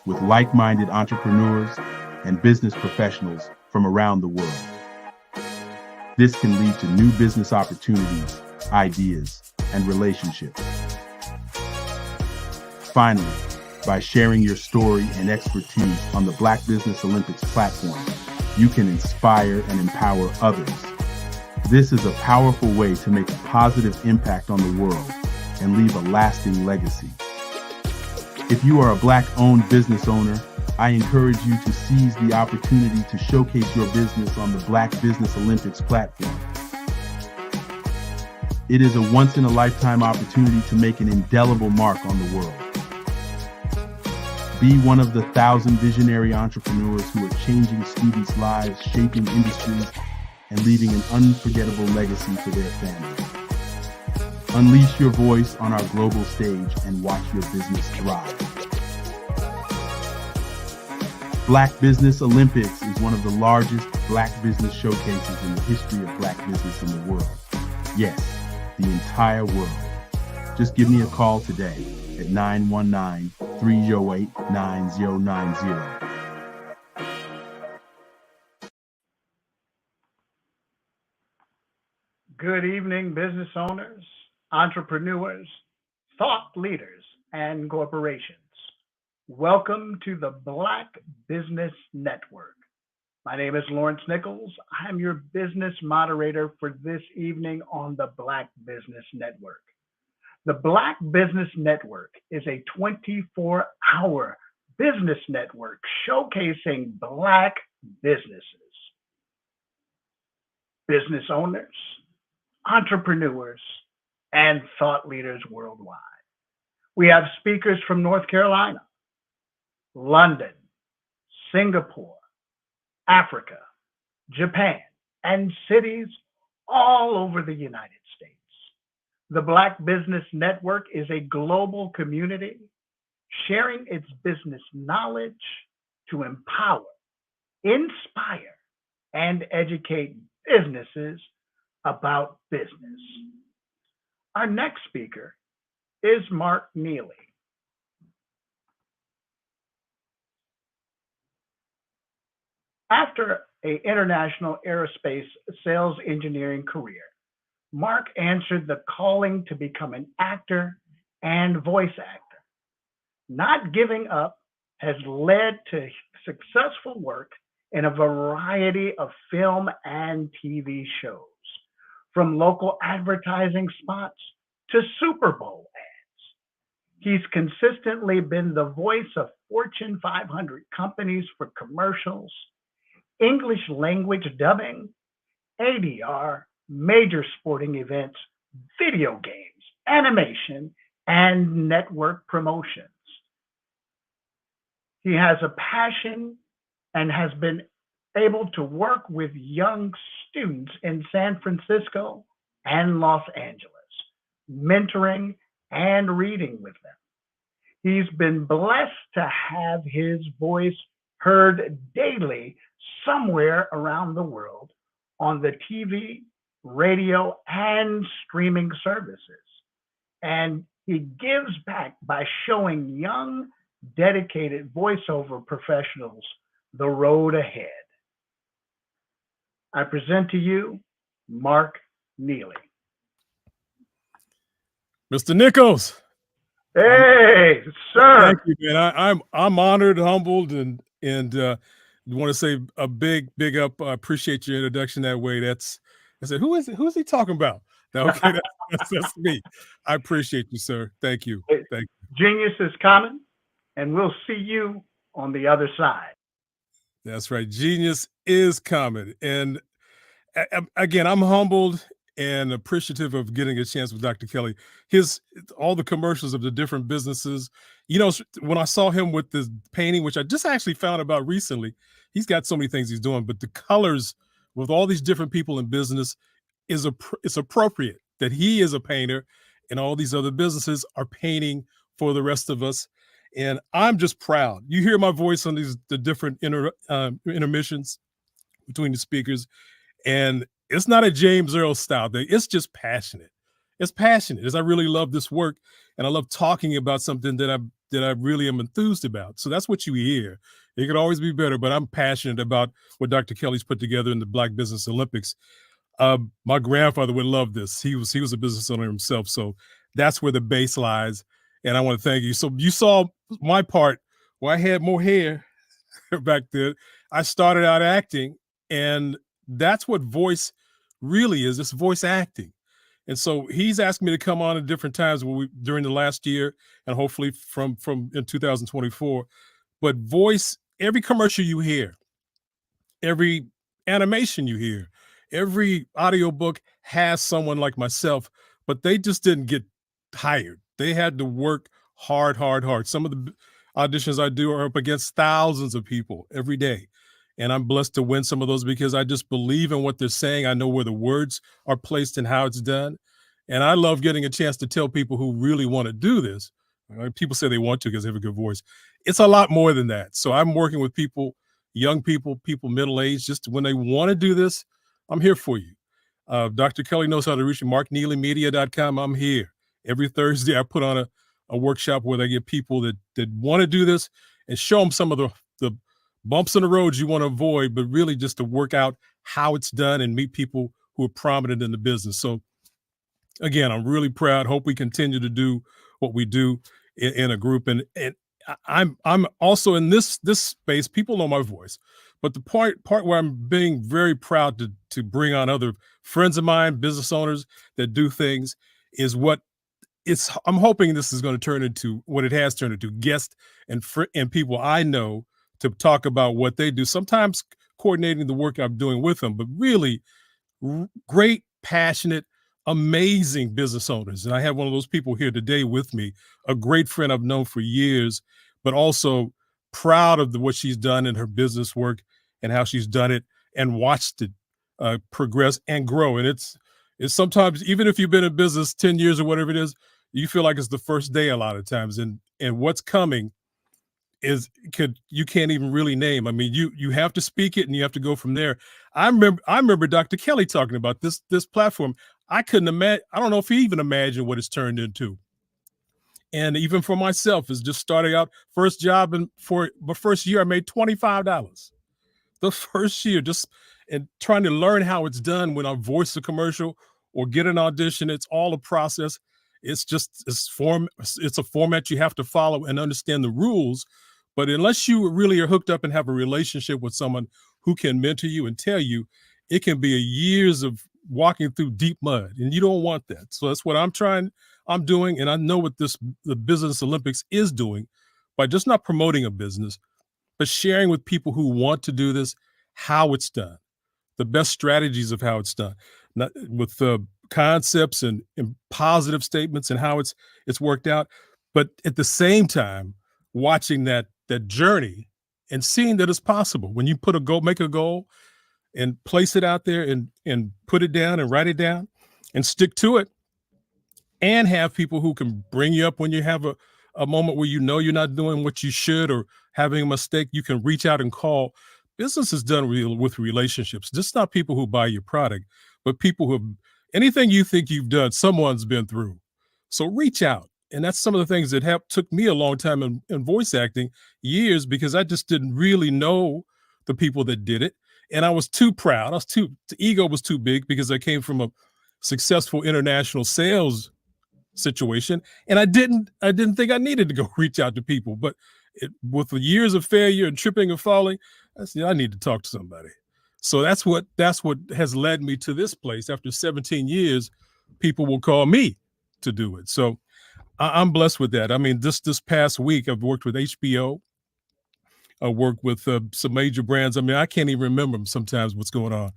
with like-minded entrepreneurs and business professionals from around the world. This can lead to new business opportunities, ideas, and relationships. Finally, by sharing your story and expertise on the Black Business Olympics platform, you can inspire and empower others. This is a powerful way to make a positive impact on the world and leave a lasting legacy. If you are a Black-owned business owner, I encourage you to seize the opportunity to showcase your business on the Black Business Olympics platform. It is a once-in-a-lifetime opportunity to make an indelible mark on the world. Be one of the 1,000 visionary entrepreneurs who are changing students' lives, shaping industries, and leaving an unforgettable legacy for their families. Unleash your voice on our global stage and watch your business thrive. Black Business Olympics is one of the largest black business showcases in the history of black business in the world. Yes, the entire world. Just give me a call today at 919-308-9090. Good evening, business owners, entrepreneurs, thought leaders, and corporations. Welcome to the Black Business Network. My name is Lawrence Nichols. I'm your business moderator for this evening on the Black Business Network. The Black Business Network is a 24-hour business network showcasing Black businesses, business owners, entrepreneurs, and thought leaders worldwide. We have speakers from North Carolina, London, Singapore, Africa, Japan, and cities all over the United States. The Black Business Network is a global community sharing its business knowledge to empower, inspire, and educate businesses about business. Our next speaker is Mark Neely. After an international aerospace sales engineering career, Mark answered the calling to become an actor and voice actor. Not giving up has led to successful work in a variety of film and TV shows, from local advertising spots to Super Bowl ads. He's consistently been the voice of Fortune 500 companies for commercials, English language dubbing, ADR, major sporting events, video games, animation, and network promotions. He has a passion and has been able to work with young students in San Francisco and Los Angeles, mentoring and reading with them. He's been blessed to have his voice heard daily somewhere around the world on the TV, radio, and streaming services. And he gives back by showing young, dedicated voiceover professionals the road ahead. I present to you Mark Neely. Mr. Nichols. Hey, sir. Thank you, man. I'm honored, humbled, and want to say a big up. I appreciate your introduction that way. I said, who is he talking about? Okay, that's me. I appreciate you, sir. Thank you. Thank you. Genius is coming, and we'll see you on the other side. That's right. Genius is coming. And again, I'm humbled and appreciative of getting a chance with Dr. Kelly. All the commercials of the different businesses. You know, when I saw him with this painting, which I just actually found about recently, he's got so many things he's doing, but the colors with all these different people in business it's appropriate that he is a painter and all these other businesses are painting for the rest of us. And I'm just proud. You hear my voice on the different intermissions between the speakers, and it's not a James Earl style thing. It's just passionate. It's passionate. I really love this work, and I love talking about something that I really am enthused about. So that's what you hear. It could always be better, but I'm passionate about what Dr. Kelly's put together in the Black Business Olympics. My grandfather would love this. He was a business owner himself, so that's where the base lies. And I want to thank you. So you saw my part where I had more hair back then. I started out acting, and that's what voice really is. It's voice acting. And so he's asked me to come on at different times during the last year, and hopefully from in 2024. But voice, every commercial you hear, every animation you hear, every audiobook has someone like myself, but they just didn't get hired. They had to work hard. Some of the auditions I do are up against thousands of people every day. And I'm blessed to win some of those because I just believe in what they're saying. I know where the words are placed and how it's done. And I love getting a chance to tell people who really want to do this People say they want to because they have a good voice. It's a lot more than that. So I'm working with people, young people, people middle-aged, just when they want to do this, I'm here for you. Dr. Kelly knows how to reach me, markneelymedia.com. I'm here. Every Thursday, I put on a workshop where they get people that want to do this and show them some of the bumps in the roads you want to avoid, but really just to work out how it's done and meet people who are prominent in the business. So again, I'm really proud. Hope we continue to do what we do in a group. And I'm also in this space. People know my voice, but the part where I'm being very proud to bring on other friends of mine, business owners that do things, is what I'm hoping this is going to turn into what it has turned into, guests and people I know to talk about what they do. Sometimes coordinating the work I'm doing with them, but really great, passionate, amazing business owners. And I have one of those people here today with me, a great friend I've known for years, but also proud of what she's done in her business work and how she's done it and watched it progress and grow. And it's sometimes, even if you've been in business 10 years or whatever it is, you feel like it's the first day a lot of times. And what's coming you can't even really name. I mean, you have to speak it and you have to go from there. I remember Dr. Kelly talking about this platform. I couldn't imagine. I don't know if he even imagined what it's turned into. And even for myself, is just starting out, first job, and for my first year, I made $25. The first year, just and trying to learn how it's done when I voice a commercial or get an audition. It's all a process. It's a format you have to follow and understand the rules. But unless you really are hooked up and have a relationship with someone who can mentor you and tell you, it can be years of walking through deep mud, and you don't want that. So that's what I'm doing. And I know what the Business Olympics is doing by just not promoting a business, but sharing with people who want to do this, how it's done, the best strategies of how it's done, not with the concepts and positive statements and how it's worked out. But at the same time, watching that journey and seeing that it's possible when you make a goal and place it out there and put it down and write it down and stick to it, and have people who can bring you up when you have a moment where you know you're not doing what you should or having a mistake. You can reach out and call. Business is done with relationships, just not people who buy your product, but people who have anything you think you've done, someone's been through. So reach out. And that's some of the things that took me a long time in voice acting, years, because I just didn't really know the people that did it. And I was too proud. The ego was too big because I came from a successful international sales situation. And I didn't think I needed to go reach out to people. But with the years of failure and tripping and falling, I said, I need to talk to somebody. So that's what has led me to this place. After 17 years, people will call me to do it. So I'm blessed with that. I mean, this past week, I've worked with HBO. I worked with some major brands. I mean, I can't even remember sometimes what's going on.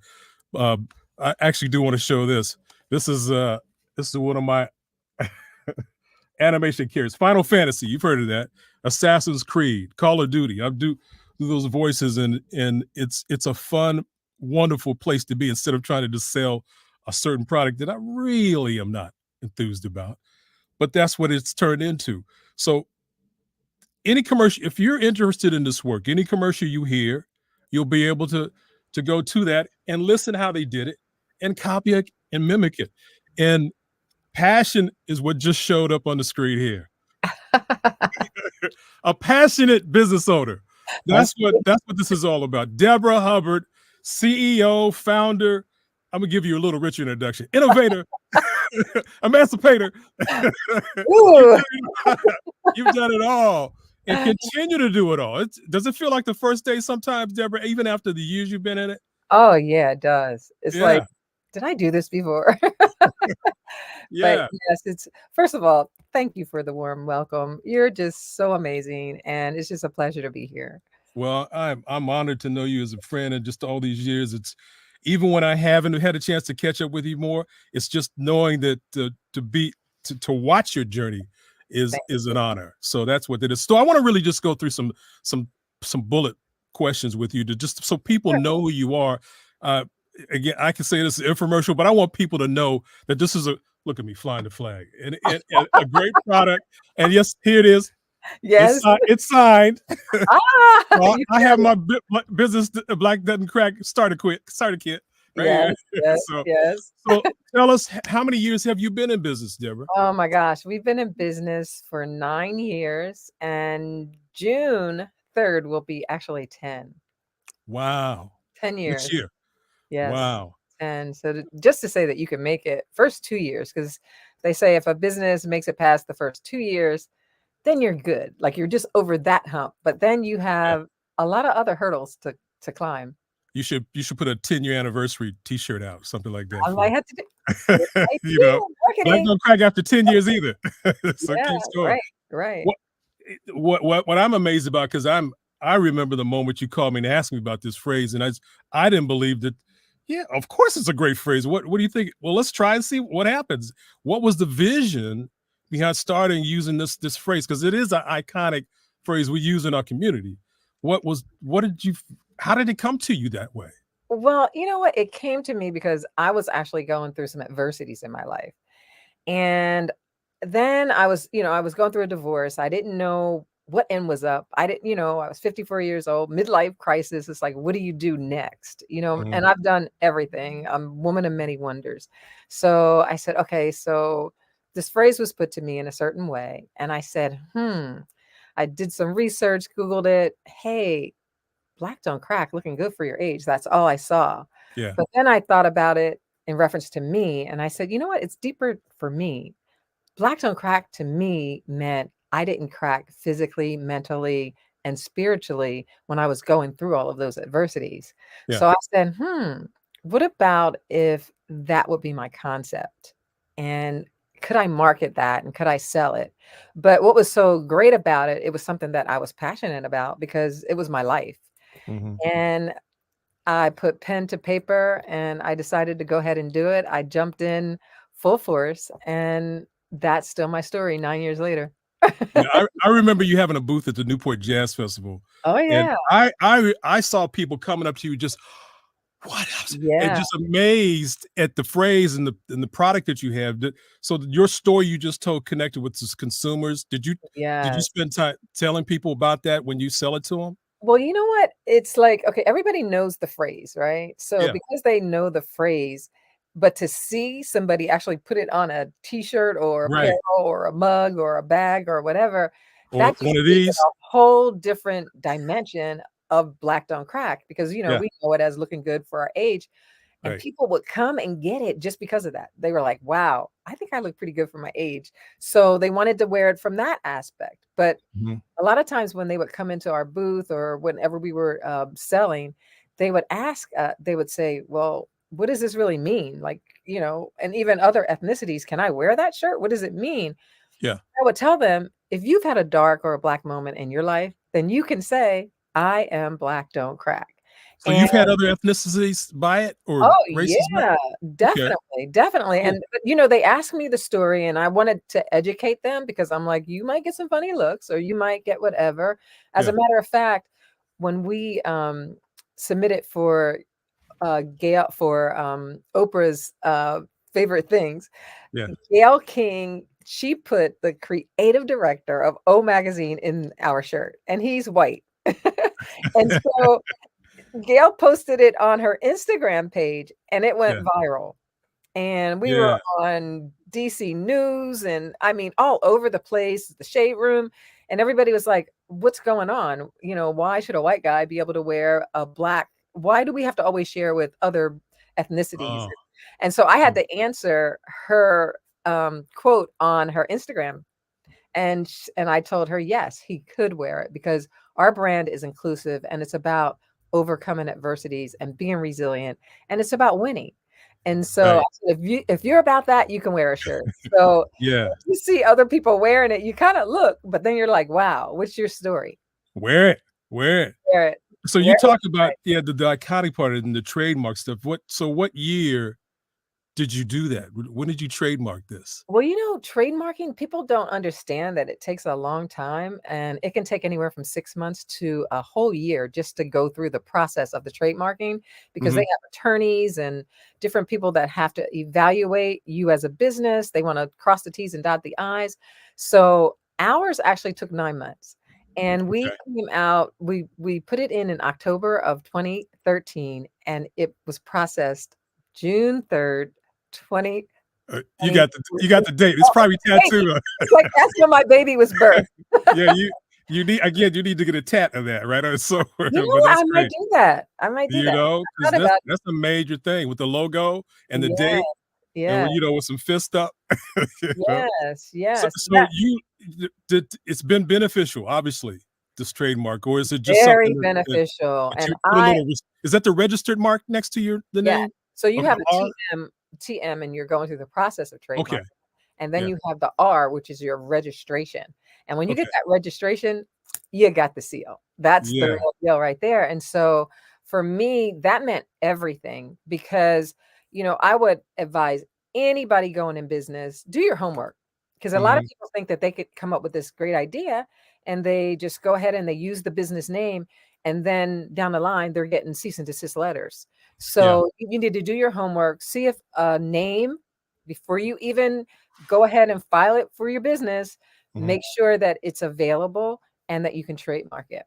I actually do want to show this. This is one of my animation characters. Final Fantasy, you've heard of that. Assassin's Creed, Call of Duty. I do those voices, and it's a fun, wonderful place to be instead of trying to just sell a certain product that I really am not enthused about. But that's what it's turned into. So any commercial, if you're interested in this work, any commercial you hear, you'll be able to go to that and listen how they did it and copy it and mimic it. And passion is what just showed up on the screen here. A passionate business owner. That's what this is all about. Deborah Hubbard, CEO, founder. I'm gonna give you a little richer introduction. Innovator, emancipator. You've done it all and continue to do it all. Does it feel like the first day sometimes, Deborah, even after the years you've been in it? Oh yeah, it does. It's like, did I do this before? Yeah. But yes, it's first of all, thank you for the warm welcome. You're just so amazing, and it's just a pleasure to be here. Well, I'm honored to know you as a friend, and just all these years, it's even when I haven't had a chance to catch up with you more, it's just knowing that to watch your journey is an honor. So that's what it is. So I want to really just go through some bullet questions with you to just so people know who you are. Again, I can say this is infomercial, but I want people to know that this is Look at me flying the flag. And a great product. And yes, here it is. Yes. It's signed. Ah, Well, you I got have it. my business Black Doesn't Crack starter kit right Yes, here. yes, So, yes. so tell us, how many years have you been in business, Deborah? Oh my gosh, we've been in business for 9 years, and June 3rd will be actually 10. Wow. 10 Next years. year. Yes. Wow. And so just to say that you can make it first 2 years, because they say if a business makes it past the first 2 years, then you're good. Like you're just over that hump. But then you Yeah. have a lot of other hurdles to climb. You should put a 10-year anniversary T-shirt out, something like that I for might have to do it might you know. do Black marketing. don't crack after 10 years either. So Yeah, keep going. right, right. What I'm amazed about, because I remember the moment you called me and asked me about this phrase, and I didn't believe that. Yeah, of course it's a great phrase. What do you think? Well, let's try and see what happens. What was the vision behind starting using this phrase? Because it is an iconic phrase we use in our community. How did it come to you that way? Well, you know what? It came to me because I was actually going through some adversities in my life. And then I was going through a divorce. I didn't know what end was up. I didn't, I was 54 years old, midlife crisis. It's like, what do you do next? And Mhm. I've done everything. I'm a woman of many wonders. So I said, okay, so this phrase was put to me in a certain way. And I said, I did some research, Googled it. Hey, black don't crack, looking good for your age. That's all I saw. Yeah. But then I thought about it in reference to me, and I said, you know what? It's deeper for me. Black don't crack to me meant I didn't crack physically, mentally, and spiritually when I was going through all of those adversities. Yeah. So I said, what about if that would be my concept? And could I market that and could I sell it? But what was so great about it, it was something that I was passionate about because it was my life. Mhm. And I put pen to paper and I decided to go ahead and do it. I jumped in full force, and that's still my story 9 years later. Yeah, I remember you having a booth at the Newport Jazz Festival, Oh, and yeah. I saw people coming up to you just, "What else?" And Yeah. just amazed at the phrase and the product that you have. So your story you just told connected with the consumers. Did you Yes. spend time telling people about that when you sell it to them? Well, you know what? It's like, okay, everybody knows the phrase, right? So Yeah. because they know the phrase, but to see somebody actually put it on a t-shirt or apparel Right. or a mug or a bag or whatever, Or that just one of gives it these. a whole different dimension of black don't crack because Yeah. we know it as looking good for our age. And Right. people would come and get it just because of that. They were like, wow, I think I look pretty good for my age. So they wanted to wear it from that aspect. But Mhm. a lot of times when they would come into our booth or whenever we were selling, they would ask, they would say, well, what does this really mean? Like, and even other ethnicities, can I wear that shirt? What does it mean? Yeah. I would tell them, if you've had a dark or a black moment in your life, then you can say, I am black, don't crack. So you've had other ethnicities buy it or Oh, races buy it? yeah, Okay. definitely, definitely, Cool. and, but, they asked me the story, and I wanted to educate them because I'm like, "You might get some funny looks, or you might get whatever." As a Yeah. matter of fact, when we, submitted for, Oprah's, favorite things, Yeah. Gayle King, she put the creative director of O Magazine in our shirt, and he's white. And so Gail posted it on her Instagram page and it went Yeah. viral. And we were Yeah. on DC News and I mean all over the place, the shade room, and everybody was like, what's going on? Why should a white guy be able to wear a black? Why do we have to always share with other ethnicities? Oh. And so I had to answer her quote on her Instagram and I told her, yes, he could wear it because our brand is inclusive and it's about overcoming adversities and being resilient and it's about winning. And so I Right. said, if you're about that, you can wear a shirt. So Yeah. if you see other people wearing it, you kind of look, but then you're like, wow, what's your story? Wear it. Wear it. Wear it. So you Wear it. talk about, the iconic part and the trademark stuff. What year did you do that? When did you trademark this? Well, trademarking, people don't understand that it takes a long time, and it can take anywhere from 6 months to a whole year just to go through the process of the trademarking, because they Mhm. have attorneys and different people that have to evaluate you as a business. They want to cross the T's and dot the I's. So ours actually took 9 months. And we Okay. came out, we put it in October of 2013, and it was processed June 3rd, 20. You got the date. It's probably Baby. tattooed. It's like that's when my baby was birthed. Yeah, you need to get a tat of that, right? So, You know but what? that's I might great. do that. I might do that. I Because thought about it. that's a major thing with the logo and the Yeah. date, and Yeah. with some fist up. you know? Yes. So, Yes. so you did. It's been beneficial, obviously, this trademark, or is it just Very something beneficial. that And you put a little? Is that the registered mark next to the yeah. name? So you Okay, have a R. TM, and you're going through the process of Okay. trademark. And then Yeah. you have the R, which is your registration. And when you get Okay. that registration, you got the seal. That's the Yeah. real deal right there. And so for me, that meant everything because, I would advise anybody going in business, do your homework. Because a lot of Mhm. people think that they could come up with this great idea and they just go ahead and they use the business name. And then down the line, they're getting cease and desist letters. Yeah. So you need to do your homework, see if a name, before you even go ahead and file it for your business, Mhm. make sure that it's available and that you can trademark it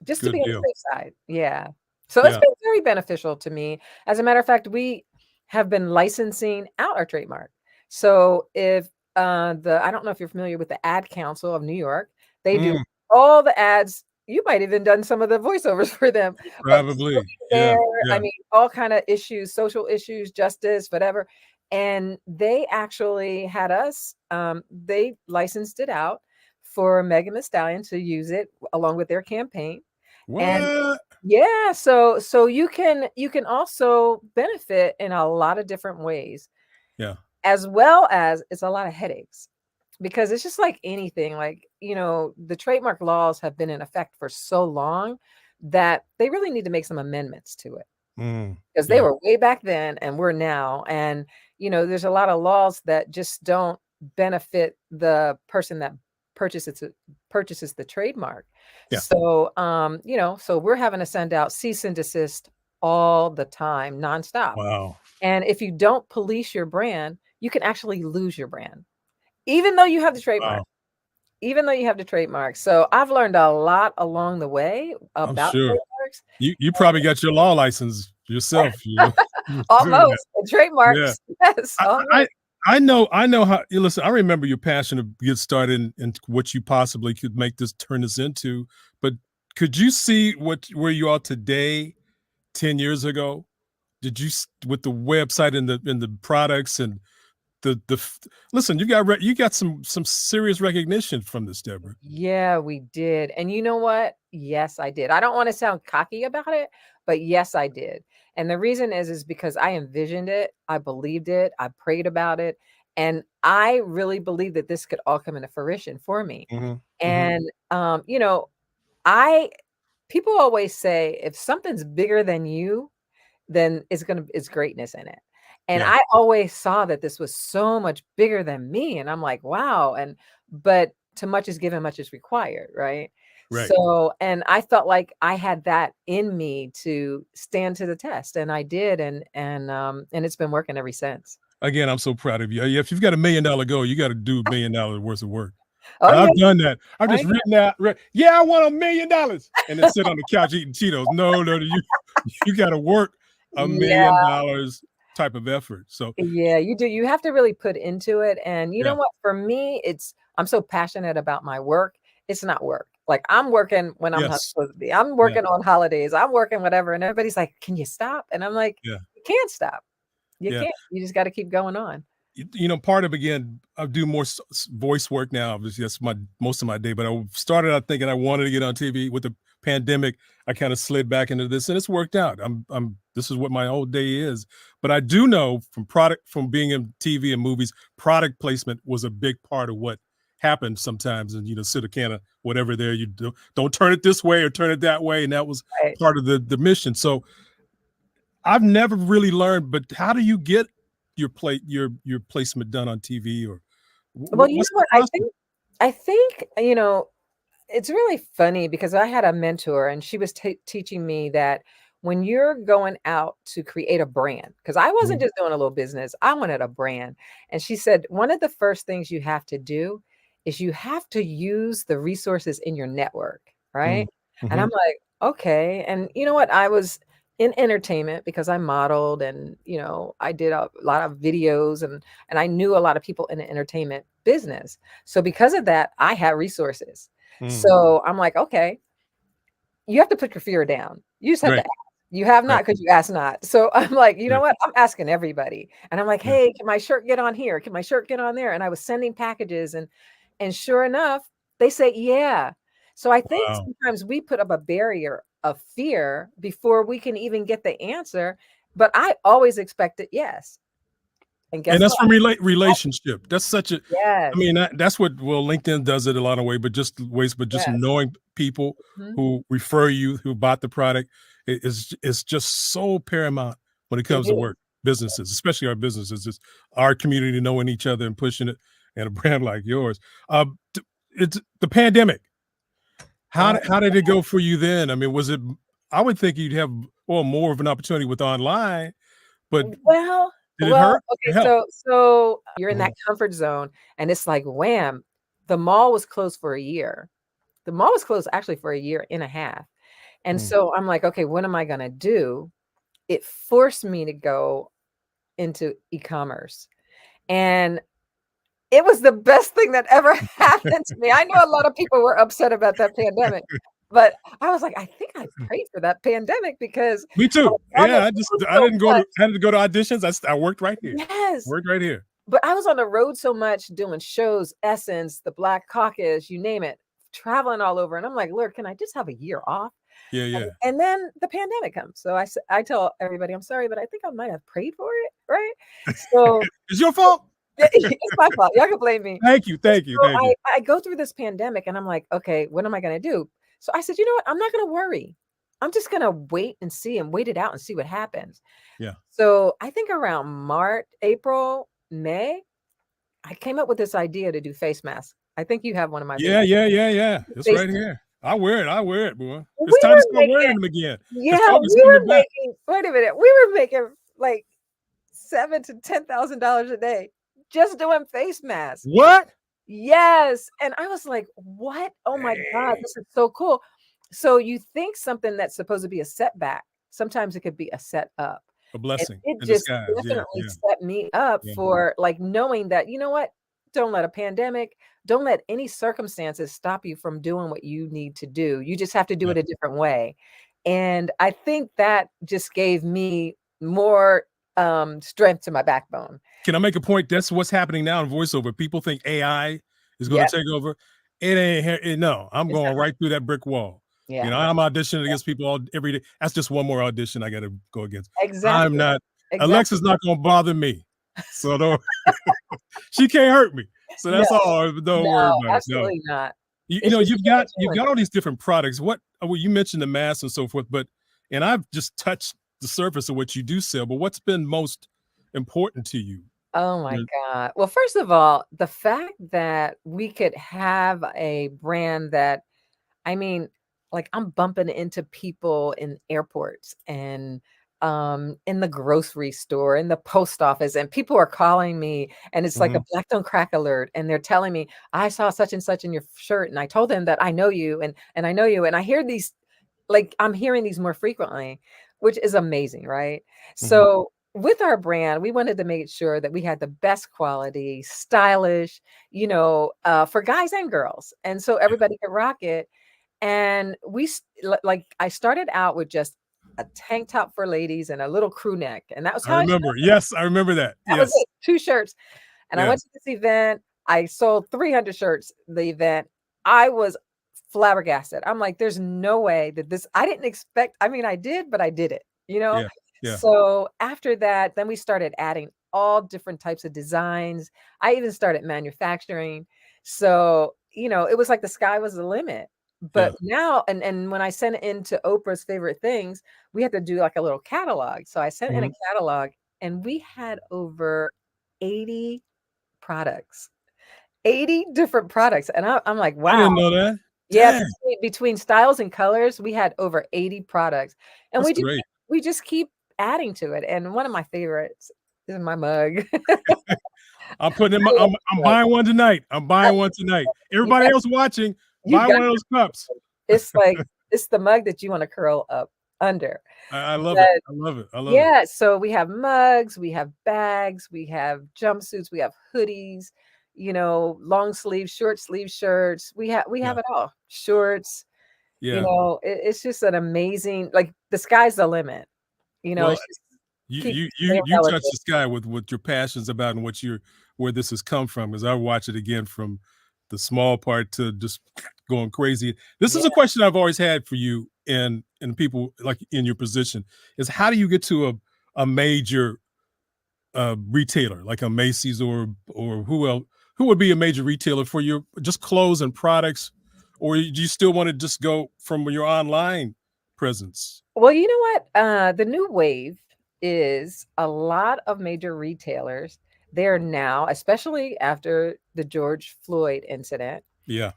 just to be Good on the deal. safe side. Yeah. So it's Yeah. been very beneficial to me. As a matter of fact, we have been licensing out our trademark. So if I don't know if you're familiar with the Ad Council of New York, they do Mm, all the ads. You might even done some of the voiceovers for them, but probably. Yeah. there, I Yeah. mean, all kind of issues, social issues, justice, whatever. And they actually had us, they licensed it out for Megan Thee Stallion to use it along with their campaign. And What? yeah, so you can also benefit in a lot of different ways, Yeah. as well as it's a lot of headaches because it's just like anything, like, the trademark laws have been in effect for so long that they really need to make some amendments to it Mm, because they yeah. were way back then and we're now. And, there's a lot of laws that just don't benefit the person that purchases the trademark. Yeah. So, so we're having to send out cease and desist all the time, nonstop. Wow. And if you don't police your brand, you can actually lose your brand, even though you have the trademark. Wow. Even though you have the trademark. So I've learned a lot along the way I'm about sure. trademarks. You probably got your law license yourself, doing that. Almost Yeah. trademarks. Yes, I almost. I I know how listen, I remember your passion to get started and what you possibly could turn this into, but could you see where you are today 10 years ago? Did you with the website and the products and listen, you got some serious recognition from this, Deborah. Yeah, we did. And you know what? Yes, I did. I don't want to sound cocky about it, but yes, I did. And the reason is because I envisioned it, I believed it, I prayed about it, and I really believed that this could all come into fruition for me. Mhm. Mhm. And I people always say if something's bigger than you, then it's greatness in it. And Yeah. I always saw that this was so much bigger than me. And I'm like, wow. But too much is given, much is required, right? Right. So, and I felt like I had that in me to stand to the test, and I did, and it's been working ever since. Again, I'm so proud of you. If you've got $1 million goal, you got to do $1 million worth of work. Oh And yeah. I've done that. I've Oh just yeah. written out, yeah, I want $1 million, and then sit on the couch eating Cheetos. No, you got to work $1 Yeah. million type of effort. So Yeah, you do. You have to really put into it. And you know yeah, what? For me, I'm so passionate about my work. It's not work. Like I'm working when I'm not yes, supposed to be. I'm yeah, working on holidays. I'm working whatever. And everybody's like, can you stop? And I'm like, yeah, you can't stop. You yeah. can't. You just got to keep going on. Part of again, I do more voice work now. Obviously, that's most of my day. But I started out thinking I wanted to get on TV. With the pandemic, I kind of slid back into this, and it's worked out. This is what my whole day is. But I do know from being in TV and movies, product placement was a big part of what happened sometimes. And sit a can of whatever there, you don't turn it this way or turn it that way, and that was Right. part of the mission. So I've never really learned. But how do you get your placement done on TV or Well, you know what's the what? process? I think, it's really funny because I had a mentor and she was teaching me that when you're going out to create a brand, because I wasn't Mhm. just doing a little business, I wanted a brand. And she said, one of the first things you have to do is you have to use the resources in your network, right? Mm. And I'm Mhm. like, okay. And you know what? I was in entertainment because I modeled and, I did a lot of videos and I knew a lot of people in the entertainment business. So because of that, I had resources. Mm. So I'm like, okay, you have to put your fear down. You just have to Right. ask. You have Right. not because you ask not. So I'm like, you know Yeah. what? I'm asking everybody. And I'm like, Yeah. hey, can my shirt get on here? Can my shirt get on there? And I was sending packages and sure enough, they say, yeah. So I think Wow. sometimes we put up a barrier of fear before we can even get the answer. But I always expected yes. And And guess that's what? from relationship. That's such a I Yes. mean, that's what LinkedIn does it a lot of ways, but just Yes. knowing people Mhm. who refer you, who bought the product is just so paramount when it It comes to is. work, businesses, especially our businesses, just our community knowing each other and pushing it and a brand like yours. It's the pandemic. Oh, How did it go for you then? I mean, was it I would think you'd have more of an opportunity with online, but Well did it well, hurt or okay, help? so you're in Mhm. that comfort zone, and it's like, wham, the mall was closed for a year. The mall was closed actually for a year and a half, and Mm. so I'm like, "Okay, what am I gonna do?" It forced me to go into e-commerce, and it was the best thing that ever happened to me. I know a lot of people were upset about that pandemic, but I was like, "I think I prayed for that pandemic because Me I too. was on the Yeah, road I so didn't go much." to I had to go to auditions. I worked right here. Yes. Worked right here. But I was on the road so much doing shows, Essence, the Black Caucus, you name it, traveling all over. And I'm like, Lord, can I just have a year off? Yeah, And, yeah. and then the pandemic comes. So I tell everybody, I'm sorry, but I think I might have prayed for it, right? So It's your fault. it's my fault. Y'all can blame me. Thank you, thank you, So thank you. I go through this pandemic and I'm like, okay, what am I going to do? So I said, you know what? I'm not going to worry. I'm just going to wait and see and wait it out and see what happens. Yeah. So I think around March, April, May, I came up with this idea to do face masks. I think you have one of my videos. Yeah, yeah, yeah, yeah. It's Face right here. I wear it, boy. It's we time to were start wearing making them again yeah, because COVID's we coming were back. making wait a minute, we were making like $7,000 to $10,000 a day just doing face masks. What? Yes, and I was like, "What? Oh my god, Dang. this is so cool." So you think something that's supposed to be a setback, sometimes it could be a setup. A And blessing it in just disguise. Yeah, definitely yeah, set me up yeah, for, like, knowing that, you know what? Don't let a pandemic, don't let any circumstances stop you from doing what you need to do. You just have to do yeah. it a different way. And I think that just gave me more, strength to my backbone. Can I make a point? That's what's happening now in voiceover. People think AI is gonna Yeah, take over. It ain't here. No, I'm it's going not. right through that brick wall. Yeah, I'm auditioning against people every day. That's just one more audition I gotta go against. I'm exactly, not exactly. Alexa's not gonna bother me. So don't she can't hurt me. So No, that's all. Don't no, worry about it. No. absolutely not. You It's know, just a you've challenge. got all these different products. Well, you mentioned the mask and so forth, but and I've just touched the surface of what you do sell, but what's been most important to you? Oh my You god. Well, first of all, the fact that we could have a brand that I mean, like, I'm bumping into people in airports and, in the grocery store, in the post office, and people are calling me, and it's like a Mhm. black don't crack alert, and they're telling me, "I saw such and such in your shirt, and I told them that I know you, and I know you," and I hear these like, I'm hearing these more frequently, which is amazing, right? Mhm. So, with our brand, we wanted to make sure that we had the best quality, stylish, for guys and girls, and so Yeah. everybody could rock it. And like I started out with just a tank top for ladies and a little crew neck, and that was I how I remember. started. Yes, I remember that. That was Yes. it, 2 shirts. And I Yeah. went to this event. I sold 300 shirts the event. I was flabbergasted. I'm like, there's no way that this I didn't expect. I mean, I did, but I did it, you know? Yeah. Yeah. So after that, then we started adding all different types of designs. I even started manufacturing. So, it was like the sky was the limit. Yeah. But now, and when I sent it into Oprah's favorite things, we had to do like a little catalog. So I sent in a Mhm. catalog and we had over 80 products, 80 different products. And I'm like, I wow. didn't know that. Yeah, Dang, between styles and colors, we had over 80 products. And that's great. we just keep adding to it. And one of my favorites is my mug. I'm putting in I my, love I'm the mug. buying one tonight. I'm buying one tonight. You Everybody got else watching, you buy got one of those cups. it's like it's the mug that you want to curl up under. I love it. But I love it. I love it. yeah, so we have mugs, we have bags, we have jumpsuits, we have hoodies, long sleeve, short sleeve shirts. We Yeah. have it all. Shorts, Yeah. it's just an amazing, like the sky's the limit. Well, It's just you keep you staying you you touch relevant. the sky with what your passion's about and where this has come from. As I watch it again from the small part to just going crazy. This Yeah. is a question I've always had for you and people like in your position is how do you get to a major retailer like a Macy's or who would be a major retailer for your just clothes and products, or do you still want to just go from your online presence? Well, you know what? The new wave is a lot of major retailers. They're now, especially after the George Floyd incident, Yeah.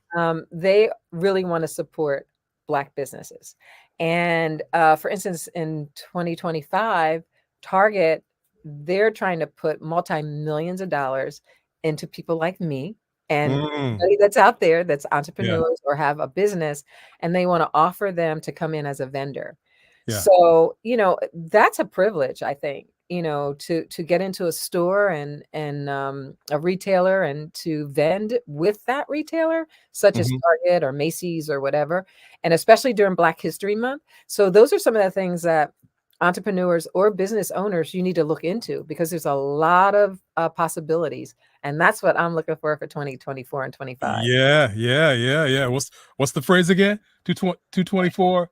they really want to support Black businesses. And for instance, in 2025, Target, they're trying to put multi-millions of dollars into people like me and Mm, anybody that's out there that's yeah. entrepreneurs or have a business, and they want to offer them to come in as a vendor. Yeah. So, that's a privilege, I think, to get into a store and a retailer and to vend with that retailer, such as Mhm. Target or Macy's or whatever, and especially during Black History Month. So those are some of the things that entrepreneurs or business owners you need to look into because there's a lot of possibilities, and that's what I'm looking for 2024 and 25. Yeah, yeah, yeah, yeah. What's the phrase again? 224.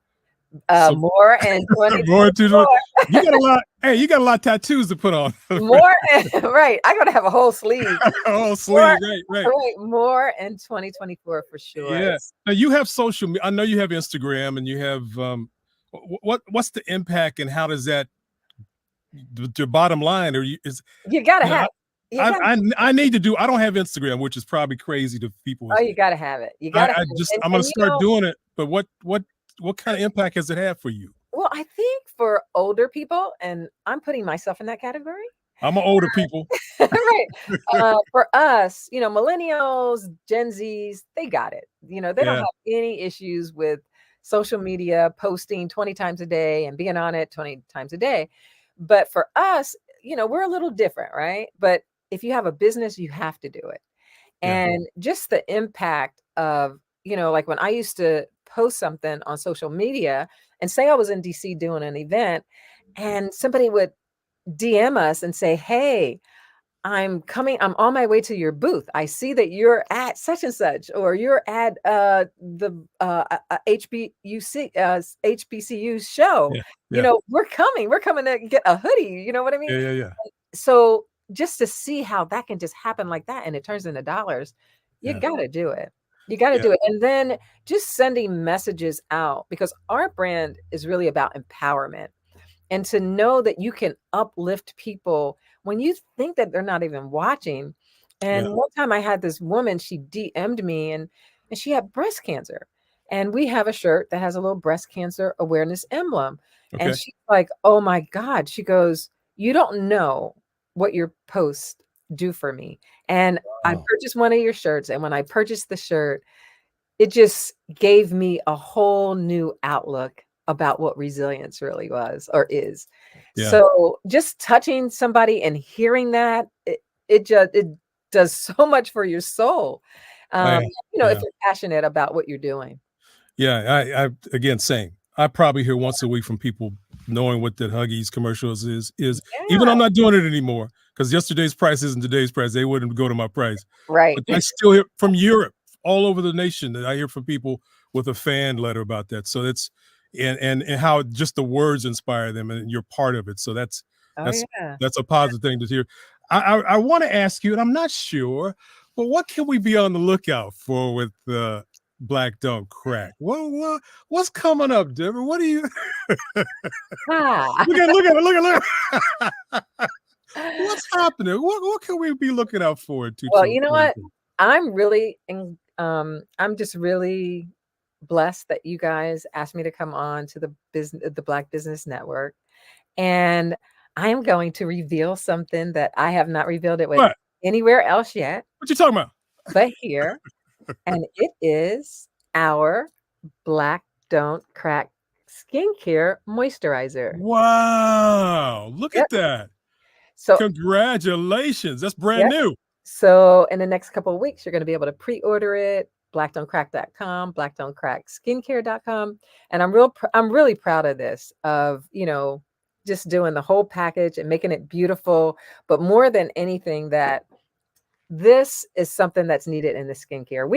So More in more 2024. 220. You got a lot. Hey, you got a lot of tattoos to put on. More right. I gotta have a whole sleeve. Oh, More, sleeve, right. right, more in 2024 for sure. Yeah. Now you have social media. I know you have Instagram and you have what's the impact and how does that your bottom line or You gotta you know, have you gotta I need to do I don't have Instagram, which is probably crazy to people. you gotta have it. You gotta have it. I'm And gonna start doing it. But what kind of impact has it had for you? well, I think for older people, and I'm putting myself in that category. I'm an older people. Right. For us, millennials, Gen Zs, they got it. They don't Yeah. have any issues with social media, posting 20 times a day and being on it 20 times a day. But for us, we're a little different, right? But if you have a business, you have to do it. Yeah. And just the impact of, like when I used to post something on social media and say I was in DC doing an event, and somebody would DM us and say, "Hey, I'm on my way to your booth. I see that you're at such and such, or you're at the HBCU show. Yeah. Yeah. We're coming to get a hoodie. You know what I mean? Yeah. So just to see how that can just happen like that and it turns into dollars, you Yeah. gotta do it. You gotta Yeah. do it. And then just sending messages out because our brand is really about empowerment and to know that you can uplift people when you think that they're not even watching. And Yeah. one time I had this woman, she DM'd me and she had breast cancer. And we have a shirt that has a little breast cancer awareness emblem. And Okay. she's like, "Oh my God." She goes, "You don't know what your posts do for me." And I Wow. purchased one of your shirts. And when I purchased the shirt, it just gave me a whole new outlook about what resilience really was or is. Yeah. So just touching somebody and hearing that, it does so much for your soul. Um, I if yeah. you're passionate about what you're doing. Yeah, I again same. I probably hear once a week from people knowing what that Huggies commercials is even though Yeah. I'm not doing it anymore because yesterday's price isn't today's price. They wouldn't go to my price. Right. But I still hear from Europe, all over the nation that I hear from people with a fan letter about that. So it's and how just the words inspire them and you're part of it. So that's Oh that's yeah. that's a positive thing to hear. I want to ask you, and I'm not sure, but what can we be on the lookout for with Black Don't Crack? What's coming up, Deborah? What do you Ah. look at it. happening? What can we be looking out for in Well, you know what? 2022? I'm just really blessed that you guys asked me to come on to the Black Business Network, and I am going to reveal something that I have not revealed it with What? anywhere else yet, What you talking about? but here, and it is our Black Don't Crack skincare moisturizer. Wow. Look Yep. at that. So Congratulations. That's brand Yep. new. So in the next couple of weeks, you're going to be able to pre-order it. blackdon'tcrack.com, blackdon'tcrackskincare.com. And I'm really proud of this, of, just doing the whole package and making it beautiful. But more than anything, that this is something that's needed in the skincare.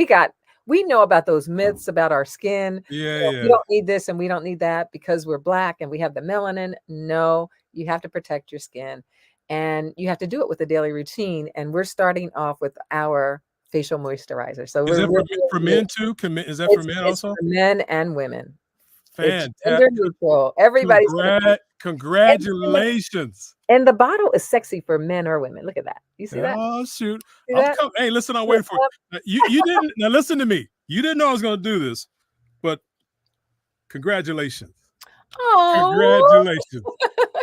We know about those myths about our skin. Yeah, We don't need this and we don't need that because we're Black and we have the melanin. No, you have to protect your skin. And you have to do it with a daily routine. And we're starting off with our facial moisturizer. So Is we're that for really, men too? Is that for men it's also? for men and women. It's Fantastic. gender neutral. Everybody's gonna Congratulations. and the bottle is sexy for men or women. Look at that. You see that? Oh, shoot. See that? Hey, listen, I'm waiting for it. You didn't, now listen to me. You didn't know I was going to do this, but congratulations. Oh, Congratulations.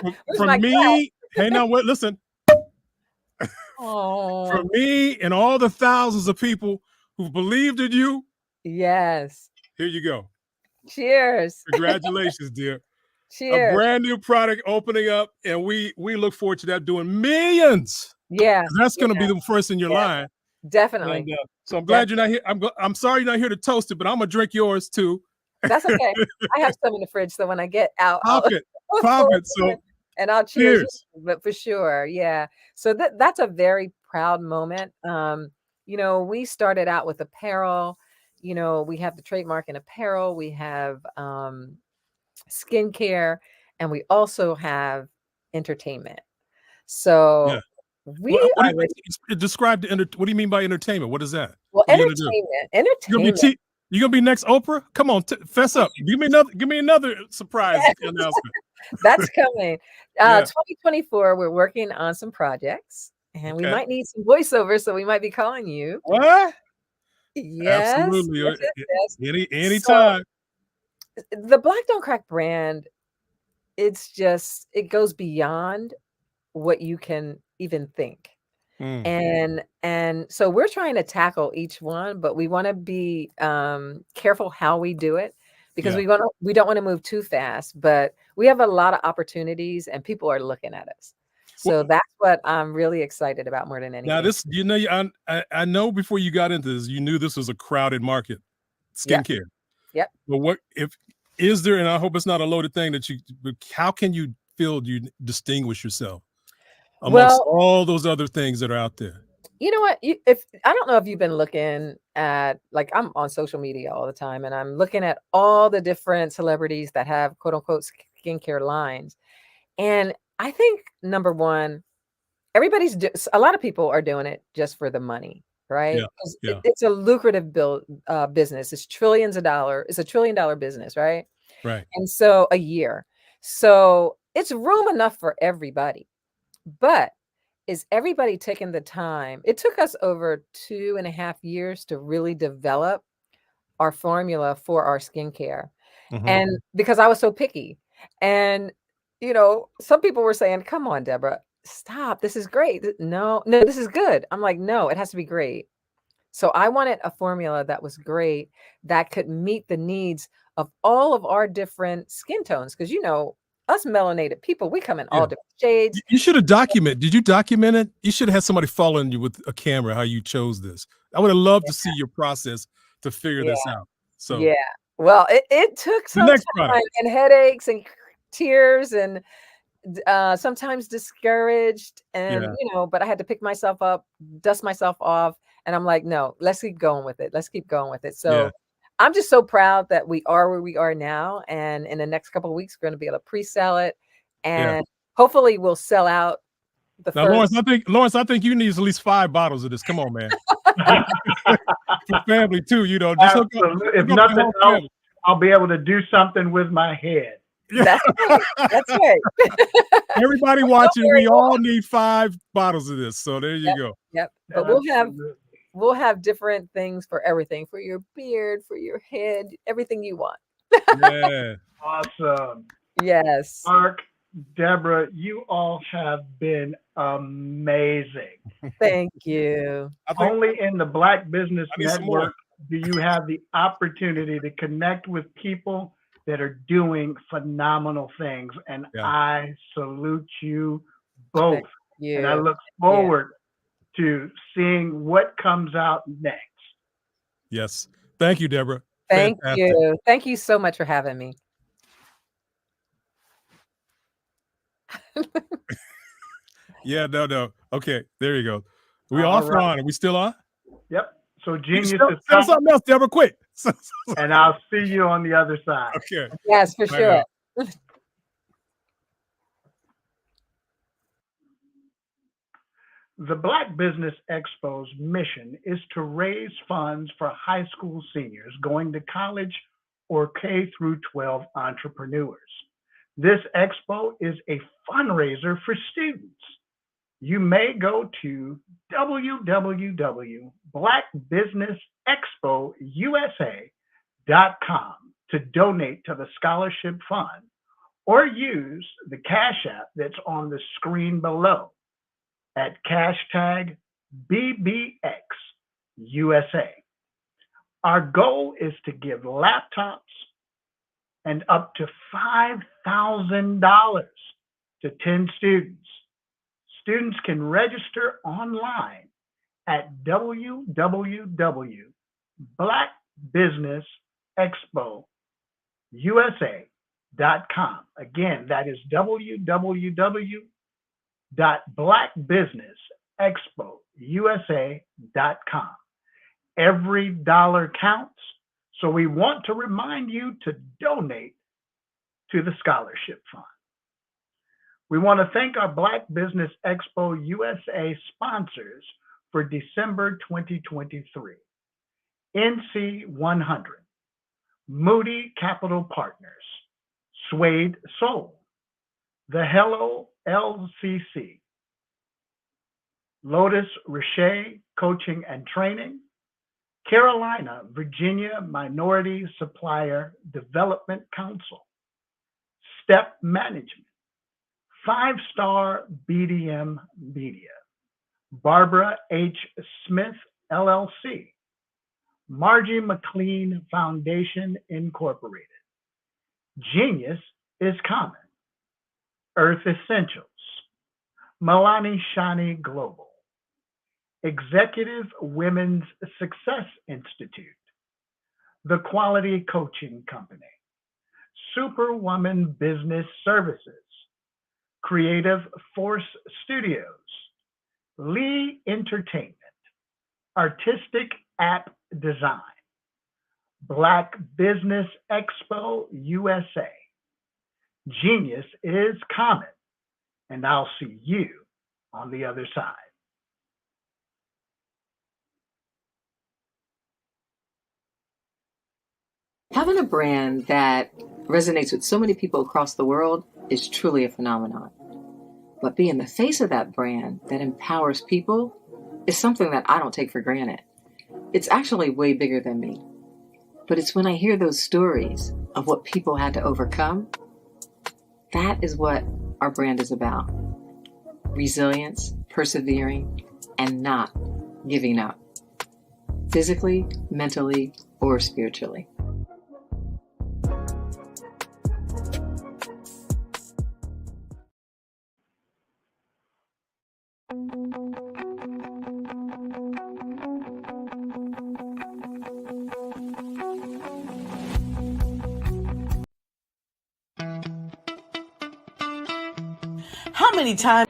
my From me, hey, now wait, listen. Oh, From me and all the thousands of people who believed in you, yes. here you go. Cheers. Congratulations, dear. Cheers. A brand new product opening up, and we look forward to that doing millions. Yeah. That's going to be the first in your line. Definitely. And, so I'm glad you're not here. I'm sorry you're not here to toast it, but I'm gonna drink yours too. That's okay. I have some in the fridge, so when I get out, Pop it. So and I'll cheers. But for sure, yeah. So that's a very proud moment. We started out with apparel. We have the trademark in apparel. We have skincare, and we also have entertainment. So we describe what do you mean by entertainment? What is that? Well, entertainment. You gonna be next Oprah? Come on, fess up. Give me another surprise announcement. That's coming. 2024. We're working on some projects, and we might need some voiceovers, so we might be calling you. What? Yes, absolutely. Yes. Anytime. So, the Black Don't Crack brand, it goes beyond what you can even think. And so we're trying to tackle each one, but we want to be careful how we do it, because we don't want to move too fast, but we have a lot of opportunities and people are looking at us. So that's what I'm really excited about more than anything. Now this, I know before you got into this, you knew this was a crowded market, skincare. Yep. But is there, and I hope it's not a loaded thing, how can you feel you distinguish yourself amongst all those other things that are out there? You know what? I don't know if you've been looking at, like, I'm on social media all the time, and I'm looking at all the different celebrities that have quote unquote skincare lines. And I think number one, a lot of people are doing it just for the money, right? Yeah. It's a lucrative business. It's trillions of dollars. It's $1 trillion business, right? Right. And so a year. So it's room enough for everybody. But is everybody taking the time? It took us over 2.5 years to really develop our formula for our skincare. And because I was so picky, and some people were saying, come on, Deborah, stop. This is great. No, this is good. I'm like, no, it has to be great. So I wanted a formula that was great, that could meet the needs of all of our different skin tones. Because, us melanated people, we come in all different shades. You should have documented. Did you document it? You should have had somebody following you with a camera, how you chose this. I would have loved to see your process to figure this out. So well, it took some time and headaches and tears and sometimes discouraged, and but I had to pick myself up, dust myself off, and I'm like, no, let's keep going with it. So I'm just so proud that we are where we are now, and in the next couple of weeks we're going to be able to pre-sell it, and hopefully we'll sell out the first. Lawrence, I think you need at least 5 bottles of this. Come on, man. For family too, just if nothing else, I'll be able to do something with my head. That's right. That's right. Everybody watching, we all need 5 bottles of this. So there you go. Yep. But we'll have different things for everything, for your beard, for your head, everything you want. Yeah. Awesome. Yes. Mark, Deborah, you all have been amazing. Thank you. Only in the Black Business I need some more. Network do you have the opportunity to connect with people that are doing phenomenal things. And I salute you both. Thank you. And I look forward to seeing what comes out next. Yes. Thank you, Deborah. Thank Fantastic. you. Thank you so much for having me. Yeah, no. Okay, there you go. We All off or right. on? Are we still on? Yep. So Genius Say is something else, Deborah, quick. and I'll see you on the other side. Okay. Yes, for Bye sure. now. The Black Business Expo's mission is to raise funds for high school seniors going to college or K through 12 entrepreneurs. This expo is a fundraiser for students. You may go to www.blackbusinessexpousa.com to donate to the scholarship fund or use the Cash App that's on the screen below at #BBXUSA. Our goal is to give laptops and up to $5,000 to 10 students. Students can register online at www.blackbusinessexpousa.com. Again, that is www.blackbusinessexpousa.com. Every dollar counts, so we want to remind you to donate to the scholarship fund. We want to thank our Black Business Expo USA sponsors for December 2023. NC 100, Moody Capital Partners, Suede Soul, The Hello LCC, Lotus Richer Coaching and Training, Carolina, Virginia Minority Supplier Development Council, Step Management, 5-Star BDM Media, Barbara H. Smith, LLC, Margie McLean Foundation, Incorporated, Genius is Common, Earth Essentials, Milani Shani Global, Executive Women's Success Institute, The Quality Coaching Company, Superwoman Business Services, Creative Force Studios, Lee Entertainment, Artistic App Design, Black Business Expo USA, Genius is Common, and I'll see you on the other side. Having a brand that resonates with so many people across the world is truly a phenomenon. But being the face of that brand that empowers people is something that I don't take for granted. It's actually way bigger than me. But it's when I hear those stories of what people had to overcome, that is what our brand is about. Resilience, persevering, and not giving up. Physically, mentally, or spiritually. How many times?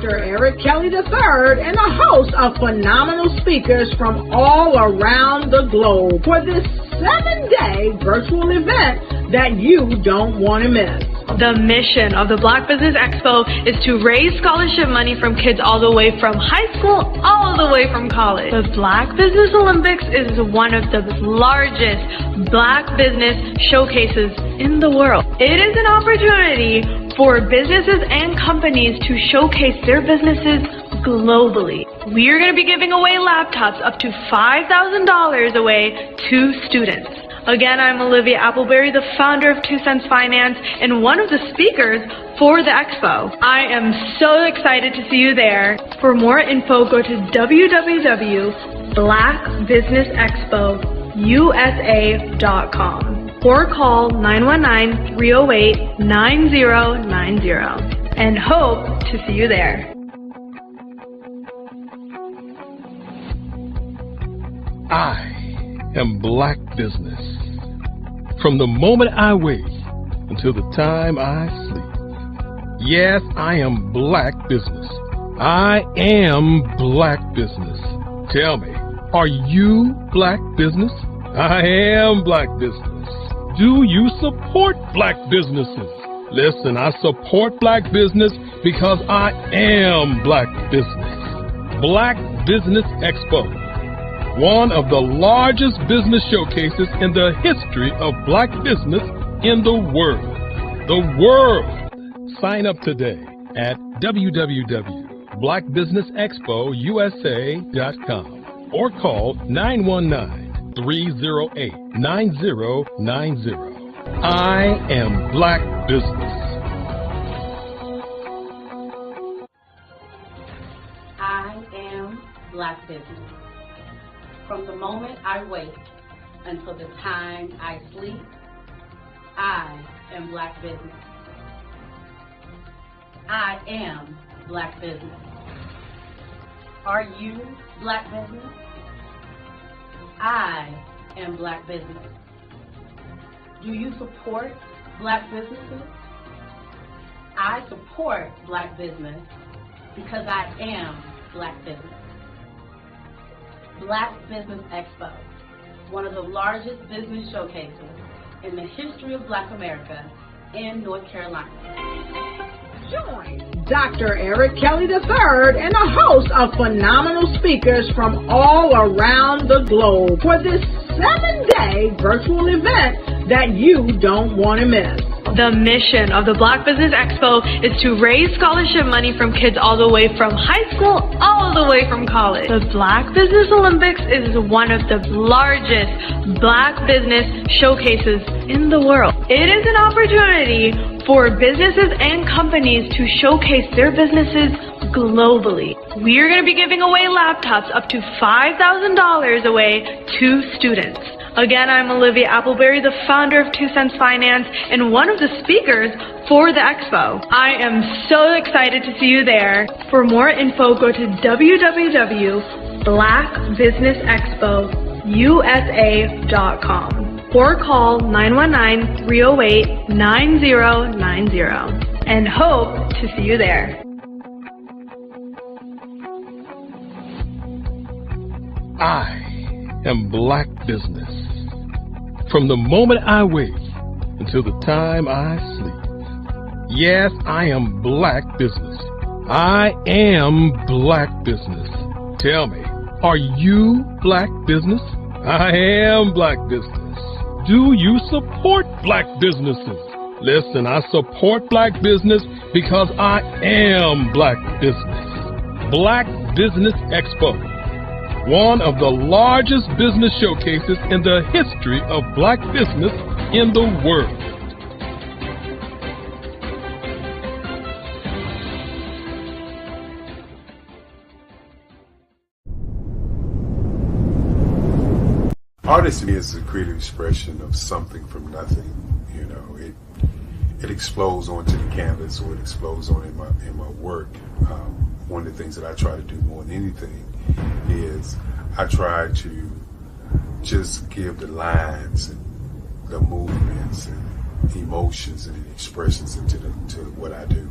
Dr. Eric Kelly III and a host of phenomenal speakers from all around the globe for this 7-day virtual event that you don't want to miss. The mission of the Black Business Expo is to raise scholarship money from kids all the way from high school, all the way from college. The Black Business Olympics is one of the largest Black business showcases in the world. It is an opportunity for businesses and companies to showcase their businesses globally. We are going to be giving away laptops up to $5,000 away to students. Again, I'm Olivia Appleberry, the founder of 2 Cents Finance and one of the speakers for the expo. I am so excited to see you there. For more info, go to www.blackbusinessexpousa.com or call 919-308-9090 and hope to see you there. I am Black Business. From the moment I wake until the time I sleep. Yes, I am Black Business. I am Black Business. Tell me, are you Black Business? I am Black Business. Do you support Black businesses? Listen, I support Black business because I am Black Business. Black Business Expo. One of the largest business showcases in the history of Black business in the world. The world! Sign up today at www.blackbusinessexpousa.com or call 919-308-9090. I am Black Business. I am Black Business. From the moment I wake until the time I sleep, I am Black Business. I am Black Business. Are you Black Business? I am Black Business. Do you support Black businesses? I support Black business because I am Black Business. Black Business Expo, one of the largest business showcases in the history of Black America in North Carolina. Join Dr. Eric Kelly III and a host of phenomenal speakers from all around the globe for this 7-day virtual event that you don't want to miss. The mission of the Black Business Expo is to raise scholarship money from kids all the way from high school, all the way from college. The Black Business Olympics is one of the largest Black business showcases in the world. It is an opportunity for businesses and companies to showcase their businesses globally. We are going to be giving away laptops up to $5,000 away to students. Again, I'm Olivia Appleberry, the founder of 2 Cents Finance and one of the speakers for the expo. I am so excited to see you there. For more info, go to www.blackbusinessexpousa.com or call 919-308-9090 and hope to see you there. I am Black Business. From the moment I wake until the time I sleep. Yes, I am Black Business. I am Black Business. Tell me, are you Black Business? I am Black Business. Do you support Black businesses? Listen, I support Black business because I am Black Business. Black Business Expo. One of the largest business showcases in the history of Black business in the world. Art to me is a creative expression of something from nothing. You know, it explodes onto the canvas, or it explodes on in my work. One of the things that I try to do more than anything is I try to just give the lines and the movements and emotions and expressions into what I do.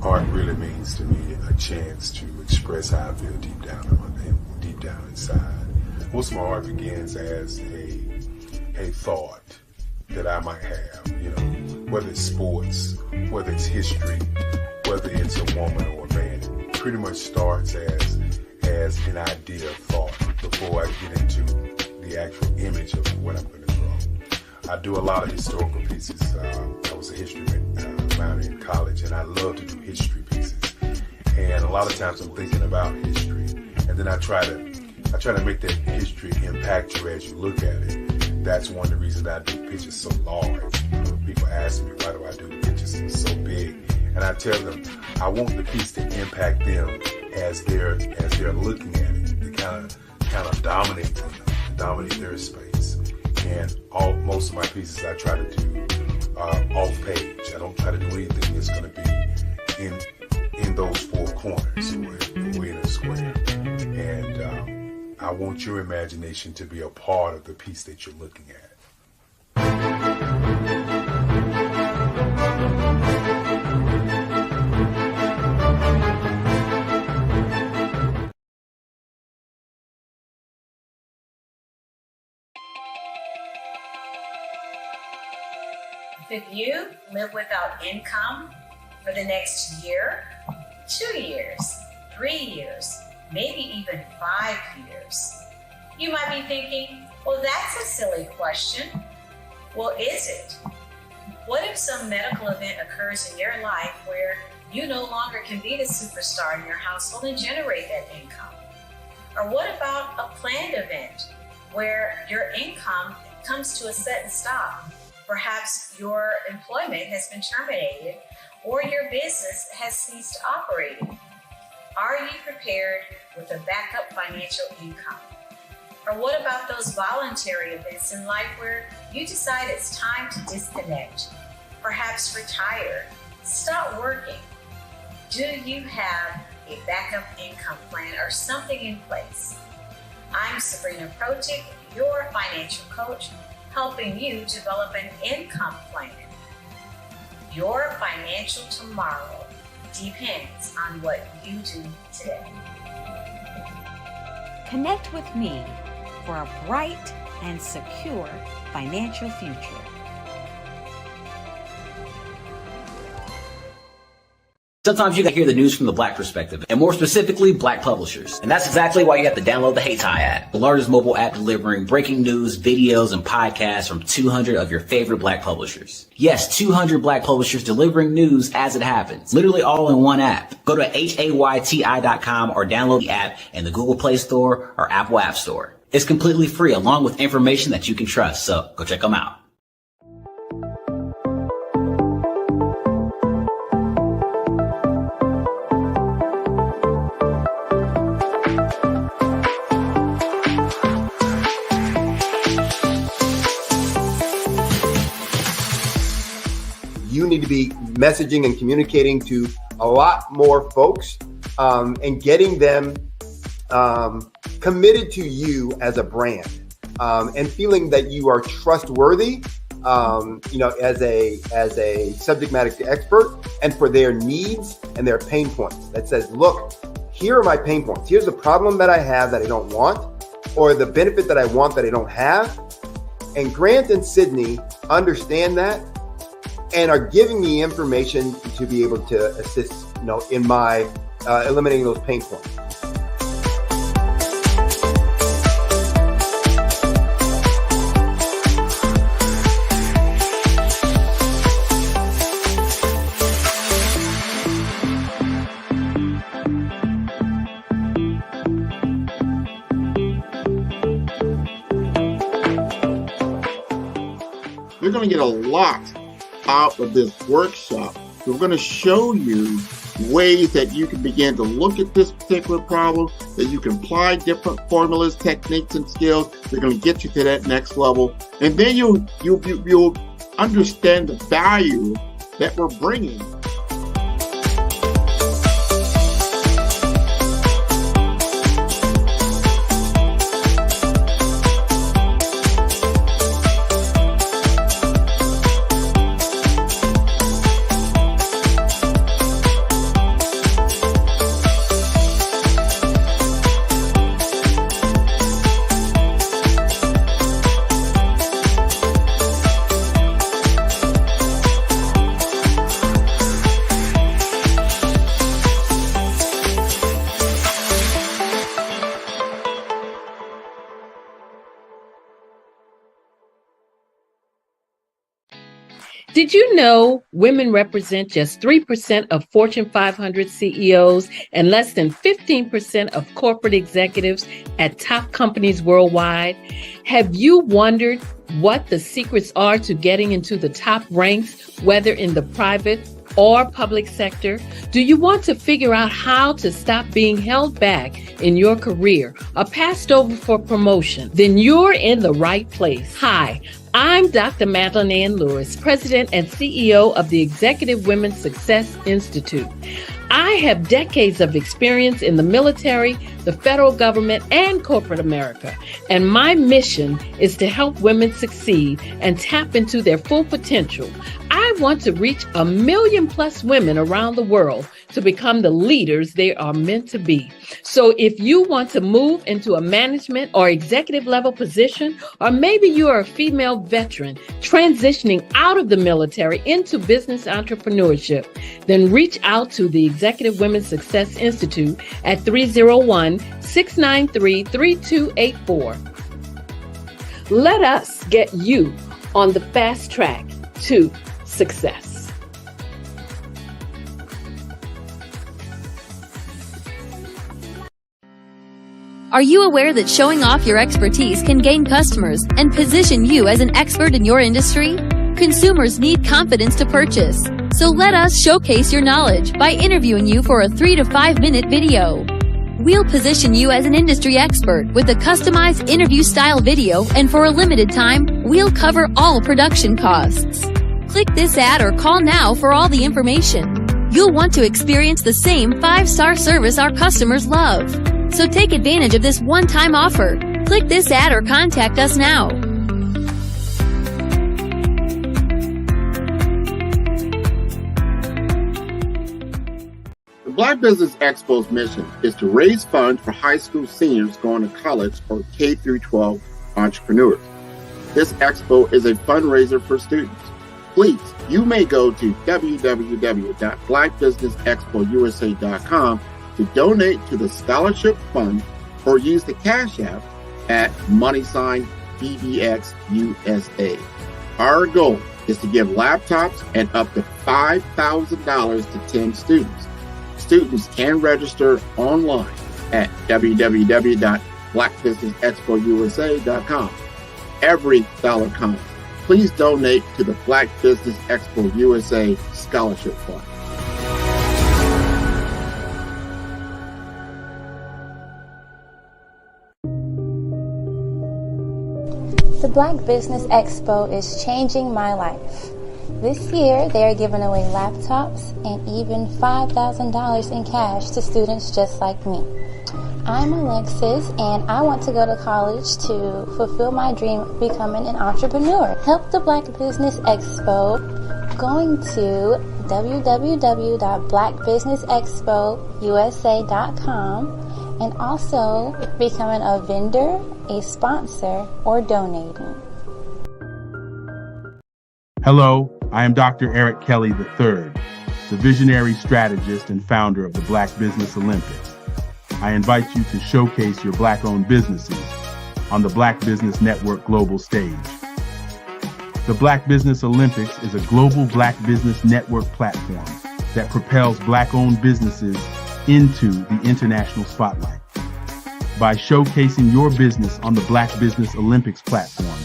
art really means to me a chance to express how I feel deep down inside. Most of my art begins as a thought that I might have, you know, whether it's sports, whether it's history, whether it's a woman or a man. It pretty much starts as an idea of thought before I get into the actual image of what I'm going to draw. I do a lot of historical pieces. I was a history minor in college, and I love to do history pieces. And a lot of times I'm thinking about history, and then I try to make that history impact you as you look at it. That's one of the reasons I do pictures so large. People ask me, why do I do pictures so big? And I tell them, I want the piece to impact them as they're looking at it, to kind of dominate them, dominate their space. And most of my pieces I try to do off page. I don't try to do anything that's going to be in those four corners or in a square. And I want your imagination to be a part of the piece that you're looking at. Could you live without income for the next year, 2 years, 3 years, maybe even 5 years? You might be thinking, well, that's a silly question. Well, is it? What if some medical event occurs in your life where you no longer can be the superstar in your household and generate that income? Or what about a planned event where your income comes to a sudden stop? Perhaps your employment has been terminated or your business has ceased operating. Are you prepared with a backup financial income? Or what about those voluntary events in life where you decide it's time to disconnect, perhaps retire, stop working? Do you have a backup income plan or something in place? I'm Sabrina Protic, your financial coach, helping you develop an income plan. Your financial tomorrow depends on what you do today. Connect with me for a bright and secure financial future. Sometimes you can hear the news from the Black perspective, and more specifically, Black publishers. And that's exactly why you have to download the HeyTie app, the largest mobile app delivering breaking news, videos, and podcasts from 200 of your favorite Black publishers. Yes, 200 Black publishers delivering news as it happens, literally all in one app. Go to HAYTI.com or download the app in the Google Play Store or Apple App Store. It's completely free, along with information that you can trust, so go check them out. You need to be messaging and communicating to a lot more folks and getting them committed to you as a brand and feeling that you are trustworthy, as a subject matter expert, and for their needs and their pain points. That says, look, here are my pain points. Here's the problem that I have that I don't want, or the benefit that I want that I don't have. And Grant and Sydney understand that and are giving me information to be able to assist, in my eliminating those pain points. You're going to get a lot out of this workshop. We're going to show you ways that you can begin to look at this particular problem, that you can apply different formulas, techniques, and skills. They're going to get you to that next level. And then you'll understand the value that we're bringing. Did you know women represent just 3% of Fortune 500 CEOs and less than 15% of corporate executives at top companies worldwide? Have you wondered what the secrets are to getting into the top ranks, whether in the private or public sector? Do you want to figure out how to stop being held back in your career or passed over for promotion? Then you're in the right place. Hi, I'm Dr. Madeline Ann Lewis, President and CEO of the Executive Women's Success Institute. I have decades of experience in the military, the federal government, and corporate America, and my mission is to help women succeed and tap into their full potential. I want to reach 1 million plus women around the world to become the leaders they are meant to be. So if you want to move into a management or executive level position, or maybe you are a female veteran transitioning out of the military into business entrepreneurship, then reach out to the Executive Women's Success Institute at 301-693-3284. Let us get you on the fast track to success. Are you aware that showing off your expertise can gain customers and position you as an expert in your industry? Consumers need confidence to purchase, so let us showcase your knowledge by interviewing you for a 3 to 5 minute video. We'll position you as an industry expert with a customized interview style video, and for a limited time, we'll cover all production costs. Click this ad or call now for all the information. You'll want to experience the same 5-star service our customers love. So take advantage of this one-time offer. Click this ad or contact us now. The Black Business Expo's mission is to raise funds for high school seniors going to college or K-12 entrepreneurs. This expo is a fundraiser for students. Please, you may go to www.blackbusinessexpousa.com to donate to the scholarship fund or use the Cash App at $BBXUSA. Our goal is to give laptops and up to $5,000 to 10 students. Students can register online at www.blackbusinessexpousa.com. Every dollar counts. Please donate to the Black Business Expo USA Scholarship Fund. The Black Business Expo is changing my life. This year, they are giving away laptops and even $5,000 in cash to students just like me. I'm Alexis, and I want to go to college to fulfill my dream of becoming an entrepreneur. Help the Black Business Expo going to www.blackbusinessexpousa.com and also becoming a vendor, a sponsor, or donating. Hello, I am Dr. Eric Kelly III, the visionary strategist and founder of the Black Business Olympics. I invite you to showcase your Black-owned businesses on the Black Business Network global stage. The Black Business Olympics is a global Black Business Network platform that propels Black-owned businesses into the international spotlight. By showcasing your business on the Black Business Olympics platform,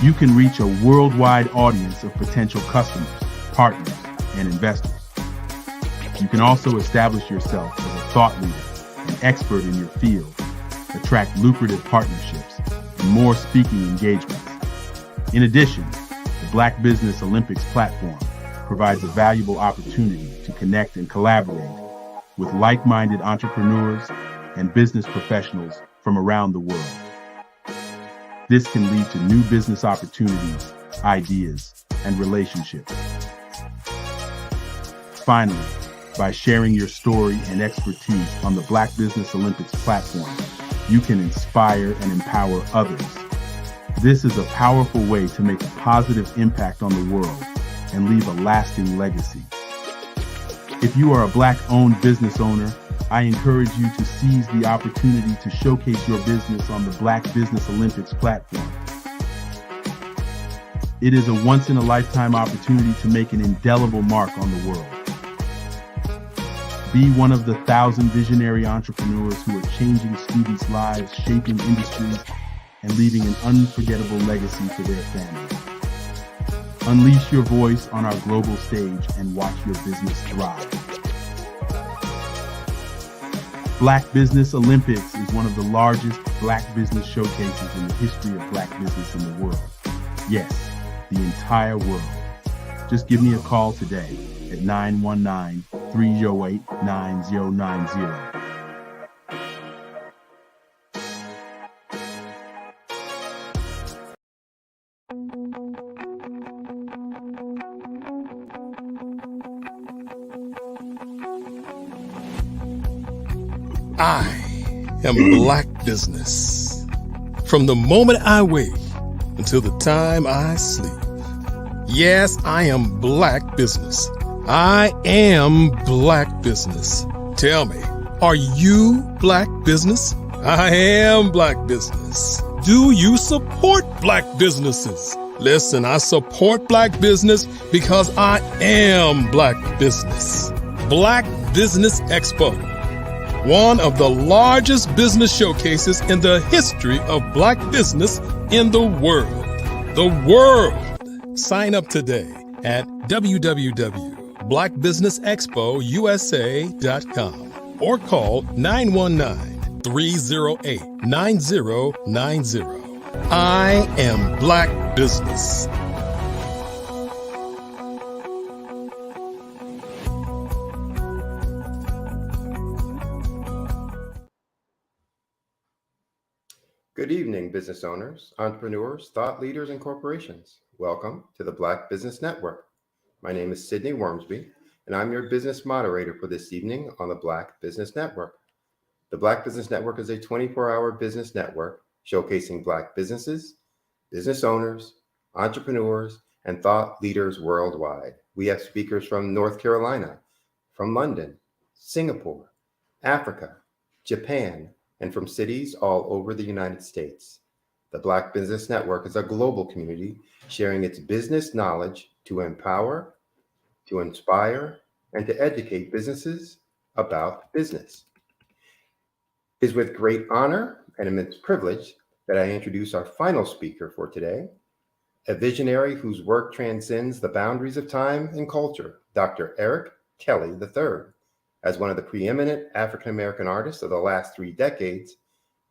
you can reach a worldwide audience of potential customers, partners, and investors. You can also establish yourself as a thought leader, an expert in your field, attract lucrative partnerships, and more speaking engagements. In addition, the Black Business Olympics platform provides a valuable opportunity to connect and collaborate with like-minded entrepreneurs and business professionals from around the world. This can lead to new business opportunities, ideas, and relationships. Finally, by sharing your story and expertise on the Black Business Olympics platform, you can inspire and empower others. This is a powerful way to make a positive impact on the world and leave a lasting legacy. If you are a Black-owned business owner, I encourage you to seize the opportunity to showcase your business on the Black Business Olympics platform. It is a once-in-a-lifetime opportunity to make an indelible mark on the world. Be one of the 1,000 visionary entrepreneurs who are changing students' lives, shaping industries, and leaving an unforgettable legacy for their families. Unleash your voice on our global stage and watch your business thrive. Black Business Olympics is one of the largest Black business showcases in the history of Black business in the world. Yes, the entire world. Just give me a call today at 919-308-9090. I am Black Business. From the moment I wake until the time I sleep. Yes, I am Black Business. I am Black Business. Tell me, are you Black Business? I am Black Business. Do you support Black businesses? Listen, I support Black business because I am Black Business. Black Business Expo, one of the largest business showcases in the history of Black business in the world. The world! Sign up today at www.blackbusinessexpousa.com or call 919-308-9090. I am Black Business. Good evening, business owners, entrepreneurs, thought leaders, and corporations. Welcome to the Black Business Network. My name is Sidney Wormsby, and I'm your business moderator for this evening on the Black Business Network. The Black Business Network is a 24-hour business network showcasing Black businesses, business owners, entrepreneurs, and thought leaders worldwide. We have speakers from North Carolina, from London, Singapore, Africa, Japan, and from cities all over the United States. The Black Business Network is a global community sharing its business knowledge to empower, to inspire, and to educate businesses about business. It is with great honor and immense privilege that I introduce our final speaker for today, a visionary whose work transcends the boundaries of time and culture, Dr. Eric Kelly III. As one of the preeminent African-American artists of the last 3 decades,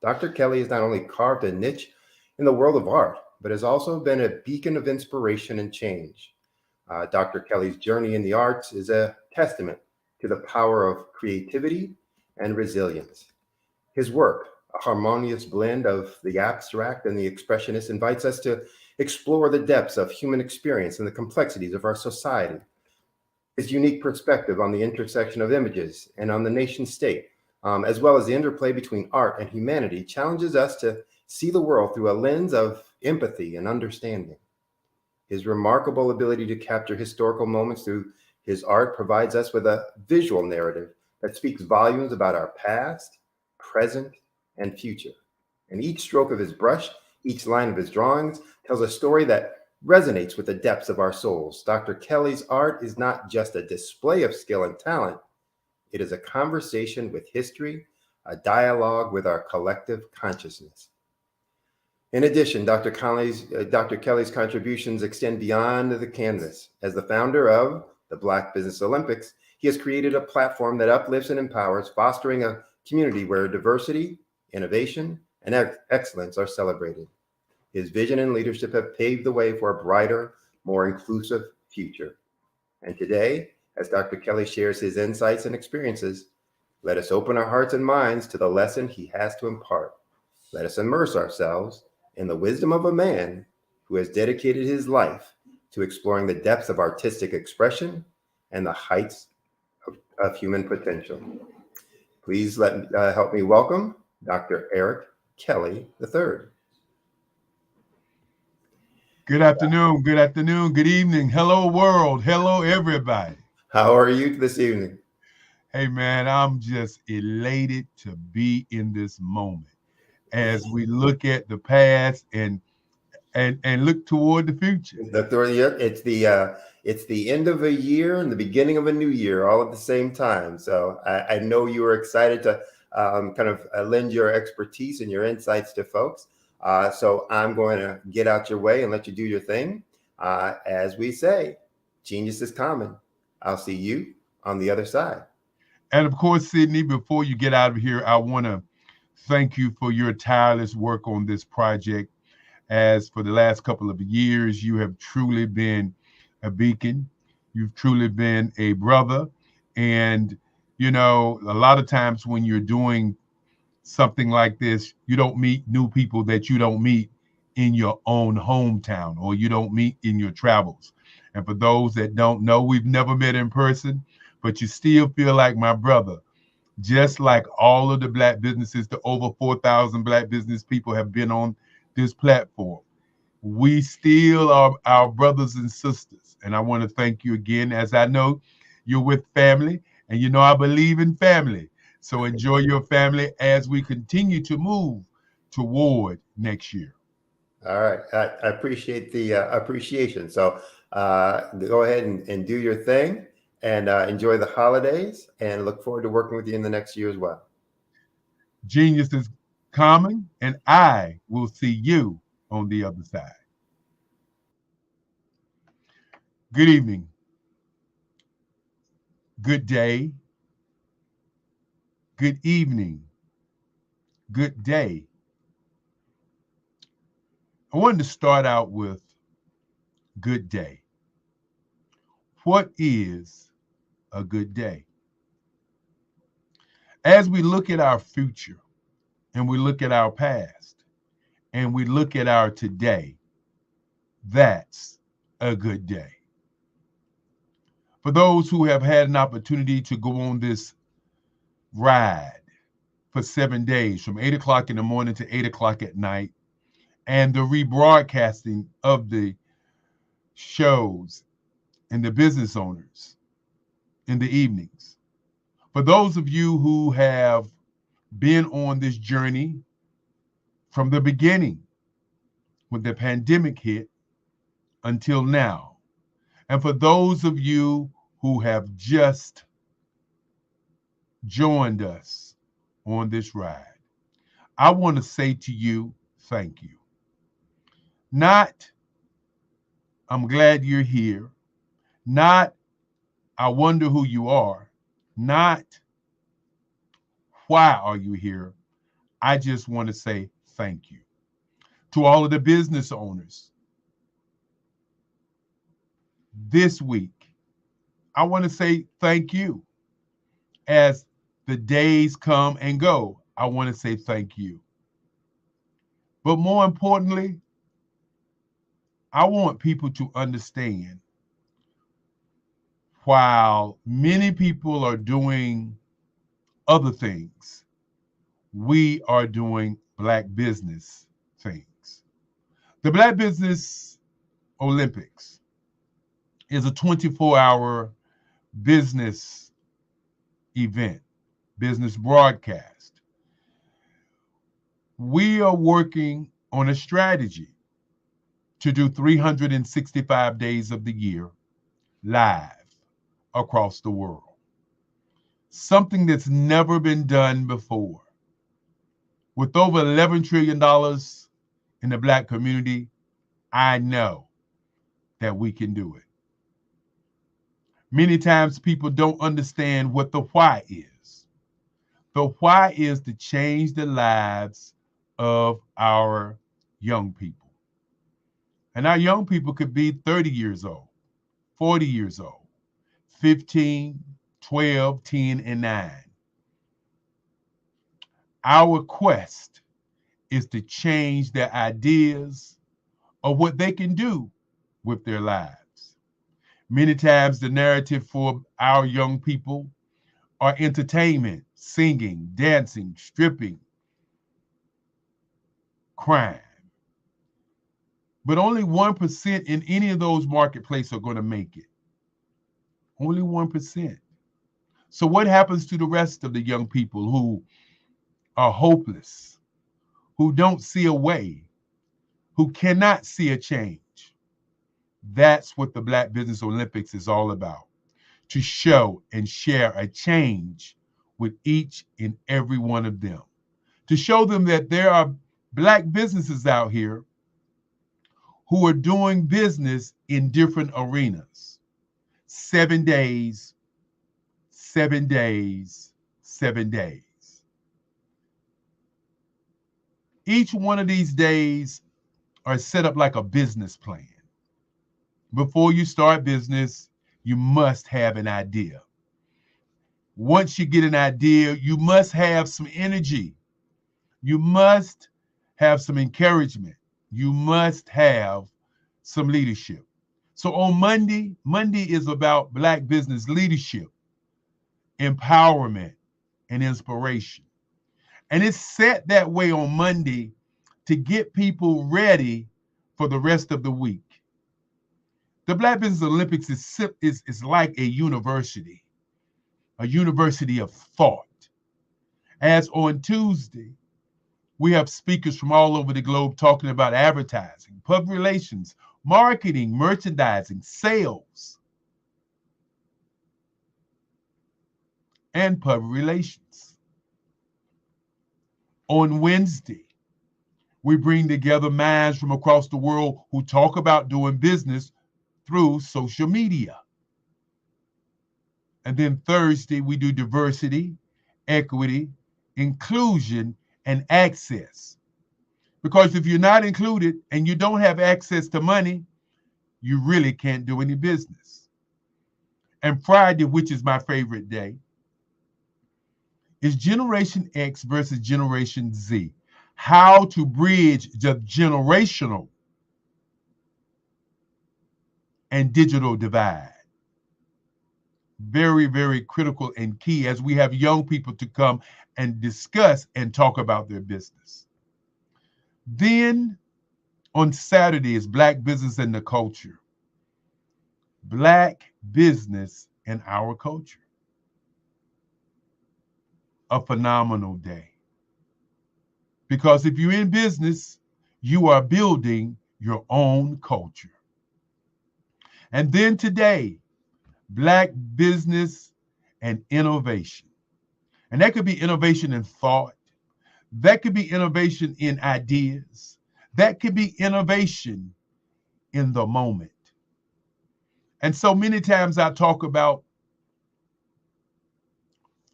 Dr. Kelly has not only carved a niche in the world of art, but has also been a beacon of inspiration and change. Dr. Kelly's journey in the arts is a testament to the power of creativity and resilience. His work, a harmonious blend of the abstract and the expressionist, invites us to explore the depths of human experience and the complexities of our society. His unique perspective on the intersection of images and on the nation state, as well as the interplay between art and humanity, challenges us to see the world through a lens of empathy and understanding. His remarkable ability to capture historical moments through his art provides us with a visual narrative that speaks volumes about our past, present, and future. And each stroke of his brush, each line of his drawings tells a story that resonates with the depths of our souls. Dr. Kelly's art is not just a display of skill and talent. It is a conversation with history, a dialogue with our collective consciousness. In addition, Dr. Kelly's contributions extend beyond the canvas. As the founder of the Black Business Olympics, he has created a platform that uplifts and empowers, fostering a community where diversity, innovation, and excellence are celebrated. His vision and leadership have paved the way for a brighter, more inclusive future. And today, as Dr. Kelly shares his insights and experiences, let us open our hearts and minds to the lesson he has to impart. Let us immerse ourselves in the wisdom of a man who has dedicated his life to exploring the depths of artistic expression and the heights of human potential. Please help me welcome Dr. Eric Kelly III. Good afternoon, good evening. Hello, world. Hello, everybody. How are you this evening? Hey, man, I'm just elated to be in this moment as we look at the past and and look toward the future. It's the end of a year and the beginning of a new year, all at the same time. So I know you are excited to kind of lend your expertise and your insights to folks. So I'm going to get out your way and let you do your thing. As we say, genius is common. I'll see you on the other side. And of course, Sydney, before you get out of here, I want to thank you for your tireless work on this project. As for the last couple of years, you have truly been a beacon. You've truly been a brother. And, you know, a lot of times when you're doing something like this, you don't meet new people that you don't meet in your own hometown or you don't meet in your travels. And for those that don't know, we've never met in person, but you still feel like my brother. Just like all of the Black businesses, the over 4,000 Black business people have been on this platform. We still are our brothers and sisters. And I want to thank you again, as I know you're with family, and you know I believe in family. So enjoy your family as we continue to move toward next year. All right. I appreciate the appreciation. So go ahead and do your thing and enjoy the holidays and look forward to working with you in the next year as well. Genius is common, and I will see you on the other side. Good evening. Good day. Good evening. Good day. I wanted to start out with good day. What is a good day? As we look at our future and we look at our past and we look at our today, that's a good day. For those who have had an opportunity to go on this ride for 7 days from 8 o'clock in the morning to 8 o'clock at night, and the rebroadcasting of the shows and the business owners in the evenings. For those of you who have been on this journey from the beginning when the pandemic hit until now, and for those of you who have just joined us on this ride, I want to say to you, thank you. Not, I'm glad you're here. Not, I wonder who you are. Not, why are you here? I just want to say thank you. To all of the business owners, this week, I want to say thank you. As the days come and go, I want to say thank you. But more importantly, I want people to understand, while many people are doing other things, we are doing Black business things. The Black Business Olympics is a 24-hour business event, business broadcast. We are working on a strategy to do 365 days of the year live across the world. Something that's never been done before. With over $11 trillion in the Black community, I know that we can do it. Many times people don't understand what the why is. The why is to change the lives of our young people. And our young people could be 30 years old, 40 years old, 15, 12, 10, and 9. Our quest is to change their ideas of what they can do with their lives. Many times the narrative for our young people are entertainment, singing, dancing, stripping, crime. But only 1% in any of those marketplaces are going to make it. Only 1%. So what happens to the rest of the young people who are hopeless, who don't see a way, who cannot see a change. That's what the Black Business Olympics is all about, to show and share a change with each and every one of them, to show them that there are Black businesses out here who are doing business in different arenas. 7 days, 7 days, 7 days. Each one of these days are set up like a business plan. Before you start business, you must have an idea. Once you get an idea, you must have some energy. You must have some encouragement. You must have some leadership. So on Monday is about Black business leadership, empowerment, and inspiration. And it's set that way on Monday to get people ready for the rest of the week. The Black Business Olympics is like a university of thought. As on Tuesday, we have speakers from all over the globe talking about advertising, public relations, marketing, merchandising, sales, and public relations. On Wednesday, we bring together minds from across the world who talk about doing business through social media. And then Thursday, we do diversity, equity, inclusion, and access. Because if you're not included and you don't have access to money, you really can't do any business. And Friday, which is my favorite day, is Generation X versus Generation Z. How to bridge the generational and digital divide. Very, very critical and key as we have young people to come and discuss and talk about their business. Then on Saturday is Black Business and the Culture. Black business and our culture. A phenomenal day. Because if you're in business, you are building your own culture. And then today, Black business and innovation. And that could be innovation in thought. That could be innovation in ideas. That could be innovation in the moment. And so many times I talk about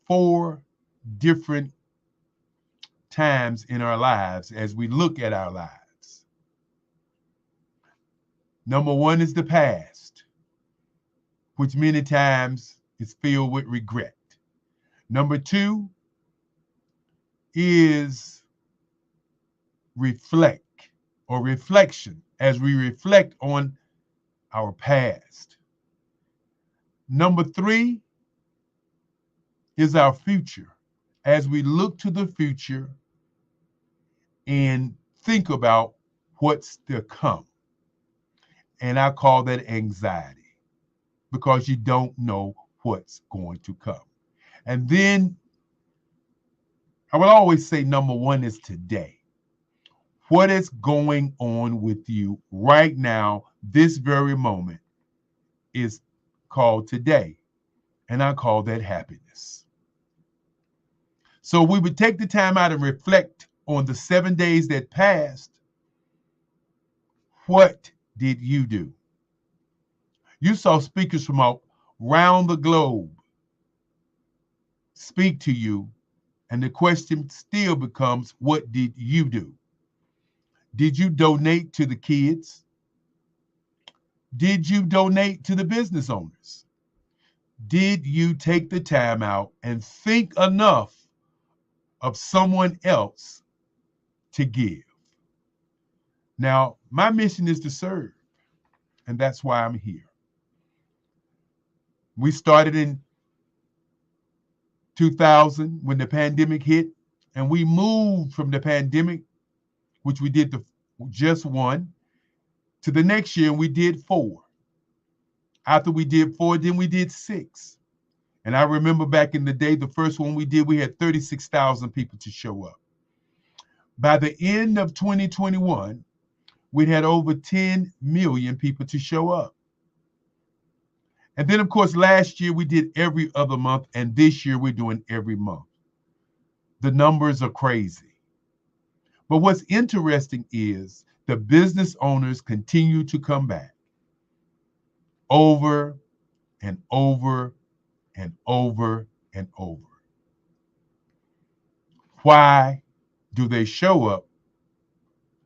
4 different times in our lives as we look at our lives. Number 1 is the past, which many times is filled with regret. Number 2 is reflect or reflection as we reflect on our past. Number 3 is our future as we look to the future and think about what's to come. And I call that anxiety because you don't know what's going to come. And then I will always say number 1 is today. What is going on with you right now, this very moment, is called today. And I call that happiness. So we would take the time out and reflect on the 7 days that passed. What did you do? You saw speakers from around the globe speak to you, and the question still becomes, what did you do? Did you donate to the kids? Did you donate to the business owners? Did you take the time out and think enough of someone else to give? Now, my mission is to serve, and that's why I'm here. We started in 2000 when the pandemic hit, and we moved from the pandemic, which we did just 1, to the next year, and we did 4. After we did 4, then we did 6. And I remember back in the day, the first one we did, we had 36,000 people to show up. By the end of 2021, we had over 10 million people to show up. And then, of course, last year we did every other month, and this year we're doing every month. The numbers are crazy. But what's interesting is the business owners continue to come back over and over and over and over. Why do they show up?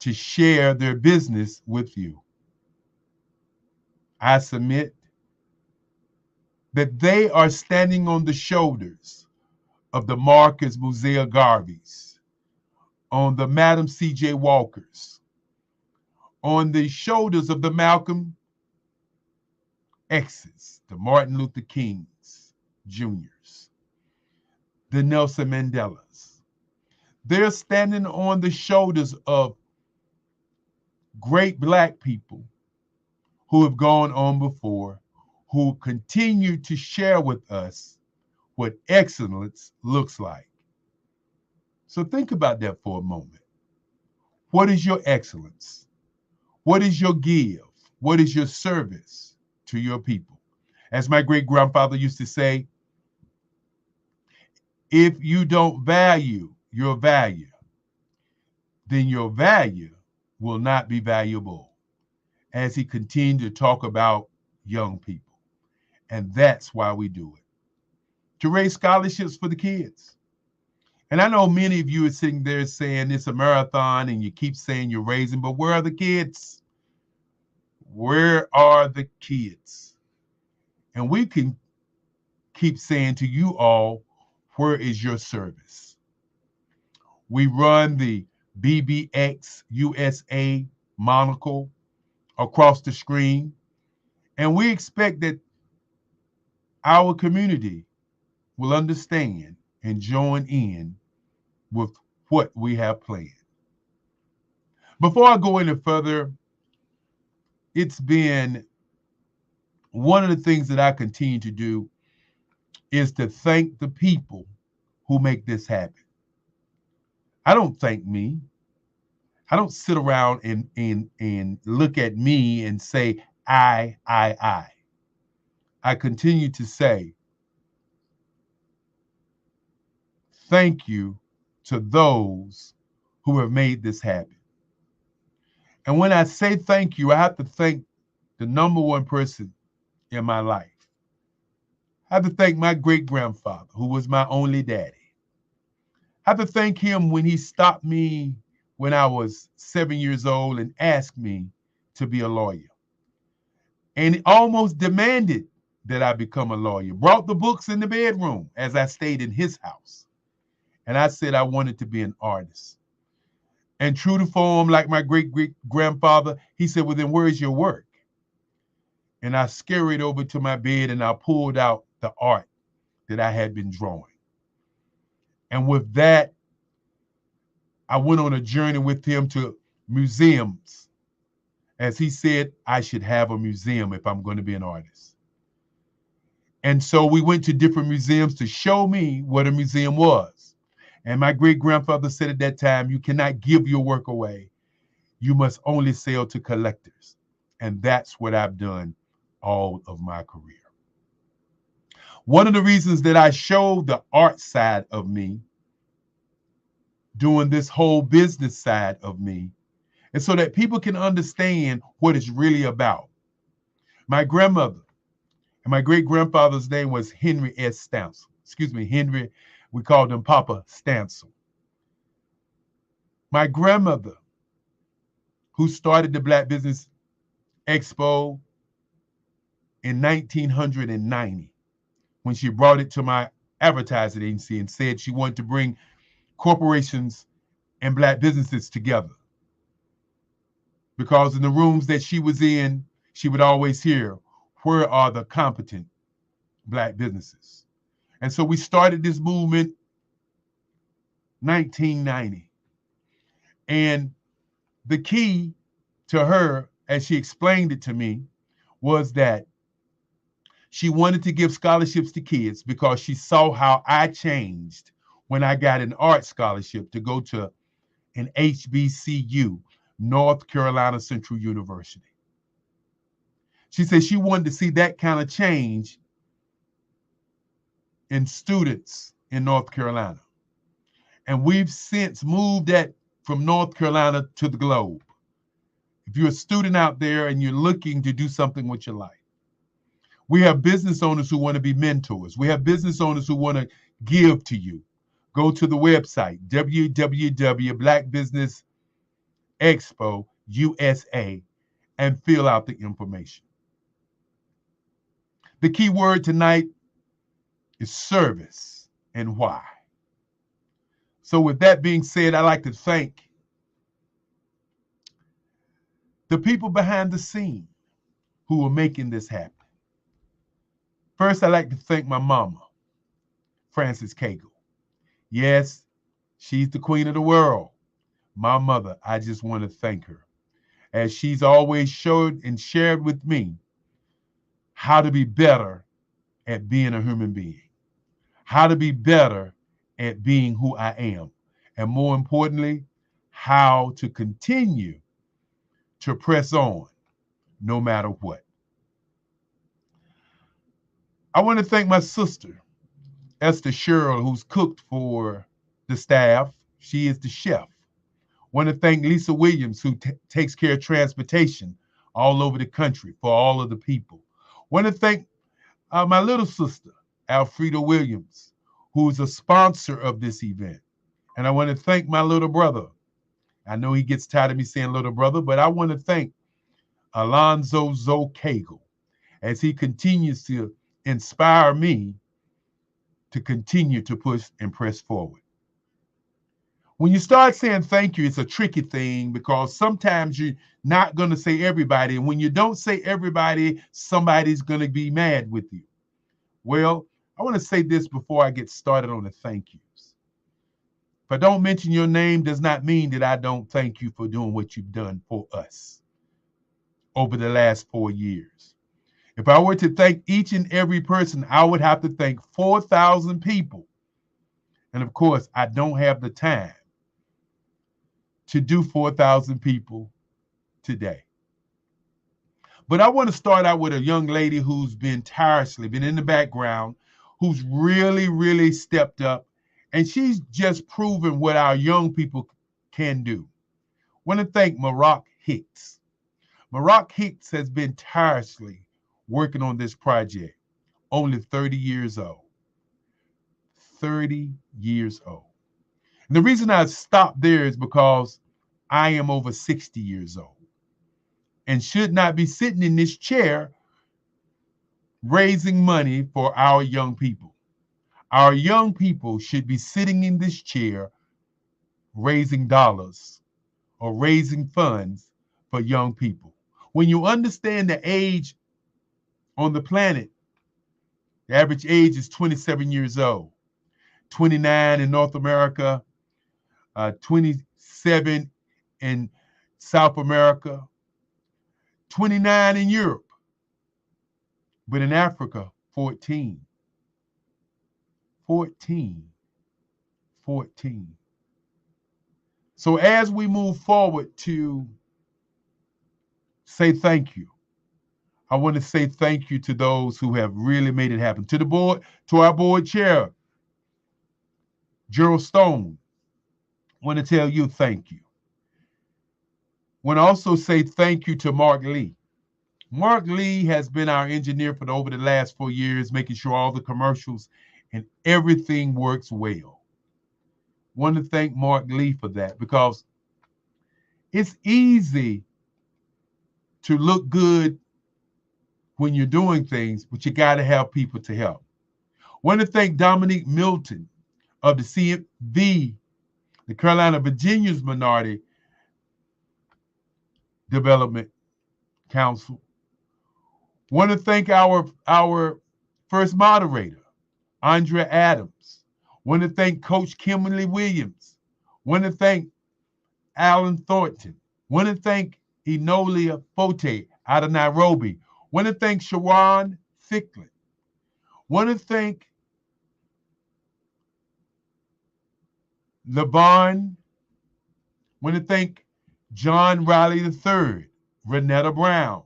To share their business with you. I submit that they are standing on the shoulders of the Marcus Musea Garveys, on the Madam C.J. Walkers, on the shoulders of the Malcolm X's, the Martin Luther Kings Jr.'s, the Nelson Mandelas. They're standing on the shoulders of great Black people who have gone on before, who continue to share with us what excellence looks like. So think about that for a moment. What is your excellence? What is your give? What is your service to your people? As my great-grandfather used to say, if you don't value your value, then your value will not be valuable, as he continued to talk about young people. And that's why we do it, to raise scholarships for the kids. And I know many of you are sitting there saying it's a marathon and you keep saying you're raising, but where are the kids? Where are the kids? And we can keep saying to you all, where is your service? We run the BBX USA monocle across the screen, and we expect that our community will understand and join in with what we have planned. Before I go any further, it's been one of the things that I continue to do is to thank the people who make this happen. I don't thank me. I don't sit around and look at me and say, I. I continue to say, thank you to those who have made this happen. And when I say thank you, I have to thank the number one person in my life. I have to thank my great-grandfather, who was my only daddy. I have to thank him when he stopped me when I was 7 years old and asked me to be a lawyer. And he almost demanded that I become a lawyer, brought the books in the bedroom as I stayed in his house. And I said I wanted to be an artist. And true to form, like my great-grandfather, he said, well, then where's your work? And I scurried over to my bed and I pulled out the art that I had been drawing. And with that, I went on a journey with him to museums. As he said, I should have a museum if I'm going to be an artist. And so we went to different museums to show me what a museum was. And my great-grandfather said at that time, you cannot give your work away. You must only sell to collectors. And that's what I've done all of my career. One of the reasons that I showed the art side of me, doing this whole business side of me, is so that people can understand what it's really about. My grandmother and my great-grandfather's name was Henry S. Stansel. Excuse me, Henry, we called him Papa Stansel. My grandmother, who started the Black Business Expo in 1990, when she brought it to my advertising agency and said she wanted to bring corporations and Black businesses together. Because in the rooms that she was in, she would always hear, where are the competent Black businesses? And so we started this movement 1990. And the key to her, as she explained it to me, was that she wanted to give scholarships to kids because she saw how I changed when I got an art scholarship to go to an HBCU, North Carolina Central University. She said she wanted to see that kind of change in students in North Carolina. And we've since moved that from North Carolina to the globe. If you're a student out there and you're looking to do something with your life, we have business owners who want to be mentors. We have business owners who want to give to you. Go to the website, www. Business Expo USA, and fill out the information. The key word tonight is service and why. So with that being said, I'd like to thank the people behind the scene who are making this happen. First, I'd like to thank my mama, Frances Cagle. Yes, she's the queen of the world. My mother, I just want to thank her, as she's always showed and shared with me how to be better at being a human being, how to be better at being who I am, and more importantly, how to continue to press on no matter what. I want to thank my sister, Esther Sherrill, who's cooked for the staff. She is the chef. Want to thank Lisa Williams, who takes care of transportation all over the country for all of the people. Want to thank my little sister, Alfreda Williams, who's a sponsor of this event. And I want to thank my little brother. I know he gets tired of me saying little brother, but I want to thank Alonzo Zoe Cagle, as he continues to inspire me to continue to push and press forward. When you start saying thank you, it's a tricky thing, because sometimes you're not going to say everybody. And when you don't say everybody, somebody's going to be mad with you. Well, I want to say this before I get started on the thank yous. If I don't mention your name, does not mean that I don't thank you for doing what you've done for us over the last 4 years. If I were to thank each and every person, I would have to thank 4,000 people. And of course, I don't have the time to do 4,000 people today. But I want to start out with a young lady who's been tirelessly, been in the background, who's really, really stepped up. And she's just proven what our young people can do. I want to thank Maroc Hicks. Maroc Hicks has been tirelessly working on this project, only 30 years old. 30 years old. And the reason I stopped there is because I am over 60 years old and should not be sitting in this chair raising money for our young people. Our young people should be sitting in this chair raising dollars or raising funds for young people. When you understand the age on the planet, the average age is 27 years old, 29 in North America, 27 in South America, 29 in Europe, but in Africa, 14. 14. So as we move forward to say thank you, I want to say thank you to those who have really made it happen. To the board, to our board chair, Gerald Stone, I want to tell you thank you. I want to also say thank you to Mark Lee. Mark Lee has been our engineer for over the last 4 years, making sure all the commercials and everything works well. I want to thank Mark Lee for that, because it's easy to look good when you're doing things, but you got to have people to help. I want to thank Dominique Milton of the CMV, the Carolina Virginia's Minority Development Council. I want to thank our first moderator, Andrea Adams. I want to thank Coach Kimberly Williams. I want to thank Alan Thornton. I want to thank Enolia Fote out of Nairobi. I want to thank Sharon Ficklin. I want to thank LeBron. I want to thank John Riley III, Renetta Brown.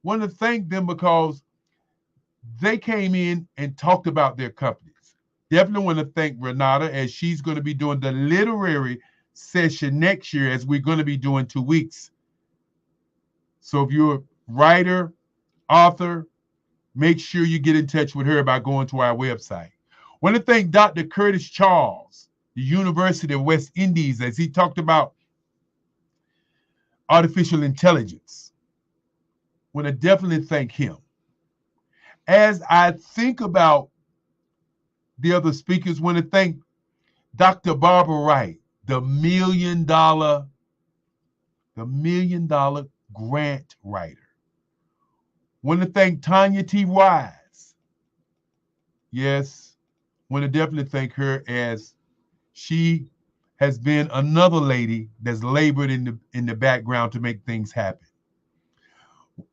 Want to thank them because they came in and talked about their companies. Definitely want to thank Renata as she's going to be doing the literary session next year, as we're going to be doing 2 weeks. So if you're a writer, author, make sure you get in touch with her by going to our website. Want to thank Dr. Curtis Charles, the University of West Indies, as he talked about artificial intelligence. Want to definitely thank him. As I think about the other speakers, want to thank Dr. Barbara Wright, the $1 million grant writer. Want to thank Tanya T. Wise. Yes, want to definitely thank her, as she has been another lady that's labored in the background to make things happen.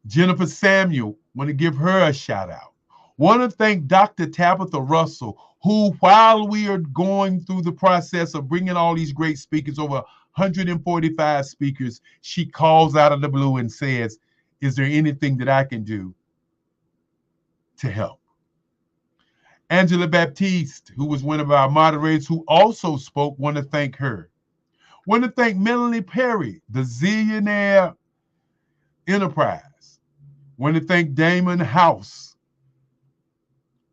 Jennifer Samuel, want to give her a shout out. Want to thank Dr. Tabitha Russell, who, while we are going through the process of bringing all these great speakers, over 145 speakers, she calls out of the blue and says, is there anything that I can do to help? Angela Baptiste, who was one of our moderators who also spoke, want to thank her. Want to thank Melanie Perry, the Zillionaire Enterprise. Want to thank Damon House.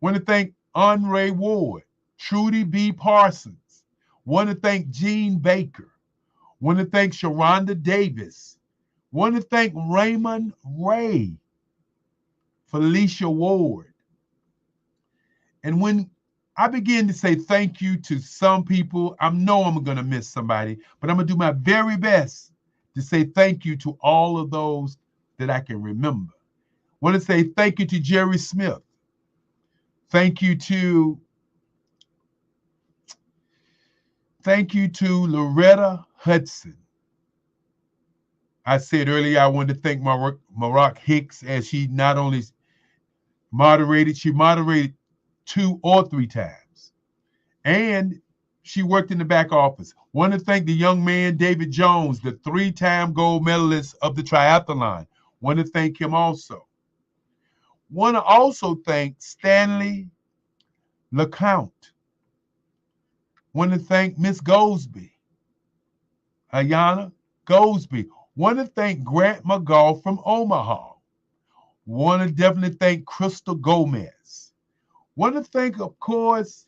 Want to thank Andre Ward, Trudy B. Parsons. Want to thank Gene Baker. Want to thank Sharonda Davis. Want to thank Raymond Ray, Felicia Ward. And when I begin to say thank you to some people, I know I'm going to miss somebody, but I'm going to do my very best to say thank you to all of those that I can remember. I want to say thank you to Jerry Smith. Thank you to Loretta Hudson. I said earlier I wanted to thank Marak Hicks, as she not only moderated, she moderated 2 or 3 times. And she worked in the back office. Want to thank the young man, David Jones, the 3-time gold medalist of the triathlon. Want to thank him also. Want to also thank Stanley LeCount. Want to thank Miss Goldsby, Ayana Goldsby. Want to thank Grant McGaugh from Omaha. Want to definitely thank Crystal Gomez. Want to thank, of course,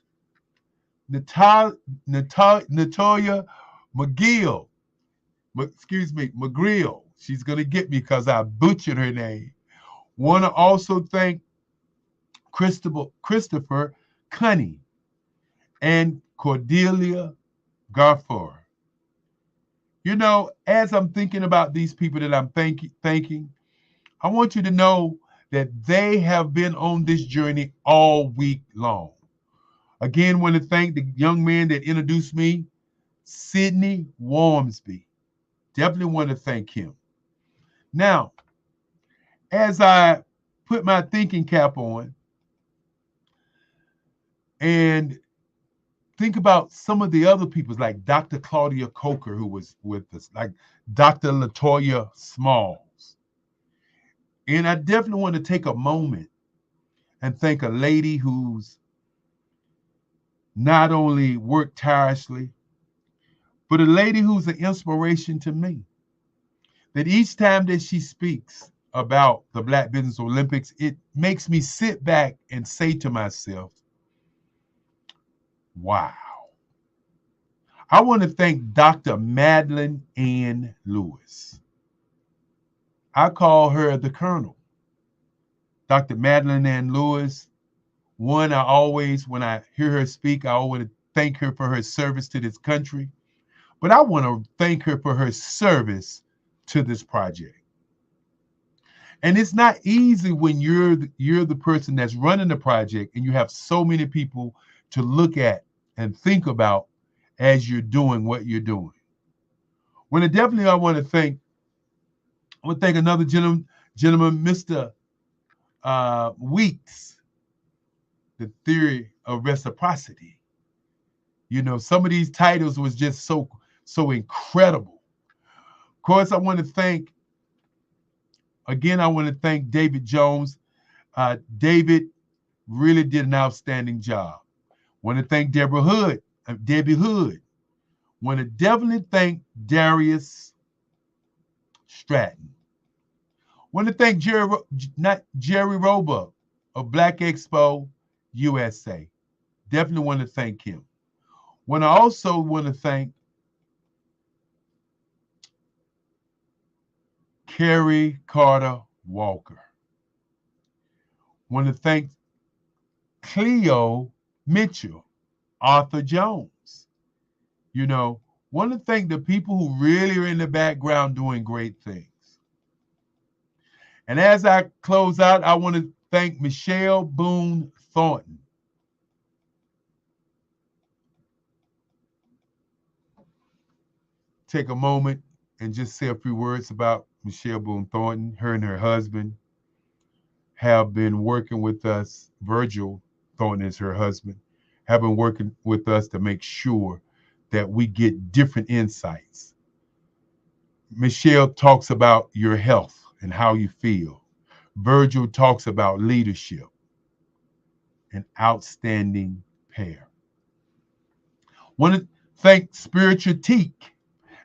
Natoya McGill. McGrill. She's going to get me because I butchered her name. Want to also thank Christopher Cunny and Cordelia Garfor. You know, as I'm thinking about these people that I'm thanking, I want you to know that they have been on this journey all week long. Again, want to thank the young man that introduced me, Sidney Wormsby. Definitely want to thank him. Now, as I put my thinking cap on and think about some of the other people, like Dr. Claudia Coker, who was with us, like Dr. Latoya Smalls. And I definitely want to take a moment and thank a lady who's not only worked tirelessly, but a lady who's an inspiration to me. That each time that she speaks about the Black Business Olympics, it makes me sit back and say to myself, wow. I want to thank Dr. Madeline Ann Lewis. I call her the Colonel. Dr. Madeline Ann Lewis. One, I always, when I hear her speak, I always thank her for her service to this country. But I want to thank her for her service to this project. And it's not easy when you're the person that's running the project and you have so many people to look at and think about as you're doing what you're doing. When I want to thank another gentleman, Mr. Weeks, the theory of reciprocity. You know, some of these titles was just so incredible. course, I want to thank David Jones. David really did an outstanding job. Want to thank Debbie Hood. Want to definitely thank Darius Stratton. Want to thank Jerry Roebuck of Black Expo USA. Definitely want to thank him. Also want to thank Carrie Carter Walker. Want to thank Cleo Mitchell, Arthur Jones. Want to thank the people who really are in the background doing great things. And as I close out, I want to thank Michelle Boone Thornton. Take a moment and just say a few words about Michelle Boone Thornton. Her and her husband have been working with us. Virgil Thornton is her husband. Have been working with us to make sure that we get different insights. Michelle talks about your health and how you feel. Virgil talks about leadership. An outstanding pair. Want to thank Spiritual Teak.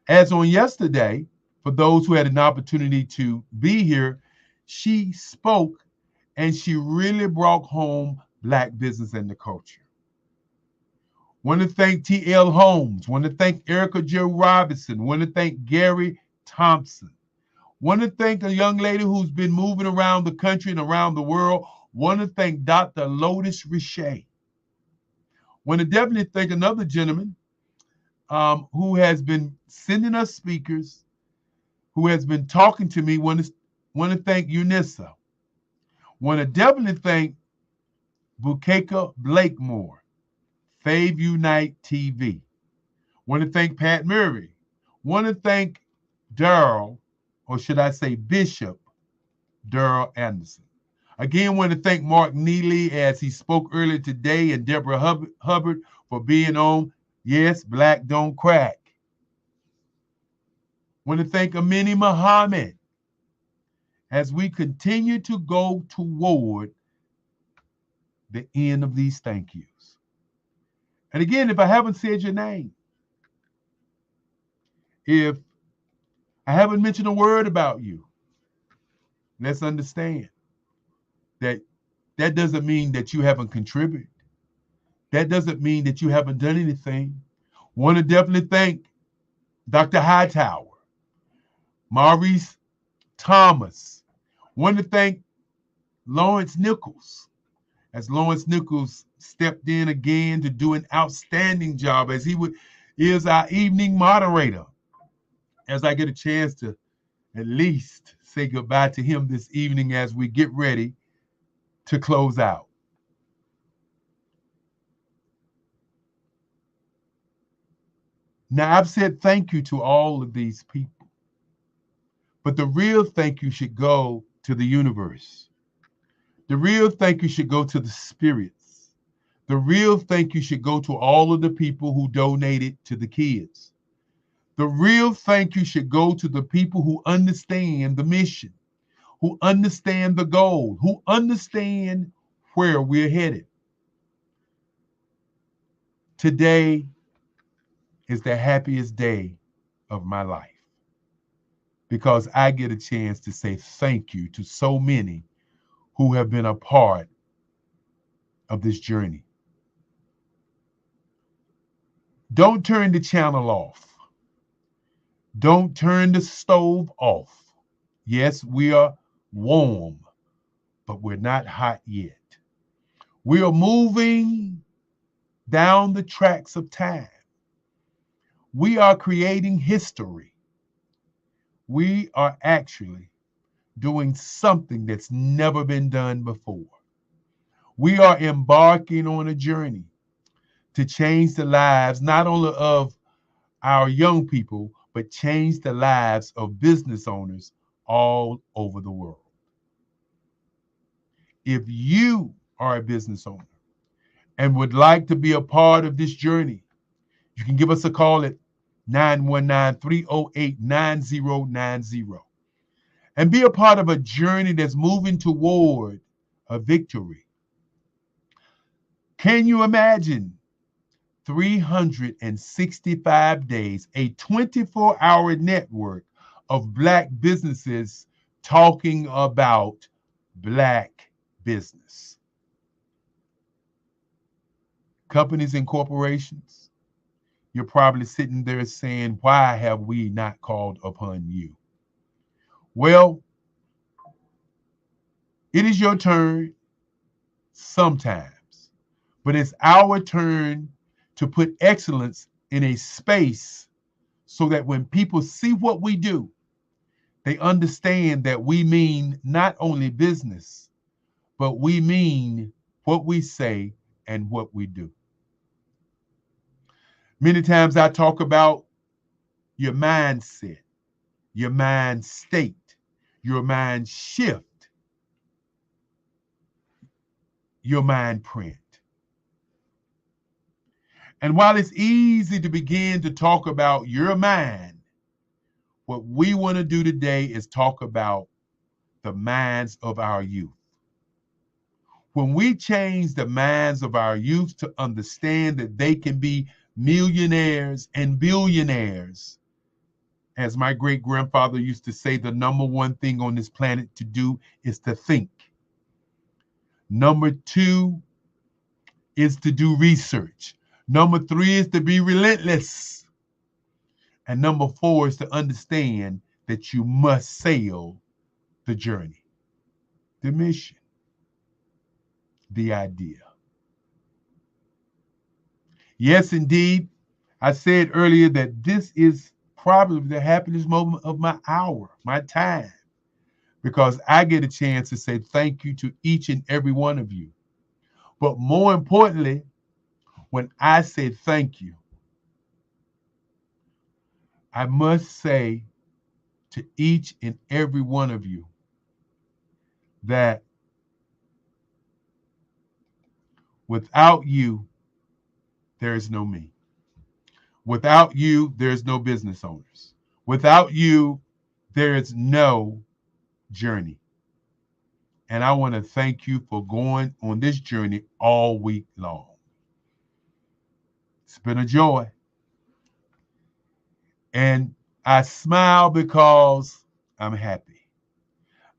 As on yesterday, for those who had an opportunity to be here, she spoke and she really brought home Black business and the culture. Want to thank T.L. Holmes. Want to thank Erica Joe Robinson. Want to thank Gary Thompson. Want to thank a young lady who's been moving around the country and around the world. Want to thank Dr. Lotus Richey. Want to definitely thank another gentleman who has been sending us speakers, who has been talking to me. Want to thank Unissa. Want to definitely thank Bukeka Blakemore, Fave Unite TV. Want to thank Pat Murray. Want to thank Daryl, or should I say Bishop Daryl Anderson. Again, want to thank Mark Neely as he spoke earlier today, and Deborah Hubbard for being on Yes, Black Don't Crack. Want to thank Amini Muhammad as we continue to go toward the end of these thank yous. And again, if I haven't said your name, if I haven't mentioned a word about you, let's understand that that doesn't mean that you haven't contributed. That doesn't mean that you haven't done anything. Want to definitely thank Dr. Hightower, Maurice Thomas. Want to thank Lawrence Nichols, as Lawrence Nichols stepped in again to do an outstanding job as he is our evening moderator. As I get a chance to at least say goodbye to him this evening as we get ready to close out. Now, I've said thank you to all of these people, but the real thank you should go to the universe. The real thank you should go to the spirits. The real thank you should go to all of the people who donated to the kids. The real thank you should go to the people who understand the mission, who understand the goal, who understand where we're headed. Today is the happiest day of my life because I get a chance to say thank you to so many who have been a part of this journey. Don't turn the channel off. Don't turn the stove off. Yes, we are warm, but we're not hot yet. We are moving down the tracks of time. We are creating history. We are actually doing something that's never been done before. We are embarking on a journey to change the lives not only of our young people, but change the lives of business owners all over the world. If you are a business owner and would like to be a part of this journey, you can give us a call at 919-308-9090. And be a part of a journey that's moving toward a victory. Can you imagine 365 days, a 24-hour network of Black businesses talking about Black business? Companies and corporations, you're probably sitting there saying, why have we not called upon you? Well, it is your turn sometimes, but it's our turn to put excellence in a space so that when people see what we do, they understand that we mean not only business, but we mean what we say and what we do. Many times I talk about your mindset, your mind state, your mind shift, your mind print. And while it's easy to begin to talk about your mind, what we want to do today is talk about the minds of our youth. When we change the minds of our youth to understand that they can be millionaires and billionaires, as my great-grandfather used to say, the number one thing on this planet to do is to think. Number two is to do research. Number three is to be relentless. And number four is to understand that you must sail the journey, the mission, the idea. Yes, indeed. I said earlier that this is probably the happiest moment of my hour, my time, because I get a chance to say thank you to each and every one of you. But more importantly, when I say thank you, I must say to each and every one of you that without you, there is no me. Without you, there's no business owners. Without you, there is no journey. And I want to thank you for going on this journey all week long. It's been a joy. And I smile because I'm happy.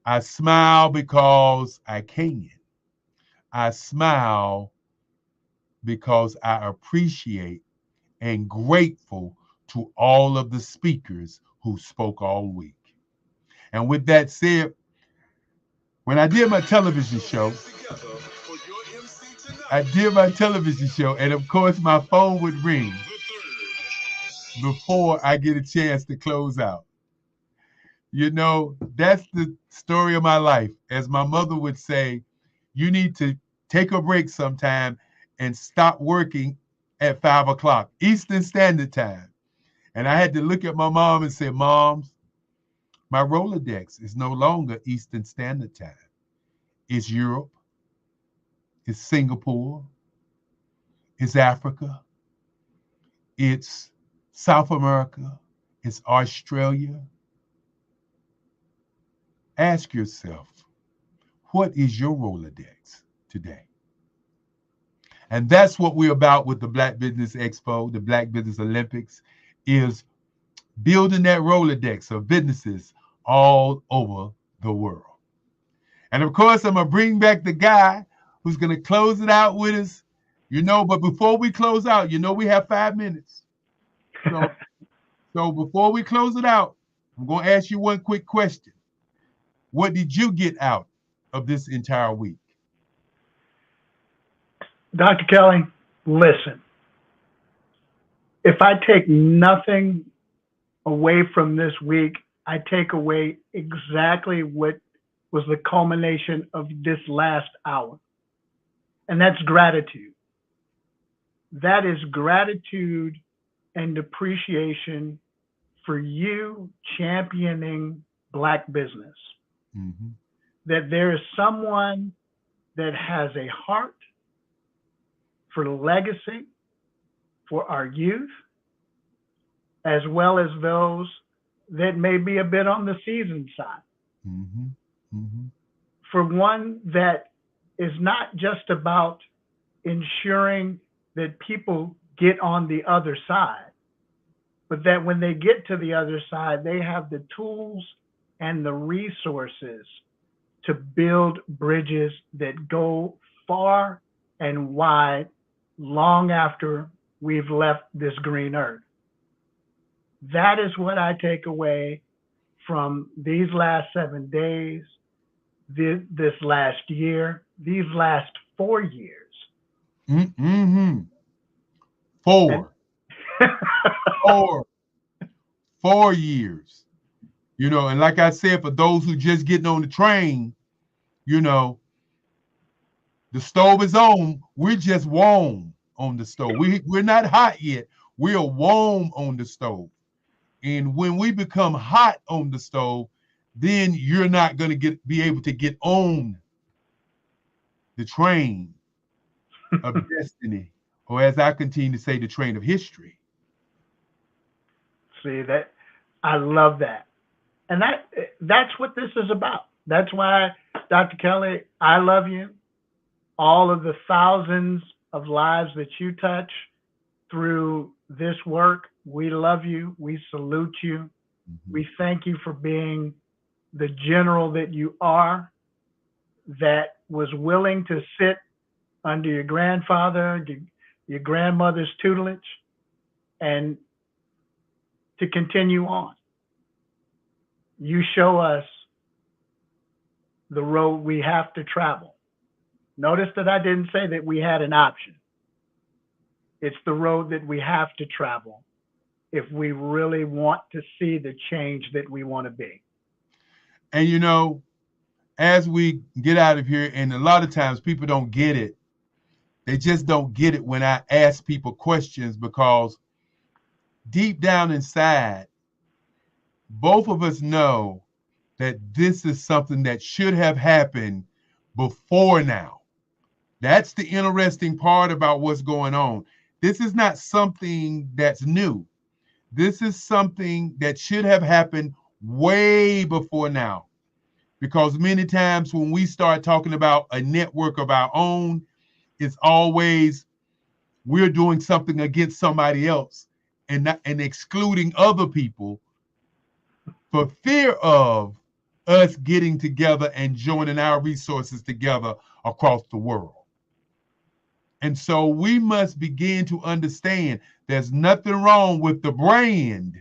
I smile because I can. I smile because I appreciate and grateful to all of the speakers who spoke all week. And with that said, when I did my television show, and of course my phone would ring before I get a chance to close out. You know, that's the story of my life. As my mother would say, you need to take a break sometime and stop working at 5 o'clock Eastern Standard Time. And I had to look at my mom and say, Mom, my Rolodex is no longer Eastern Standard Time. It's Europe, it's Singapore, it's Africa, it's South America, it's Australia. Ask yourself, what is your Rolodex today? And that's what we're about with the Black Business Expo, the Black Business Olympics, is building that Rolodex of businesses all over the world. And of course, I'm going to bring back the guy who's going to close it out with us, you know, but before we close out, you know, we have 5 minutes. So before we close it out, I'm going to ask you one quick question. What did you get out of this entire week? Dr. Kelly, listen. If I take nothing away from this week, I take away exactly what was the culmination of this last hour. And that's gratitude. That is gratitude and appreciation for you championing Black business. Mm-hmm. That there is someone that has a heart for legacy, for our youth, as well as those that may be a bit on the seasoned side. Mm-hmm. Mm-hmm. For one that is not just about ensuring that people get on the other side, but that when they get to the other side, they have the tools and the resources to build bridges that go far and wide long after we've left this green earth. That is what I take away from these last 7 days, this last year, these last 4 years. Mm-hmm. Four. 4 years. You know, and like I said, for those who just getting on the train, you know, the stove is on. We're just warm on the stove. We're not hot yet. We are warm on the stove. And when we become hot on the stove, then you're not going to be able to get on the train of destiny, or as I continue to say, the train of history. See that? I love that. And that's what this is about. That's why, Dr. Kelly, I love you. All of the thousands of lives that you touch through this work, we love you. We salute you. Mm-hmm. We thank you for being the general that you are, that was willing to sit under your grandfather, your grandmother's tutelage, and to continue on. You show us the road we have to travel. Notice that I didn't say that we had an option. It's the road that we have to travel if we really want to see the change that we want to be. And you know, as we get out of here, and a lot of times people don't get it. They just don't get it when I ask people questions, because deep down inside, both of us know that this is something that should have happened before now. That's the interesting part about what's going on. This is not something that's new. This is something that should have happened way before now. Because many times when we start talking about a network of our own, it's always we're doing something against somebody else and excluding other people for fear of us getting together and joining our resources together across the world. And so we must begin to understand there's nothing wrong with the brand.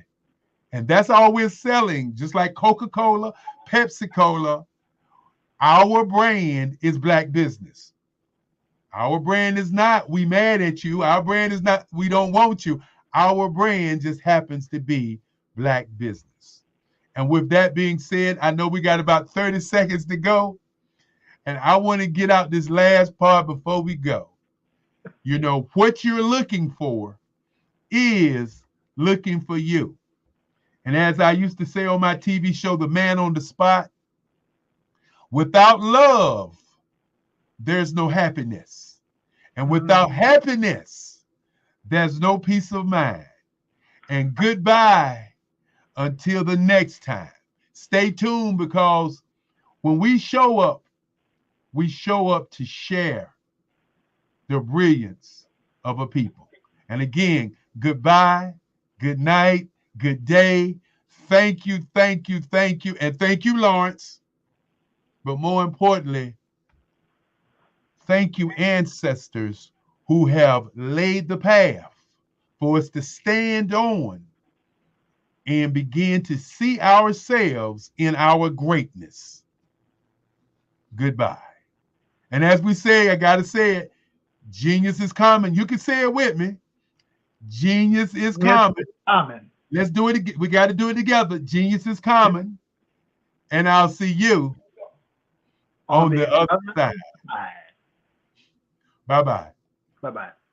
And that's all we're selling, just like Coca-Cola, Pepsi-Cola. Our brand is Black business. Our brand is not, we mad at you. Our brand is not, we don't want you. Our brand just happens to be Black business. And with that being said, I know we got about 30 seconds to go. And I want to get out this last part before we go. You know, what you're looking for is looking for you. And as I used to say on my TV show, The Man on the Spot, without love, there's no happiness. And without happiness, there's no peace of mind. And goodbye until the next time. Stay tuned, because when we show up to share the brilliance of a people. And again, goodbye, good night, good day. Thank you, thank you, thank you. And thank you, Lawrence. But more importantly, thank you, ancestors who have laid the path for us to stand on and begin to see ourselves in our greatness. Goodbye. And as we say, I got to say it, genius is coming. You can say it with me. Genius is coming. Let's do it. We got to do it together. Genius is coming. And I'll see you on the other side. Bye-bye. Bye-bye.